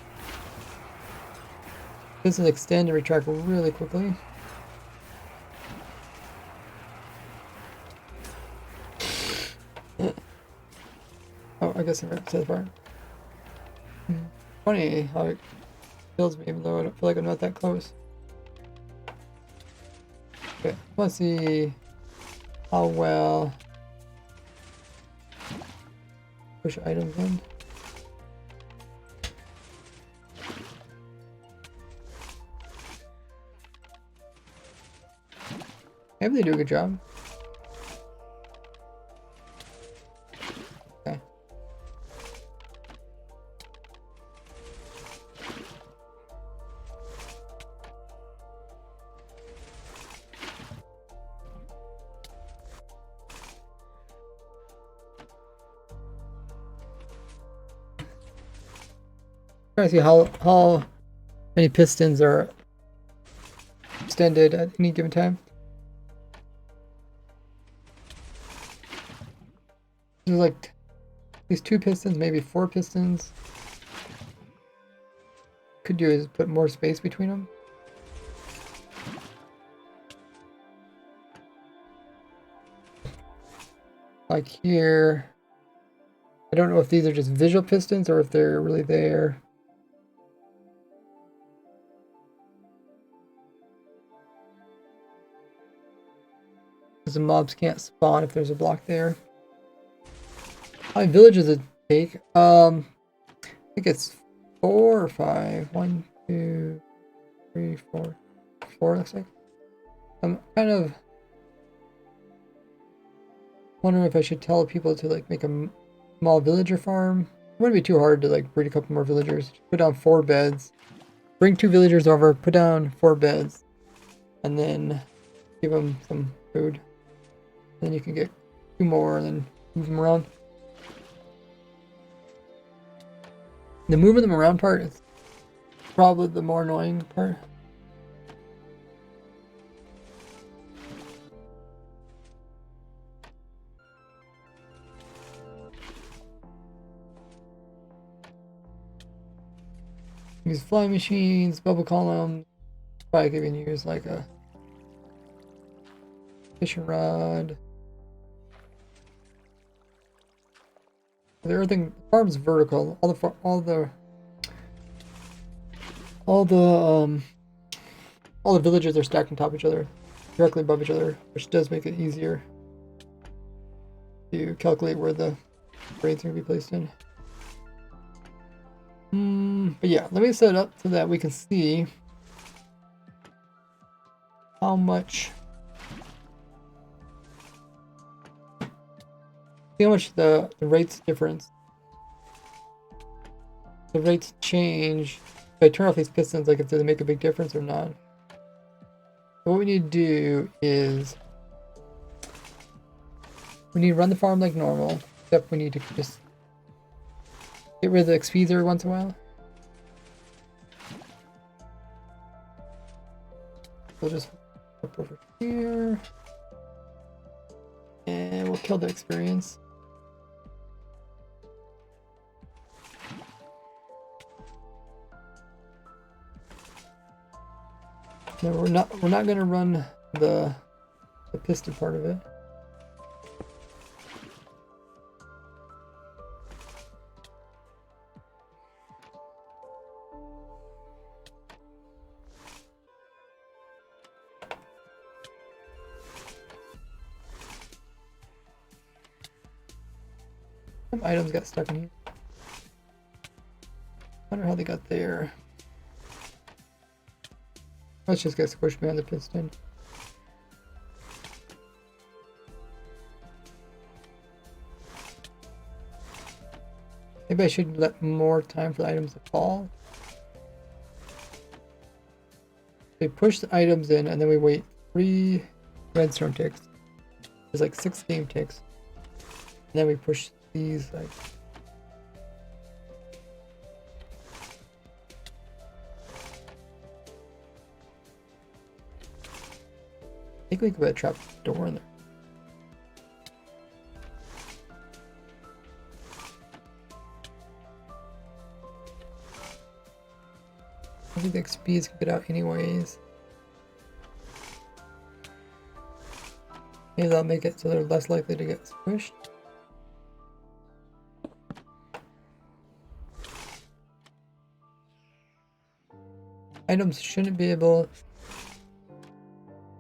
This is extend and retract really quickly. Oh, I guess I read that part. Funny how it kills me even though I don't feel like I'm not that close. Okay, let's see how well push items in. Maybe they do a good job. Okay. Trying to see how many pistons are extended at any given time. There's like at least 2 pistons, maybe 4 pistons. Could do is put more space between them. Like here, I don't know if these are just visual pistons or if they're really there. Because the mobs can't spawn if there's a block there. How many villages it take? I think it's 4 or 5. 1, 2, 3, 4. 4 looks like. I'm kind of wondering if I should tell people to like make a small villager farm. It wouldn't be too hard to like breed a couple more villagers. Put down 4 beds. Bring 2 villagers over, put down 4 beds, and then give them some food. Then you can get 2 more and then move them around. The moving them around part is probably the more annoying part. Use flying machines, bubble columns. Probably could even use like a fishing rod. Everything the farm's vertical. All the villages are stacked on top of each other, directly above each other, which does make it easier to calculate where the grades are going to be placed in. But yeah, let me set it up so that we can see how much the rates difference. The rates change if I turn off these pistons, like if they make a big difference or not. So what we need to do is we need to run the farm like normal, except we need to just get rid of the XPs every once in a while. We'll just up over here. And we'll kill the experience. No, we're not gonna run the piston part of it. Some items got stuck in here. Wonder how they got there. Let's just get squished behind the piston. Maybe I should let more time for the items to fall. We push the items in and then we wait 3 redstone ticks. There's like 6 game ticks. And then we push these like I think we could put a trap door in there. I think the XPs can get out anyways. Maybe that'll make it so they're less likely to get squished. Items shouldn't be able...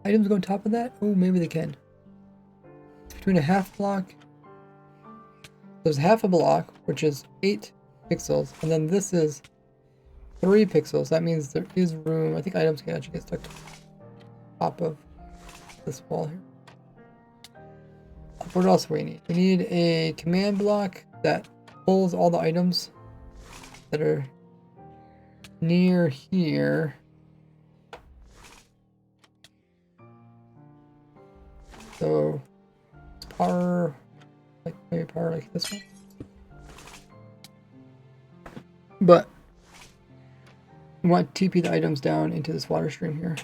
Items go on top of that? Oh, maybe they can. Between a half block. There's half a block, which is 8 pixels, and then this is 3 pixels. That means there is room. I think items can actually get stuck to the top of this wall here. What else do we need? We need a command block that pulls all the items that are near here. So power, like maybe power like this one. But we want to TP the items down into this water stream here.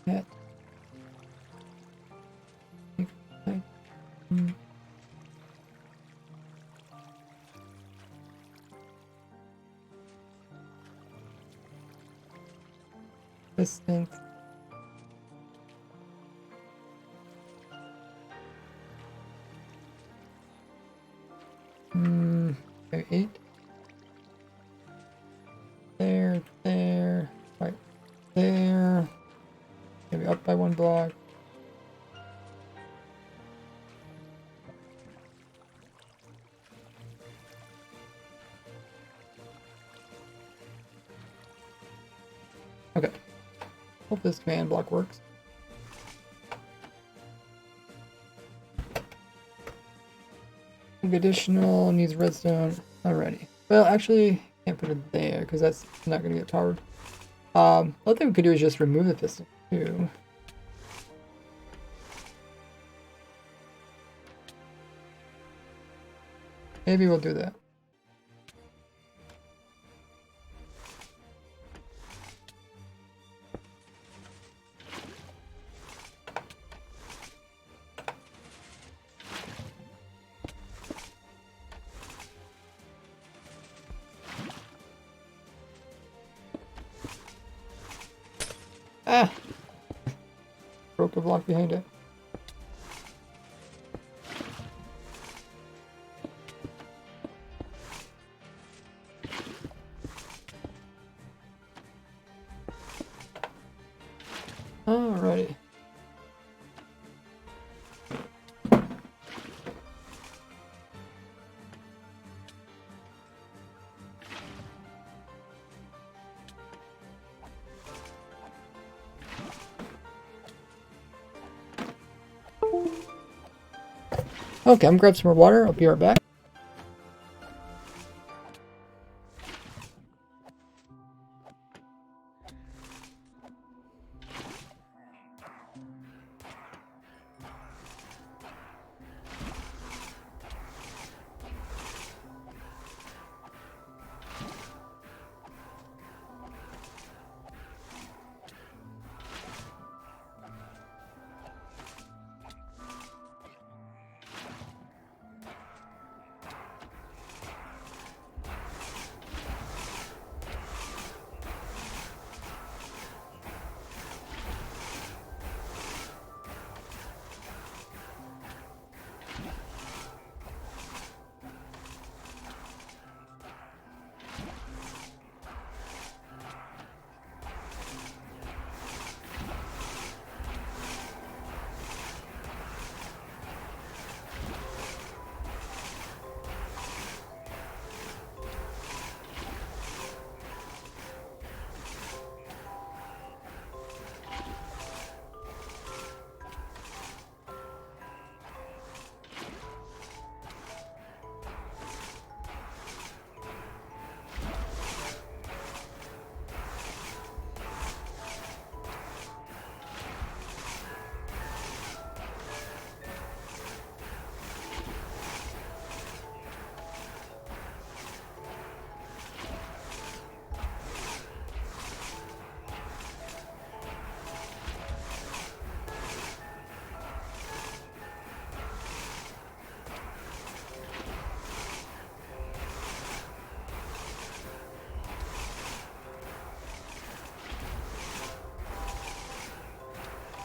That. Distance. Maybe 8. There, right there. Maybe up by 1 block. Hope this command block works. Additional needs redstone. Alrighty. Well, actually, can't put it there because that's not going to get powered. Other thing we could do is just remove the piston too. Maybe we'll do that. Ah! Broke the block behind it. Alrighty. Okay, I'm gonna grab some more water. I'll be right back.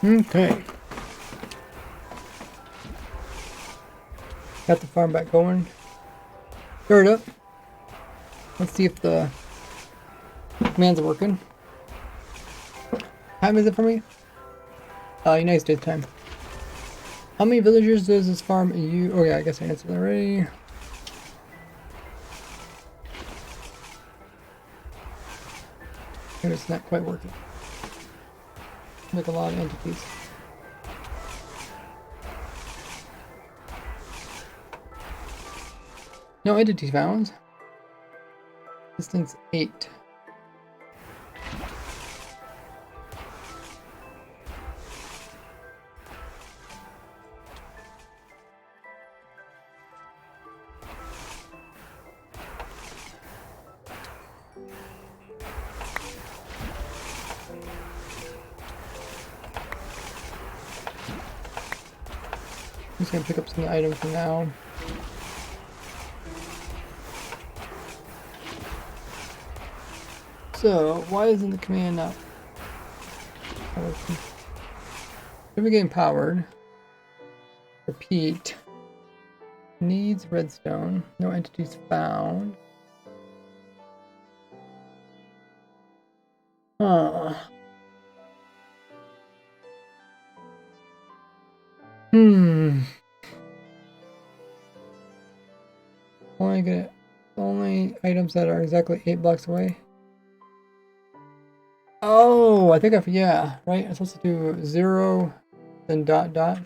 Okay. Got the farm back going. Stir it up. Let's see if the commands are working. Time is it for me? United States time. How many villagers does this farm you? Oh yeah, I guess I answered that already. And it's not quite working. Like a lot of entities. No entity found. Distance 8. I'm just gonna pick up some items for now. So, why isn't the command not working? Should be getting powered. Repeat. Needs redstone. No entities found. Huh. Only items that are exactly 8 blocks away. Oh, I think yeah, right? I'm supposed to do 0, then dot dot.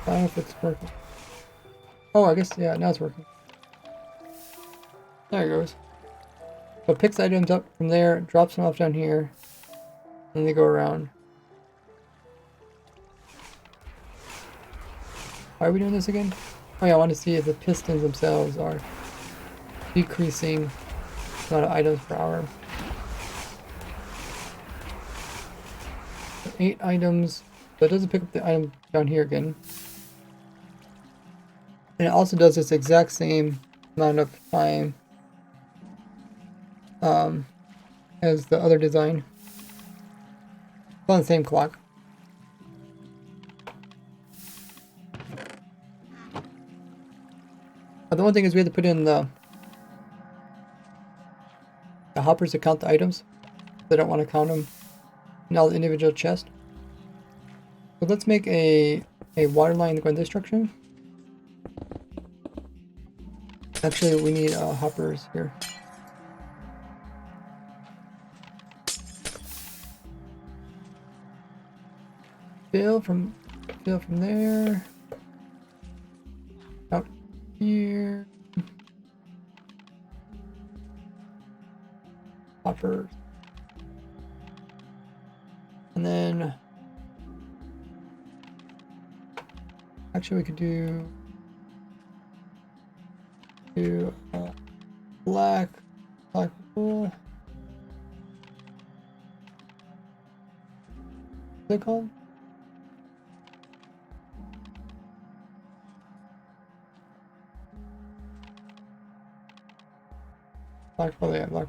I don't know if it's working. Oh, I guess, yeah, now it's working. There it goes. So it picks items up from there, drops them off down here, and they go around. Why are we doing this again? Oh yeah, I want to see if the pistons themselves are decreasing the amount of items per hour. So 8 items, but it doesn't pick up the item down here again. And it also does this exact same amount of time as the other design. It's on the same clock. But the one thing is we have to put in the hoppers to count the items. They don't want to count them in all the individual chests. So let's make a water line going this direction. Actually, we need hoppers here. Fill from there. Out here. Hoppers. And then actually we could do black wool. What's it called? Black wool, yeah, black.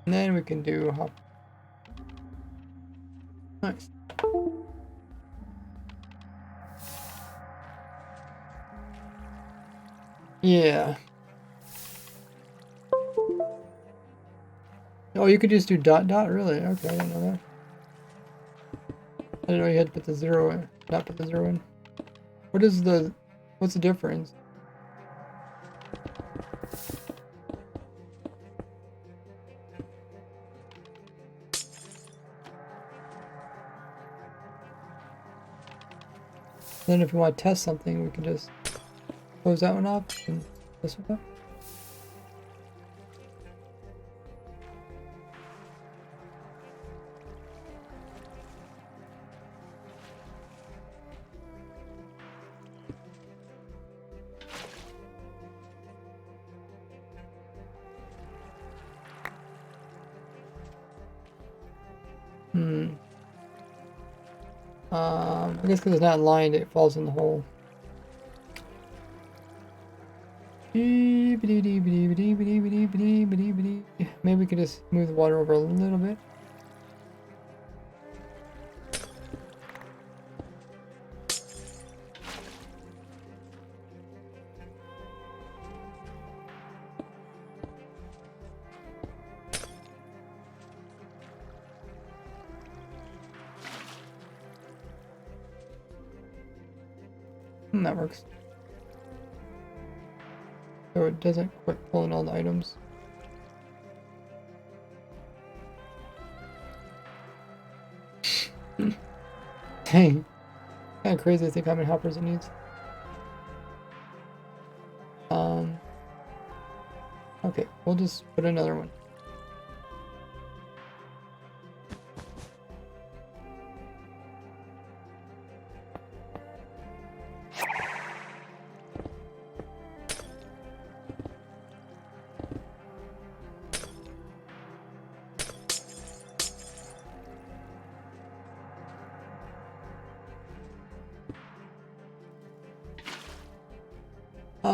And then we can do hop. Nice. Yeah. Oh, you could just do dot dot, really? Okay, I didn't know that. I didn't know you had to put the 0 in, not put the 0 in. What's the difference? Then if you want to test something, we can just close that one off and this one up. I guess because it's not lined, it falls in the hole. Maybe we could just move the water over a little bit. That works. So it doesn't quite pull in all the items. Dang. Kind of crazy to think how many hoppers it needs. Okay, we'll just put another one.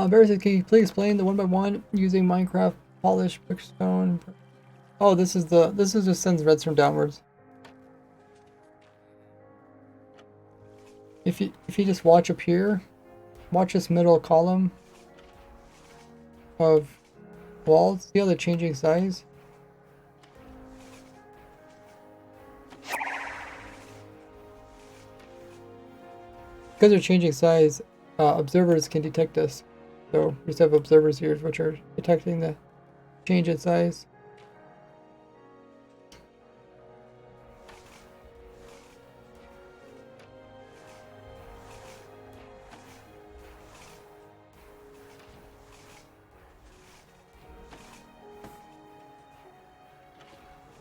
Barry says, can you please explain the 1x1 using Minecraft polish brickstone? Oh, this just sends redstone downwards. If you just watch up here, watch this middle column of walls, see how they're changing size? Because they're changing size, observers can detect this. So we just have observers here which are detecting the change in size.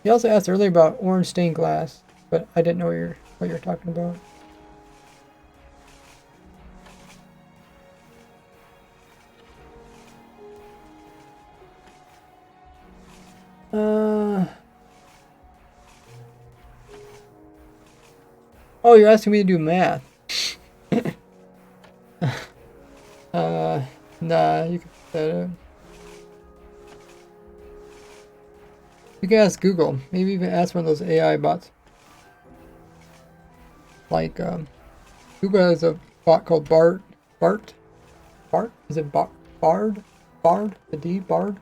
You also asked earlier about orange stained glass, but I didn't know what you're talking about. Oh, you're asking me to do math. Nah, you can put that up. You can ask Google. Maybe even ask one of those AI bots. Like, Google has a bot called Bart? Is it Bard? Bard? The D? Bard?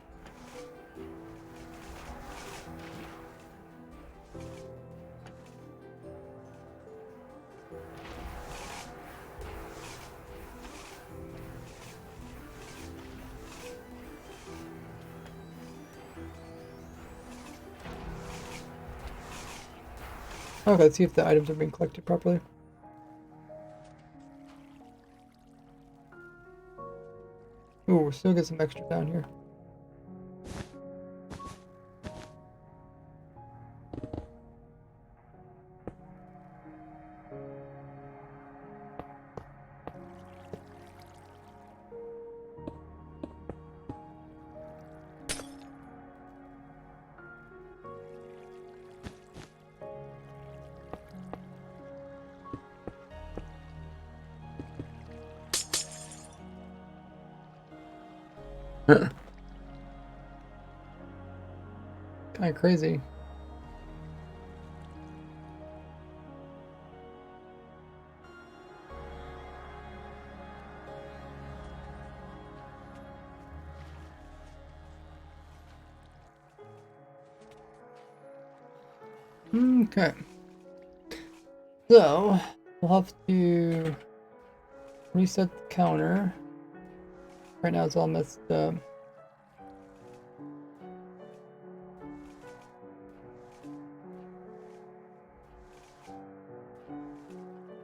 Okay, let's see if the items are being collected properly. Ooh, we'll still get some extra down here. Kind of crazy. Okay. So, we'll have to reset the counter. Right now it's all messed up.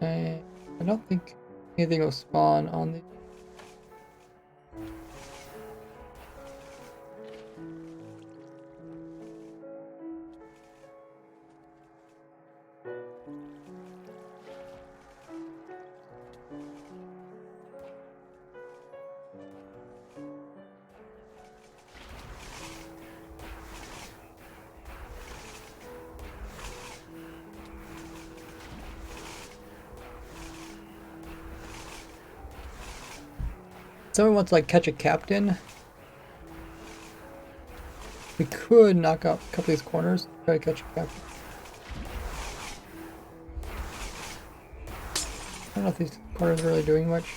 And I don't think anything will spawn on the... Someone wants to like catch a captain. We could knock out a couple of these corners, try to catch a captain. I don't know if these corners are really doing much.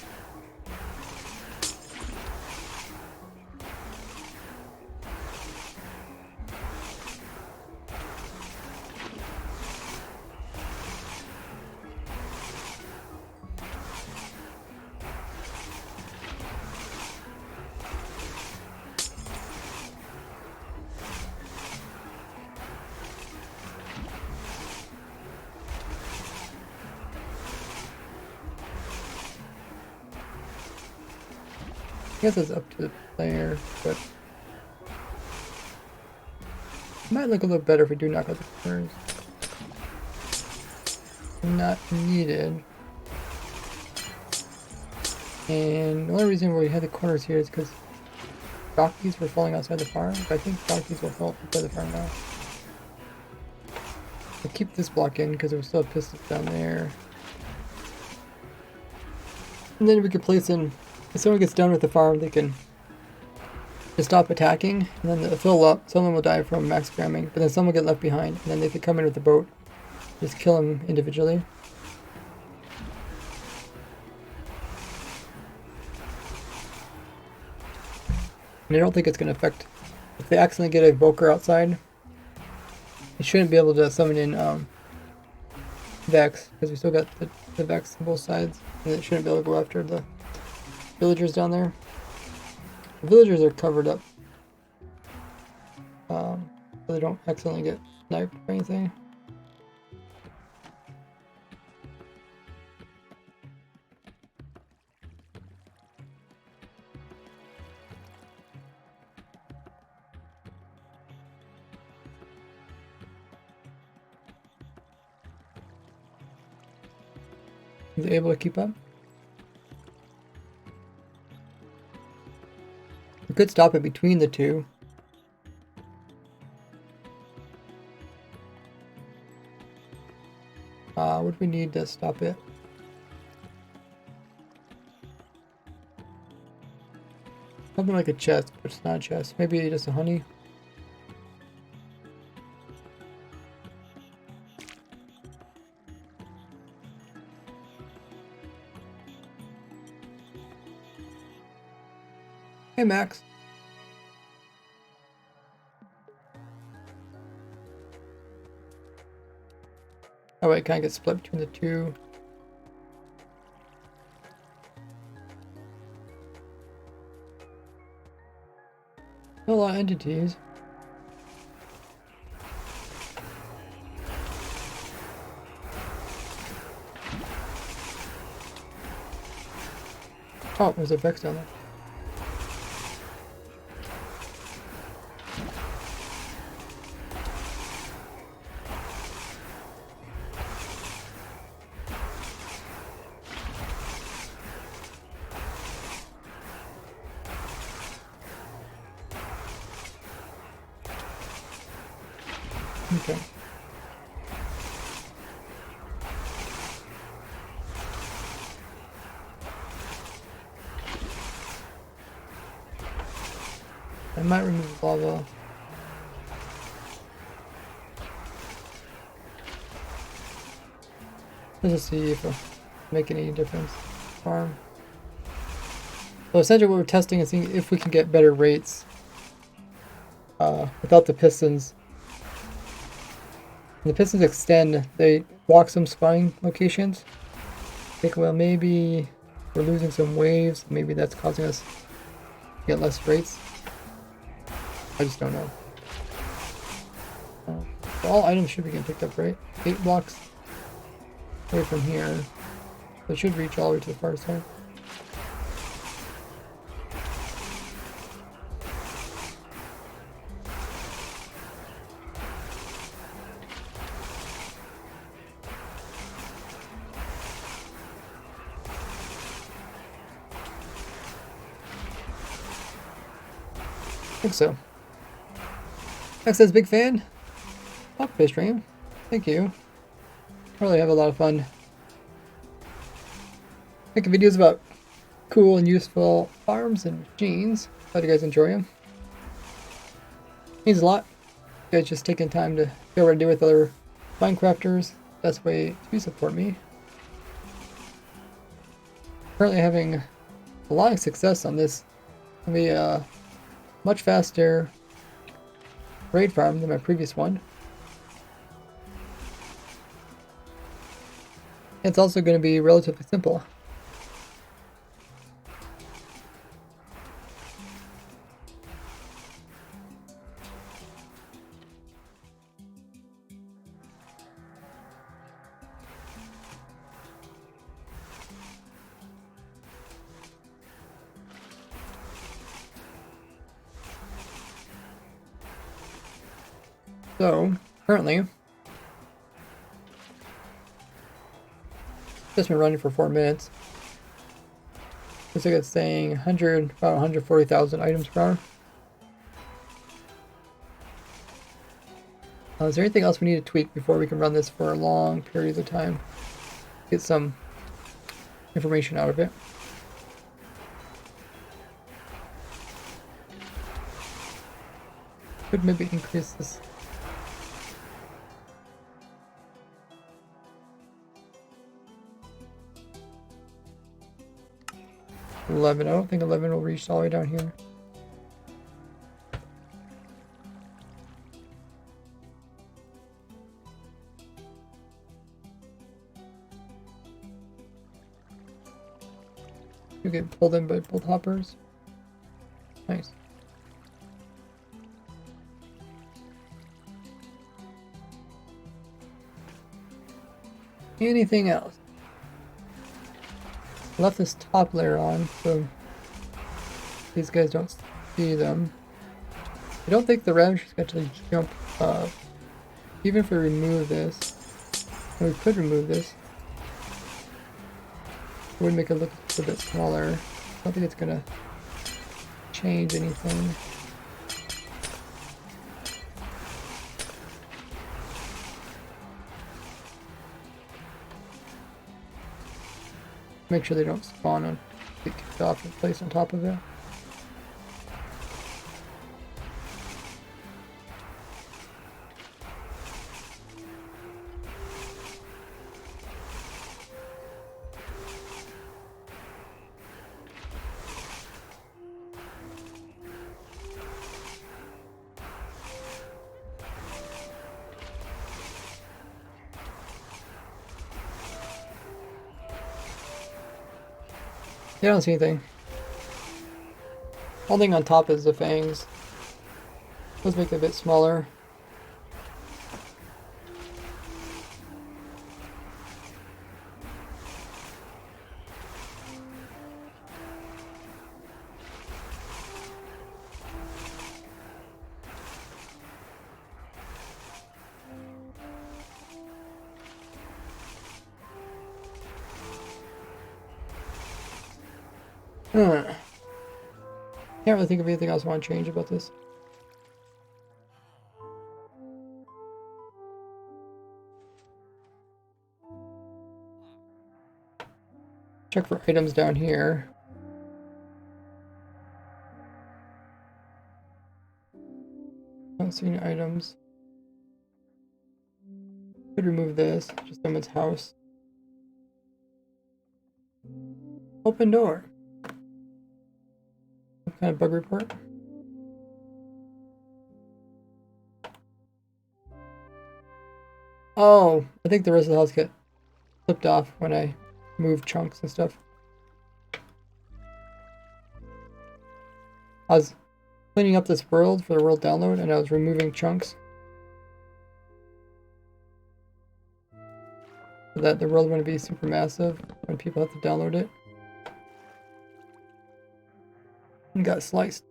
I guess it's up to the player, but it might look a little better if we do knock out the corners. Not needed. And the only reason we had the corners here is because jockeys were falling outside the farm. But I think jockeys will fall outside the farm now. I'll keep this block in because we still have pistols down there. And then we can place in, if someone gets done with the farm, they can just stop attacking, and then they'll fill up. Someone will die from max cramming, but then some will get left behind, and then they can come in with the boat. Just kill them individually. And I don't think it's going to affect if they accidentally get a Evoker outside, you shouldn't be able to summon in Vex, because we still got the Vex on both sides, and it shouldn't be able to go after the villagers down there. The villagers are covered up, so they don't accidentally get sniped or anything. Is it able to keep up? We could stop it between the two. What do we need to stop it? Something like a chest, but it's not a chest. Maybe just a honey. Hey, Max. Oh wait, can I get split between the two? A lot of entities. Oh, there's a Vex down there. Okay. I might remove the lava. Let's just see if it'll make any difference. Farm. So essentially what we're testing is seeing if we can get better rates without the pistons. When the pistons extend, they block some spawning locations. I think, well, maybe we're losing some waves. Maybe that's causing us to get less rates. I just don't know. All items should be getting picked up, right? 8 blocks away from here. So it should reach all the way to the far side. I think so. Max says, big fan. Welcome to stream. Thank you. Really have a lot of fun making videos about cool and useful farms and machines. Glad you guys enjoy them. Means a lot. You guys just taking time to go what I do with other Minecrafters. Best way to support me. Currently having a lot of success on this. It'll be a much faster raid farm than my previous one. It's also going to be relatively simple. So, currently, just been running for 4 minutes. Looks like it's saying about 140,000 items per hour. Is there anything else we need to tweak before we can run this for long periods of time? Get some information out of it. Could maybe increase this. 11. I don't think 11 will reach all the way down here. You get pulled in by both hoppers. Nice. Anything else? Left this top layer on so these guys don't see them. I don't think the Ravagers can actually jump up. Even if we remove this, and we could remove this, it would make it look a bit smaller. I don't think it's gonna change anything. Make sure they don't spawn on, get kicked off and placed on top of it. Yeah, I don't see anything. Only thing on top is the fangs. Let's make it a bit smaller. Can't really think of anything else I want to change about this. Check for items down here. Don't see any items. Could remove this, just someone's house. Open door. What kind of bug report? Oh, I think the rest of the house got flipped off when I moved chunks and stuff. I was cleaning up this world for the world download and I was removing chunks so that the world wouldn't be super massive when people have to download it. And got sliced.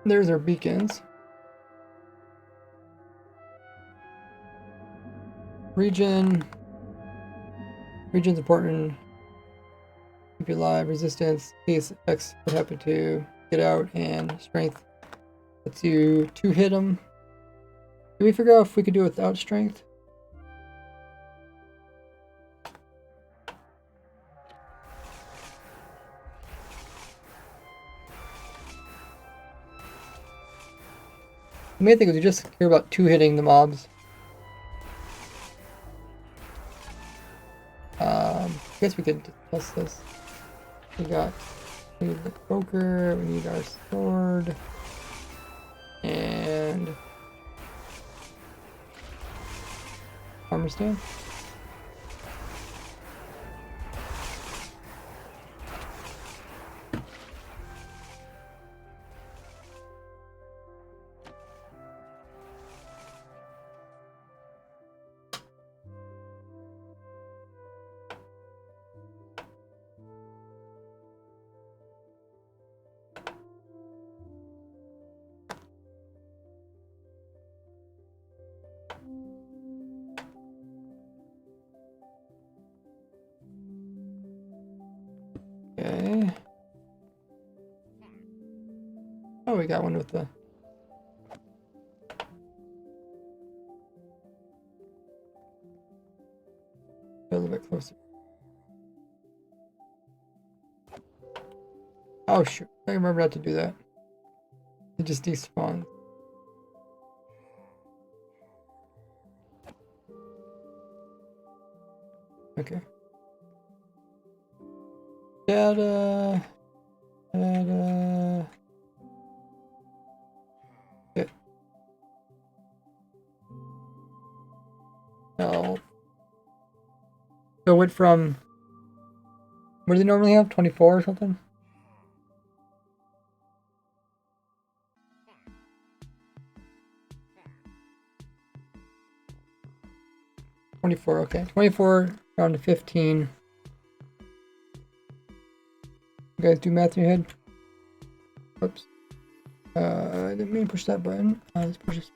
There's our beacons. Region's important. Keep you alive. Resistance. Case X would happen to get out, and strength lets you 2-hit them. Did we figure out if we could do it without strength? The main thing is we just care about 2-hitting the mobs. I guess we could discuss this. We need the poker, we need our sword, and armor stand. Okay. Oh, we got one with the... A little bit closer. Oh shoot, I remember not to do that. It just despawned. Okay. Data. Okay. Health. So it went from... What do they normally have? 24 or something? 24, okay. 24 down to 15. You guys do math in your head? Oops. I didn't mean to push that button. Let's push this.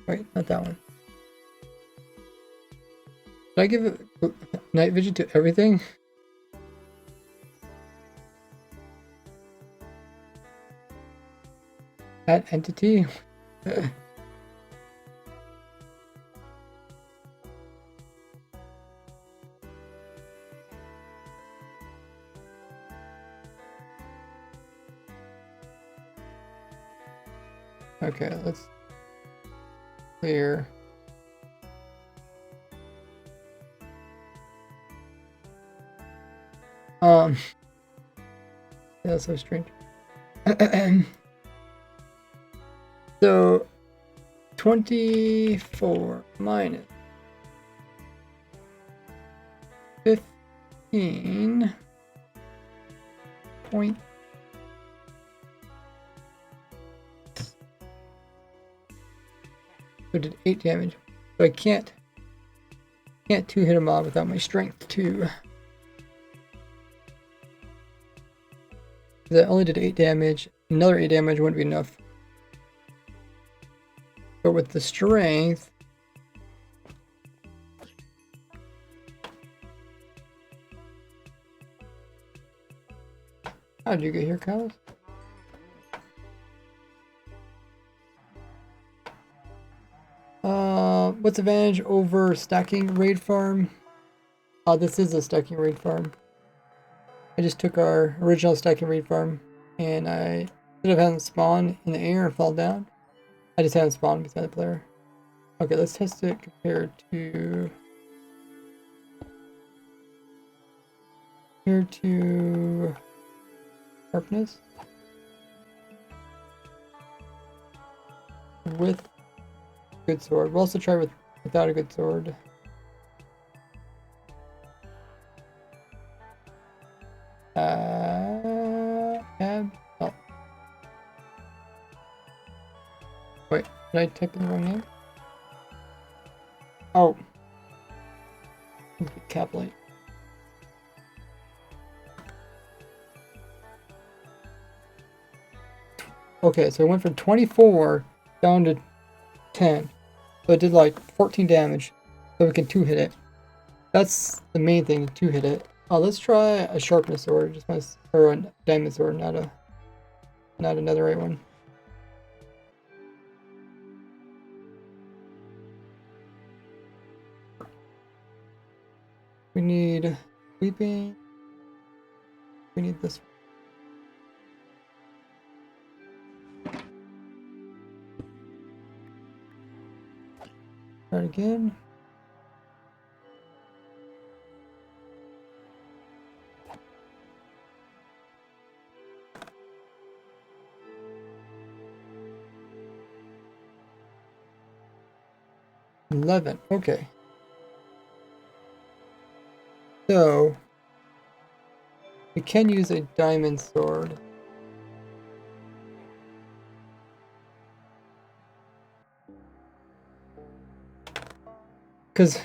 Wait, not that one. Did I give it night vision to everything? That entity? Okay, let's clear. Yeah, that's so strange. So 24 minus 15 point. So did 8 damage. So I can't 2 hit a mob without my strength 2. That only did 8 damage. Another 8 damage wouldn't be enough. But with the strength, how'd you get here, Kyle? What's advantage over stacking raid farm? This is a stacking raid farm. I just took our original stacking raid farm, and I instead of having spawn in the air and fall down, I just had it spawn beside the player. Okay, let's test it compared to sharpness with good sword. We'll also try without a good sword. Oh. Wait, did I type in the wrong name? Oh. Cap light. Okay, so it went from 24 down to 10. So it did like 14 damage. So we can 2-hit it. That's the main thing, to 2-hit it. Let's try a sharpness sword, or a diamond sword, not another right one. We need sweeping. We need this one. Try it again. $11. Okay. So we can use a diamond sword. Because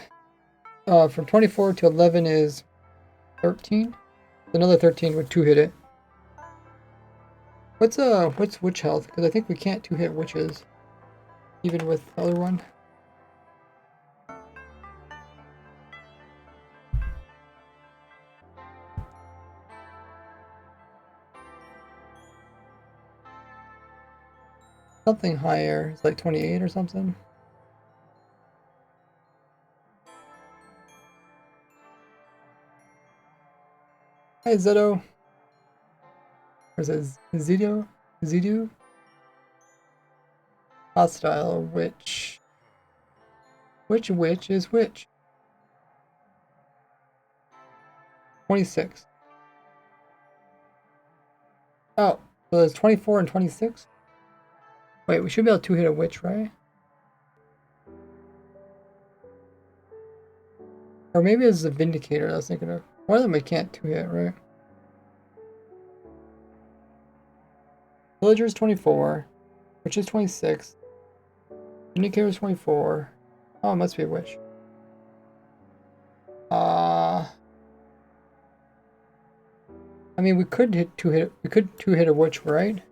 from 24 to 11 is 13. Another 13 would 2-hit it. What's witch health? Because I think we can't 2-hit witches, even with the other one. Something higher. It's like 28 or something. Hi, Zeto. Or is it Zido? Zidu? Hostile witch. Which witch is which? 26. Oh, so there's 24 and 26? Wait, we should be able to 2-hit a witch, right? Or maybe it's the Vindicator I was thinking of. One of them we can't 2-hit, right? Villager's 24, which is 26. Indicator is 24. Oh, it must be a witch. I mean, we could two-hit a witch, right?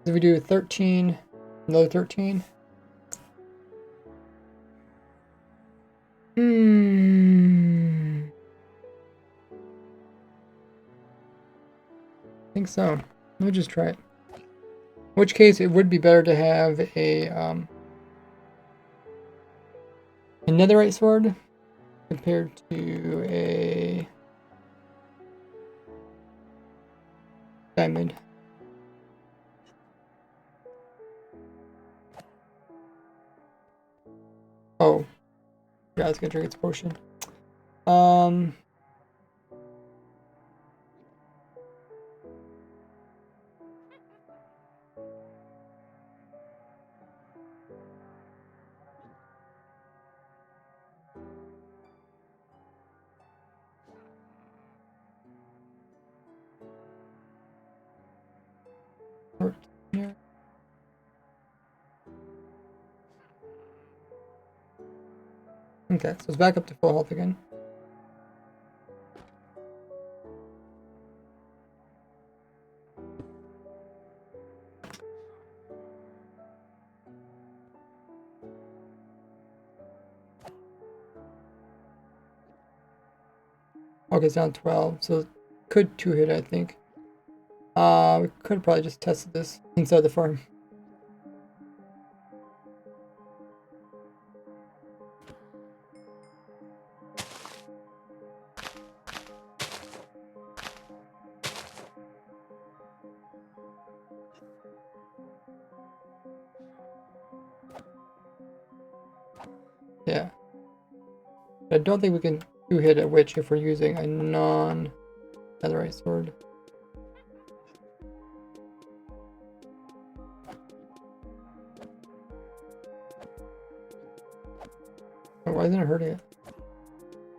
If we do 13, another 13. I think so. Let me just try it. In which case, it would be better to have a netherite sword compared to a diamond. Oh, yeah, it's gonna drink its potion. Here. Okay, so it's back up to full health again. Okay, it's down 12, so it could two-hit, I think. We could probably just test this inside the farm. Yeah. I don't think we can two-hit a witch if we're using a non-netherite sword. Oh, why isn't it hurting it?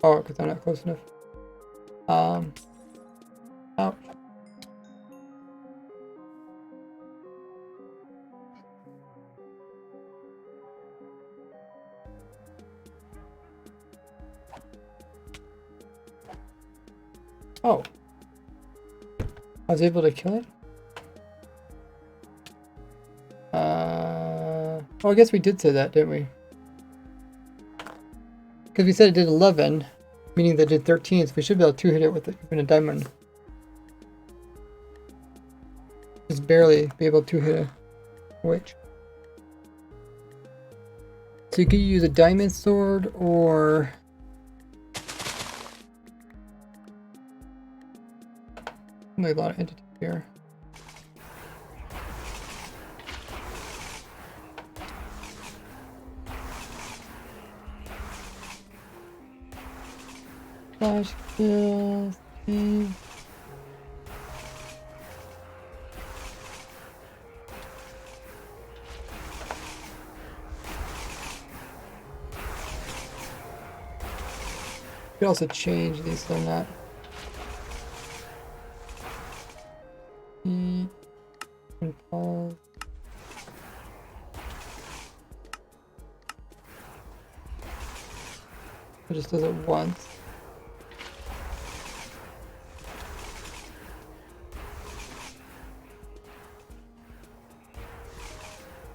Oh, because I'm not close enough. Ouch. Oh. I was able to kill it? Well, I guess we did say that, didn't we? Because we said it did 11, meaning that it did 13, so we should be able to two-hit it with even a diamond. Just barely be able to hit a witch. So you could use a diamond sword or... Only a lot of entities here. Flash kill, Steve. You could also change these so they're not. And pause. It just does it once.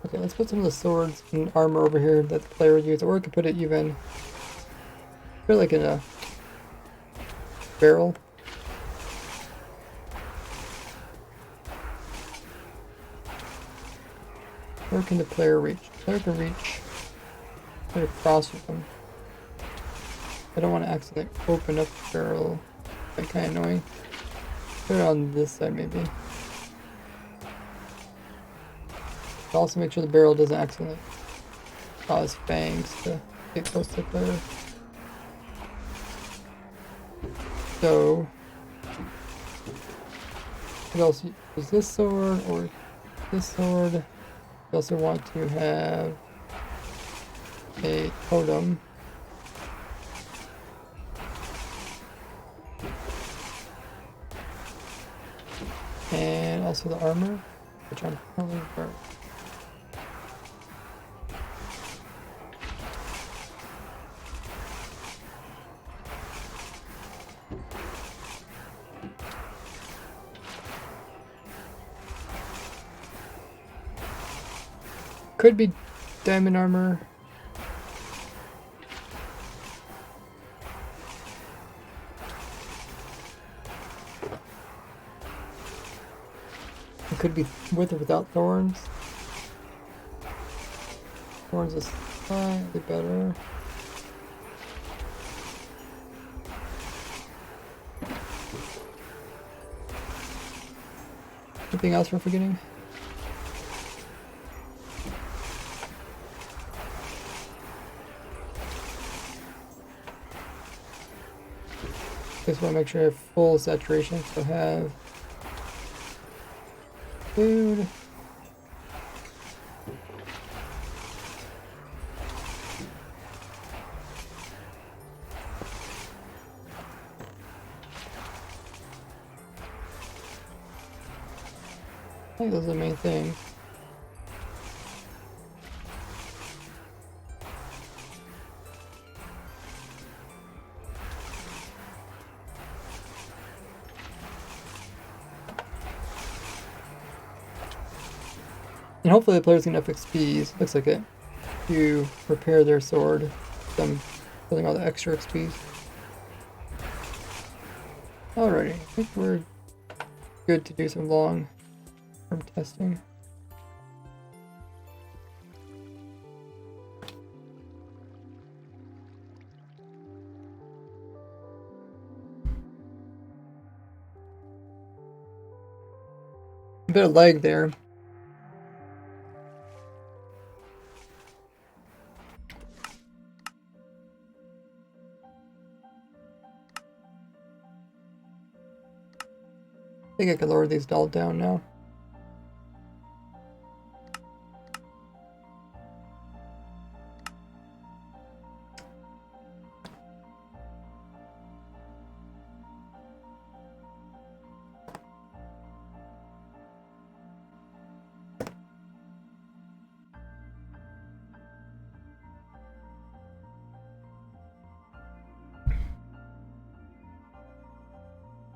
Okay, let's put some of the swords and armor over here that the player would use, or we could put it even, put it like in a barrel. Where can the player reach? The player can reach right across with them. I don't want to accidentally open up the barrel. That's kind of annoying. Put it on this side maybe. Also make sure the barrel doesn't accidentally cause fangs to get close to the player. So, you could also use this sword or this sword. You also want to have a totem. And also the armor, which I'm probably wearing. Could be diamond armor. It could be with or without thorns. Thorns is slightly better. Anything else we're forgetting? Just want to make sure I have full saturation, so have food. I think those are the main things. And hopefully the players get enough XPs, looks like it, to repair their sword. Them pulling all the extra XPs. Alrighty, I think we're good to do some long-term testing. A bit of lag there. I think I can lower these all down now.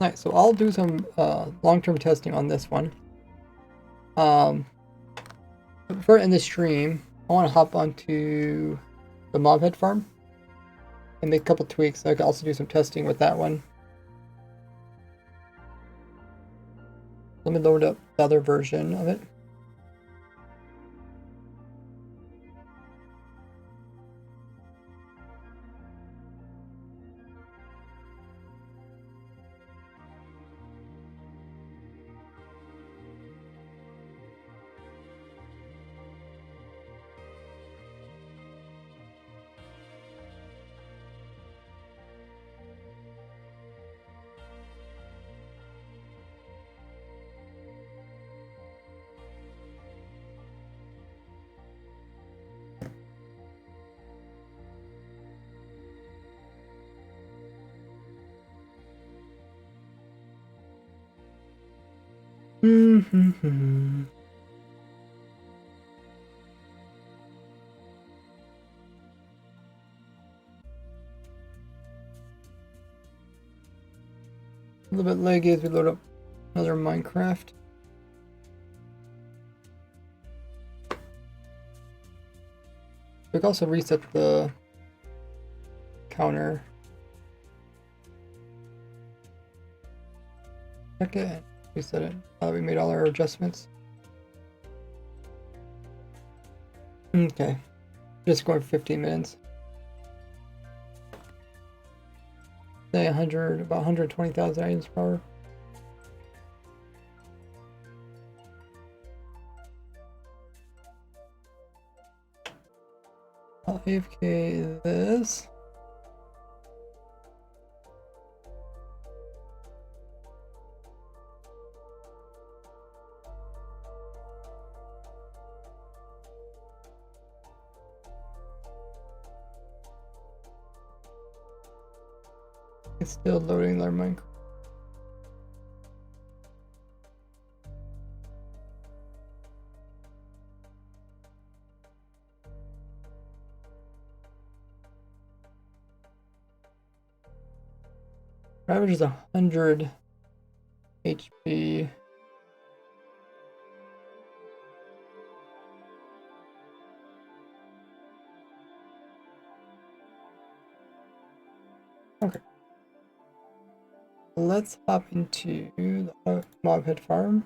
Nice, so I'll do some long-term testing on this one. But before I end the stream, I want to hop onto the mob head farm and make a couple tweaks. I can also do some testing with that one. Let me load up the other version of it. Mm-hmm. A little bit laggy as we load up another Minecraft. We can also reset the counter. Check it. Reset it. We made all our adjustments. Okay. Just going for 15 minutes. Say 100, about 120,000 items per hour. I'll AFK this. It's still loading their Minecraft. Average is 100 HP. Okay. Let's hop into the mob head farm.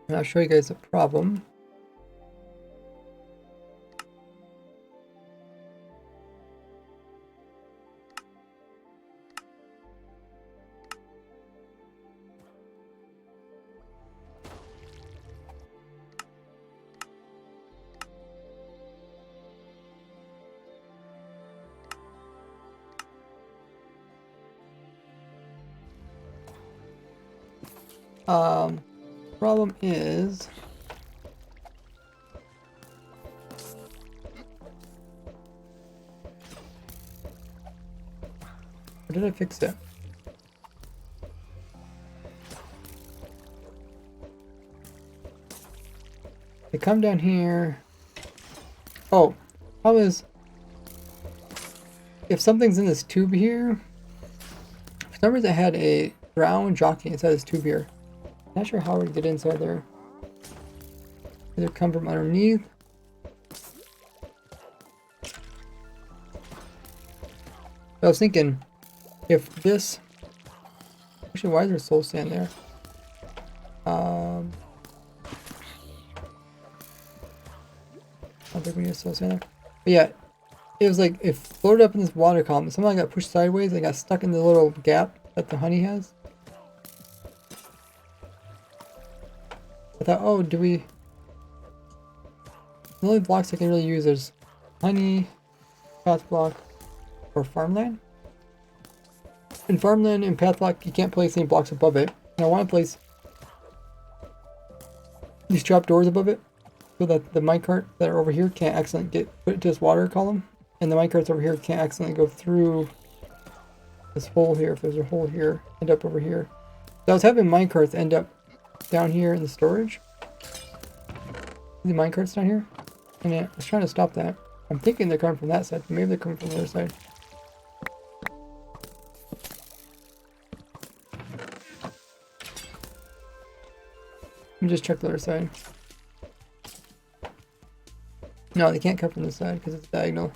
And I'll show you guys the problem. Problem is, or did I fix it? They come down here. Oh, problem is, if something's in this tube here, for some reason I had a brown jockey inside this tube here. Not sure how we get inside there. Either come from underneath. I was thinking, if this... Actually, why is there soul sand there? I don't think we need soul sand there. But yeah, it was like, it floated up in this water column. Somehow got pushed sideways and got stuck in the little gap that the honey has. I thought, oh, do we... The only blocks I can really use is honey, path block, or farmland. In farmland and path block, you can't place any blocks above it. And I want to place these trap doors above it so that the minecart that are over here can't accidentally get put into this water column. And the minecarts over here can't accidentally go through this hole here. If there's a hole here, end up over here. So I was having minecarts end up down here in the storage. The minecarts down here. And I was trying to stop that. I'm thinking they're coming from that side, but maybe they're coming from the other side. Let me just check the other side. No, they can't come from this side because it's diagonal.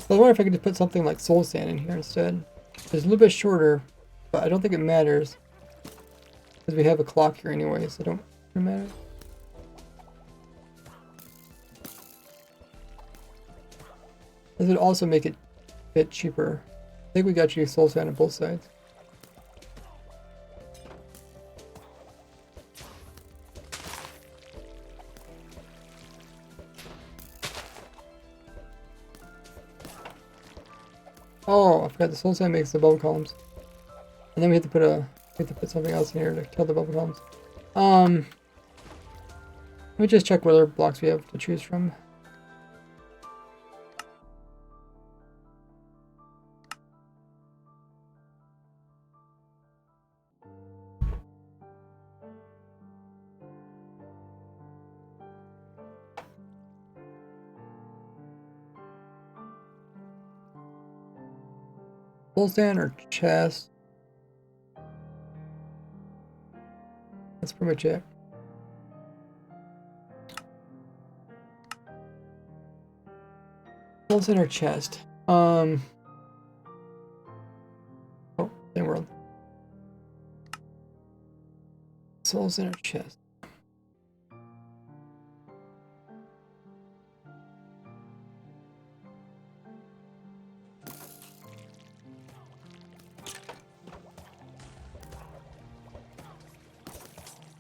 I was wondering if I could just put something like soul sand in here instead. It's a little bit shorter, but I don't think it matters. Because we have a clock here anyway, so it don't matter. This would also make it a bit cheaper. I think we got you soul sand on both sides. Oh, I forgot the soul sand makes the bubble columns. And then we have to put something else in here to kill the bubble columns. Let me just check what other blocks we have to choose from. Soul sand or chest? That's pretty much it. Soul sand or chest? Oh, same world. Soul sand or chest?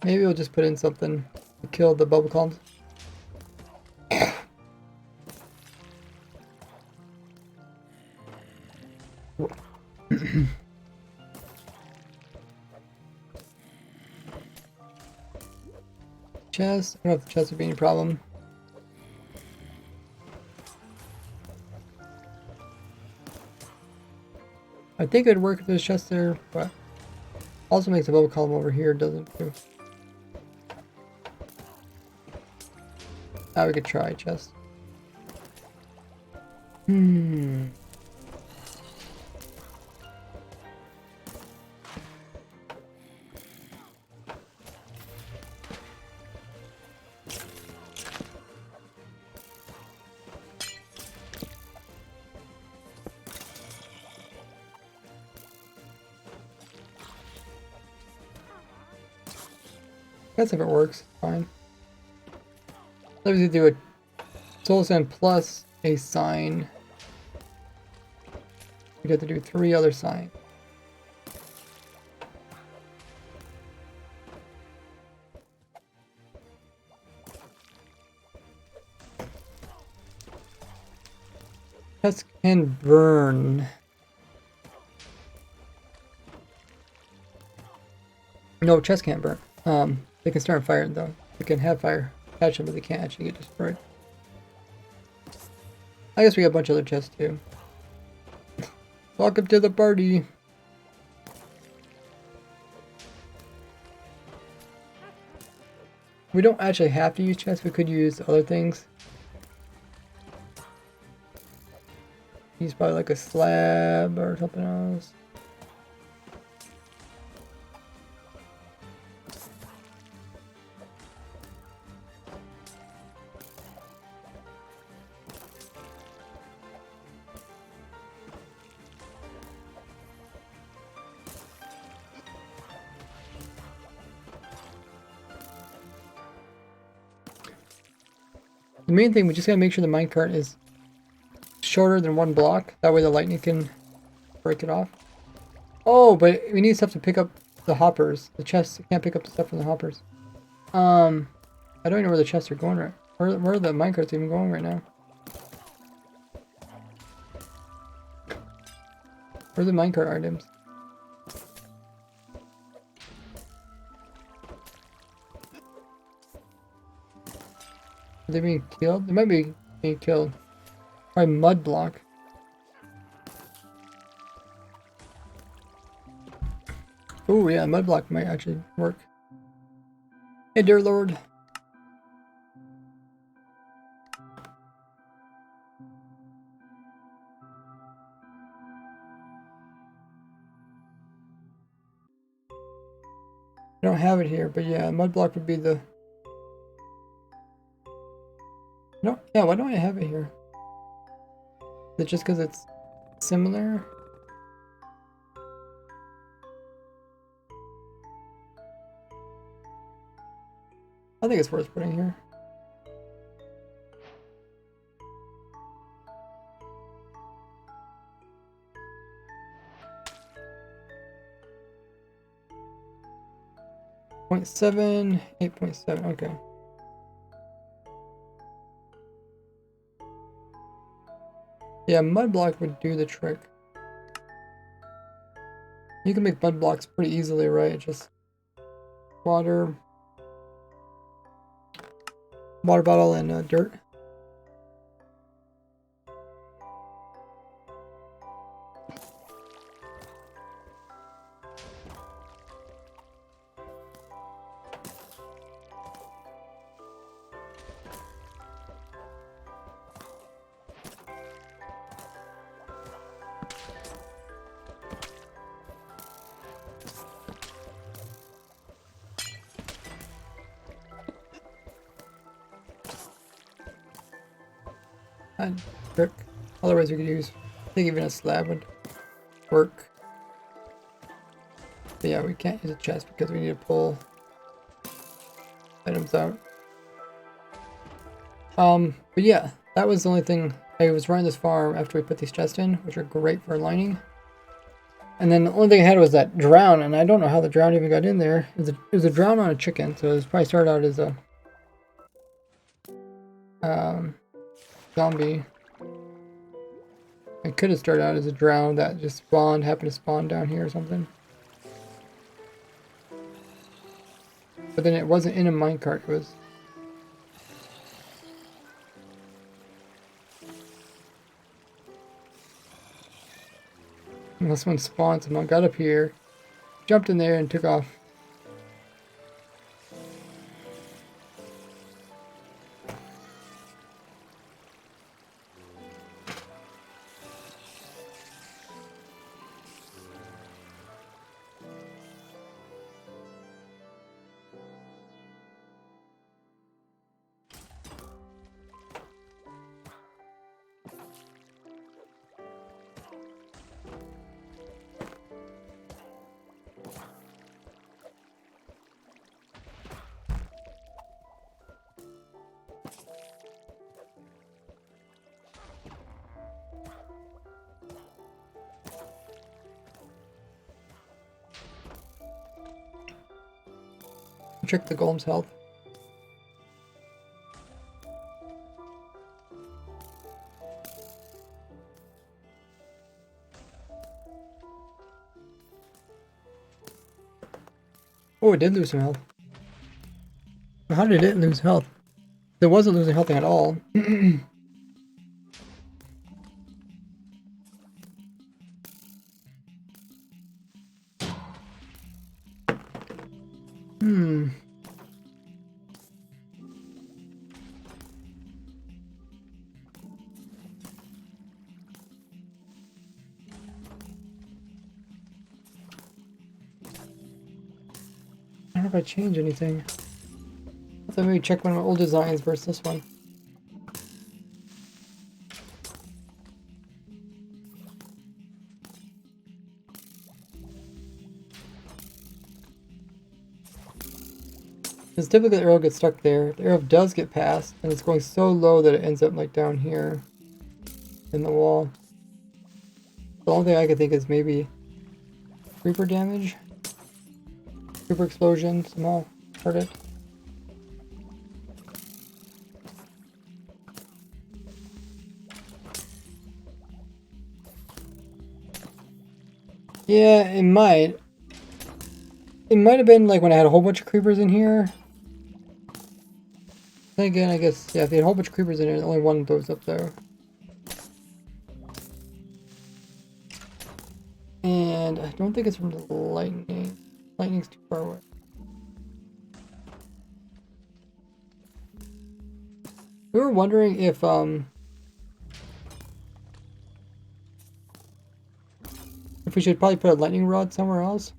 Maybe we'll just put in something to kill the bubble columns. Chest? I don't know if the chest would be any problem. I think it'd work if there's chest there, but also makes a bubble column over here, doesn't it? Now we could try chest. Guess if it works, fine. Let me do a soul sand plus a sign. We'd have to do 3 other signs. Chests can burn. No, chests can't burn. They can start fire though. They can have fire catch them, but they can't actually get destroyed. I guess we got a bunch of other chests too. Welcome to the party. We don't actually have to use chests. We could use other things. Use probably like a slab or something else. The main thing, we just gotta make sure the minecart is shorter than 1 block. That way the lightning can break it off. Oh, but we need stuff to pick up the hoppers. The chests can't pick up the stuff from the hoppers. I don't even know where the chests are going right. Where are the minecarts even going right now? Where are the minecart items? Are they being killed? They might be being killed. By mud block. Oh yeah, mud block might actually work. Hey dear lord. I don't have it here, but yeah, mud block would be the... No, yeah, why don't I have it here? Is it just because it's similar? I think it's worth putting here. .7, 8.7, okay. Yeah, mud block would do the trick. You can make mud blocks pretty easily, right? Just water bottle and dirt. And brick. Otherwise we could use, I think even a slab would work. But yeah, we can't use a chest because we need to pull items out. But yeah, that was the only thing. I was running this farm after we put these chests in, which are great for lining. And then the only thing I had was that drown, and I don't know how the drown even got in there. It was a drown on a chicken, so it was probably started out as a zombie. It could have started out as a drown that just happened to spawn down here or something. But then it wasn't in a minecart, it was... Unless one spawned, someone got up here, jumped in there, and took off. Check the golem's health. Oh, it did lose some health. How did it lose health? It wasn't losing health at all. I don't know if I change anything. Let me check one of my old designs versus this one. Because typically the arrow gets stuck there. The arrow does get passed, and it's going so low that it ends up like down here in the wall. The only thing I could think is maybe creeper damage. Creeper explosion somehow hurt it. Yeah, it might. It might have been like when I had a whole bunch of creepers in here. Then again, I guess, yeah, if you had a whole bunch of creepers in here, only one of those up there. And I don't think it's from the lightning. Lightning's too far away. We were wondering if we should probably put a lightning rod somewhere else,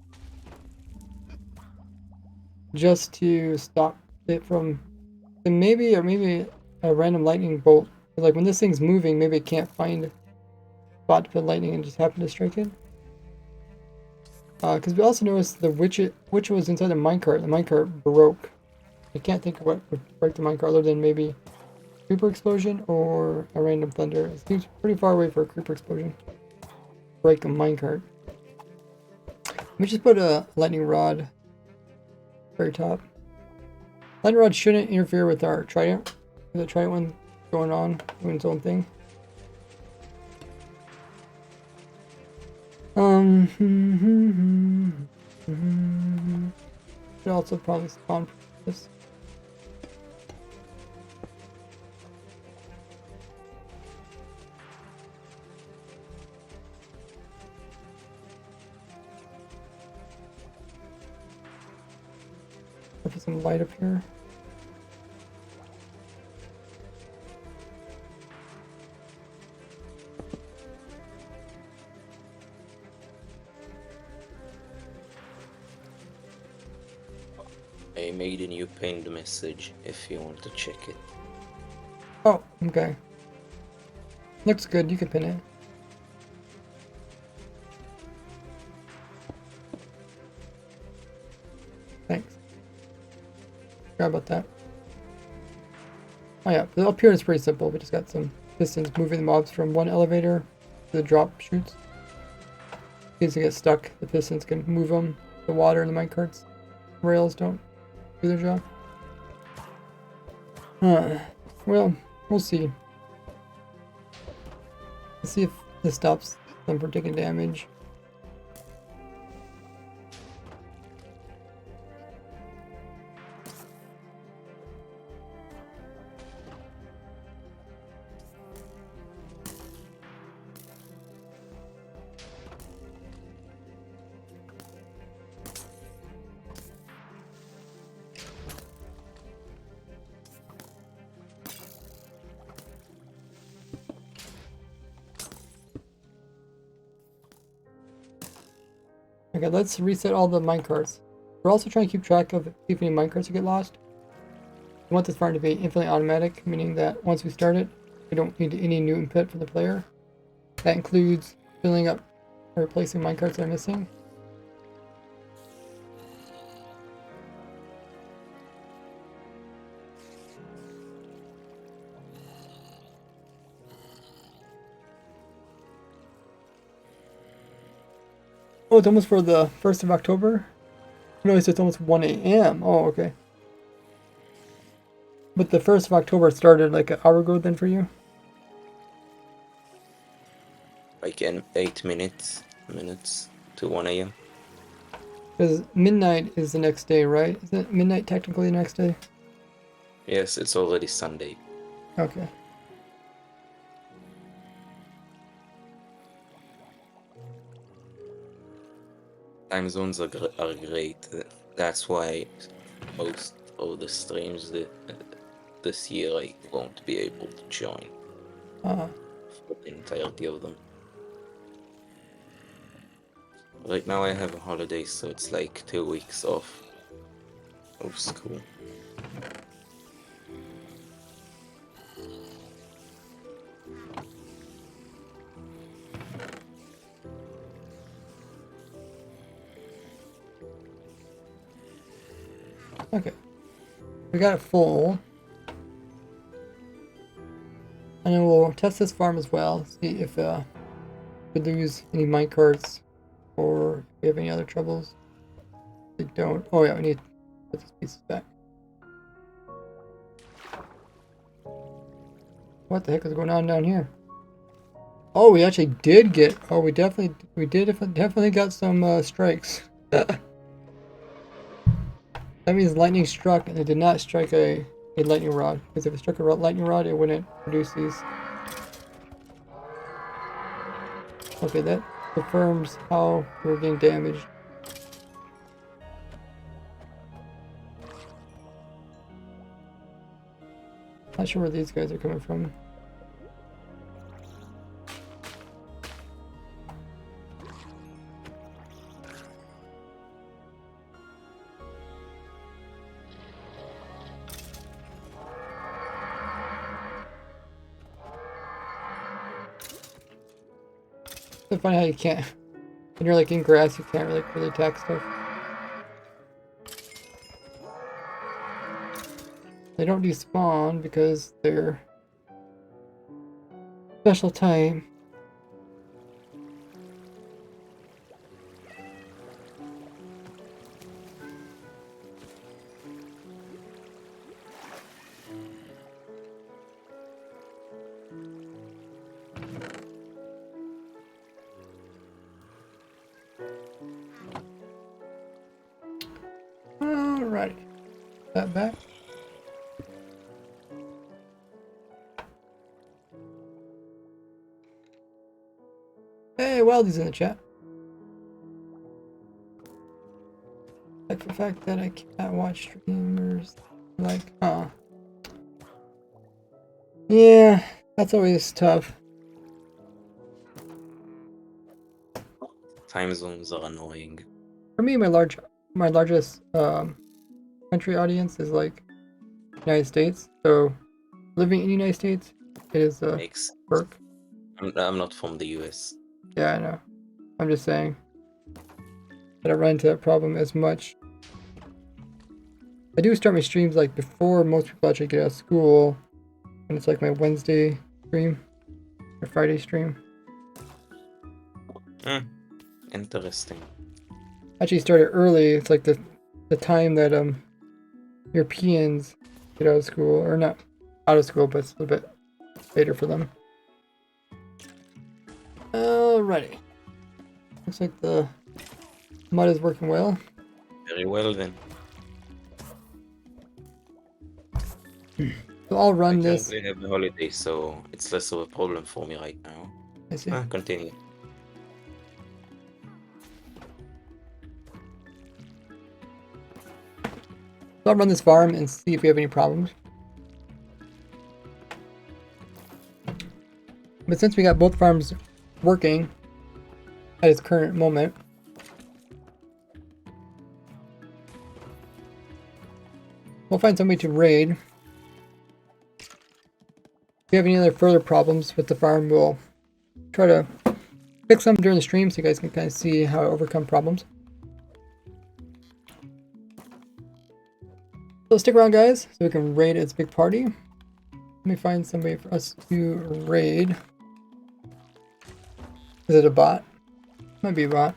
just to stop it from, and maybe a random lightning bolt. Like when this thing's moving, maybe it can't find a spot to put lightning and just happen to strike it. Because we also noticed the witch was inside the minecart. The minecart broke. I can't think of what would break the minecart other than maybe creeper explosion or a random thunder. It seems pretty far away for a creeper explosion. Break a minecart. Let me just put a lightning rod very top. Lightning rod shouldn't interfere with our trident. The trident one going on, doing its own thing. Should also probably spawn this. Put some light up here. I made a new pinned message if you want to check it. Oh, okay. Looks good, you can pin it. Thanks. Forgot about that. Oh yeah, up here it's pretty simple. We just got some pistons moving the mobs from one elevator to the drop chutes. In case they get stuck, the pistons can move them. The water and the minecarts rails don't do their job. Well, we'll see. Let's see if this stops them from taking damage. Okay, let's reset all the minecarts. We're also trying to keep track of if any minecarts get lost. We want this farm to be infinitely automatic, meaning that once we start it, we don't need any new input from the player. That includes filling up or replacing minecarts that are missing. Oh, it's almost for the 1st of October? No, it's almost 1 a.m. Oh, okay. But the 1st of October started like an hour ago then for you? Like in 8 minutes to 1 a.m. Because midnight is the next day, right? Isn't midnight technically the next day? Yes, it's already Sunday. Okay. Time zones are great. That's why most of the streams this year I won't be able to join for the entirety of them. Right now I have a holiday, so it's like 2 weeks off of school. Okay. We got it full. And then we'll test this farm as well, see if we lose any minecarts or if we have any other troubles. We don't. Oh yeah, we need to put these pieces back. What the heck is going on down here? Oh, we actually did get. Oh, we definitely got some strikes. That means lightning struck, and it did not strike a lightning rod. Because if it struck a lightning rod, it wouldn't produce these. Okay, that confirms how we're getting damaged. Not sure where these guys are coming from. It's funny how you can't, when you're like in grass, you can't really attack stuff. They don't despawn because they're special time. Alright. That back. Hey, Weldy's in the chat. Like the fact that I can't watch streamers like, yeah, that's always tough. Time zones are annoying. For me, my largest country audience is like United States. So living in the United States, it is a perk. I'm not from the US. Yeah, I know. I'm just saying. I don't run into that problem as much. I do start my streams like before most people actually get out of school. And it's like my Wednesday stream. Or Friday stream. Interesting. Actually started early. It's like the time that Europeans get out of school. Or not out of school, but it's a little bit later for them. Alrighty. Looks like the mud is working well. Very well then. So I'll run this. I have a holiday, so it's less of a problem for me right now. I see. Continue. So I'll run this farm and see if we have any problems. But since we got both farms working at its current moment, We'll find somebody to raid. If you have any other further problems with the farm, we'll try to fix them during the stream so you guys can kind of see how I overcome problems. So stick around, guys, so we can raid its big party. Let me find somebody for us to raid. Is it a bot? Might be a bot.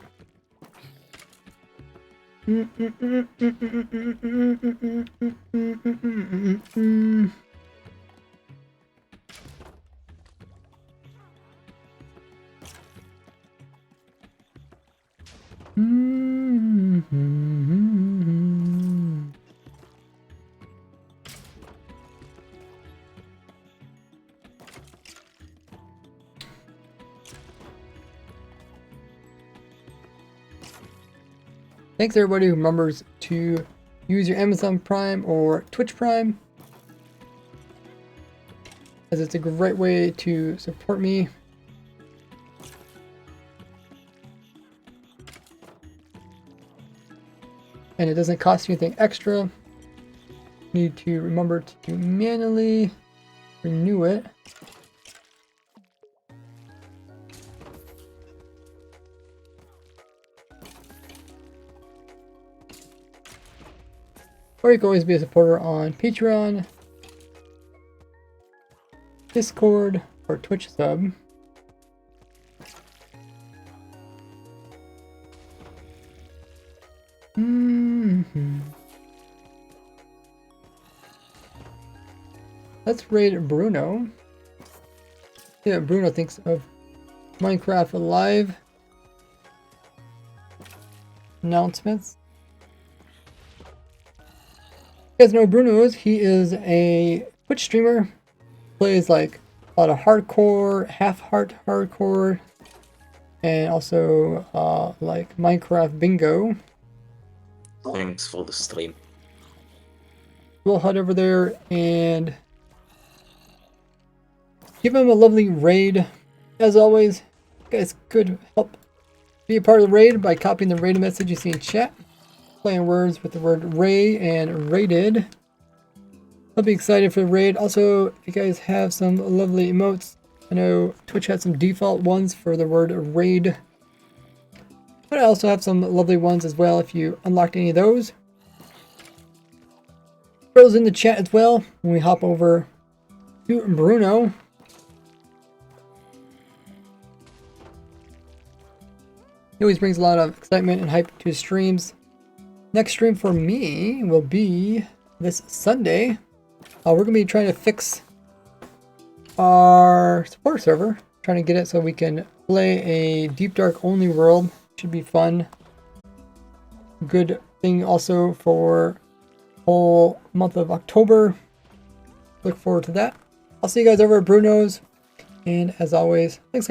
Thanks everybody who remembers to use your Amazon Prime or Twitch Prime, as it's a great way to support me. And it doesn't cost you anything extra. You need to remember to manually renew it. Or you can always be a supporter on Patreon, Discord, or Twitch sub. Let's raid Bruno. See what Bruno thinks of Minecraft Live announcements. You guys know who Bruno is. He is a Twitch streamer. Plays like a lot of hardcore, hardcore, and also like Minecraft Bingo. Thanks for the stream. We'll head over there and give him a lovely raid. As always, you guys could help be a part of the raid by copying the raid message you see in chat. Playing words with the word Ray and raided. I'll be excited for the raid. Also, if you guys have some lovely emotes, I know Twitch has some default ones for the word raid, but I also have some lovely ones as well if you unlocked any of those. Throw those in the chat as well when we hop over to Bruno. He always brings a lot of excitement and hype to his streams. Next stream for me will be this Sunday. We're going to be trying to fix our support server. Trying to get it so we can play a Deep Dark only world. Should be fun. Good thing also for the whole month of October. Look forward to that. I'll see you guys over at Bruno's. And as always, thanks guys.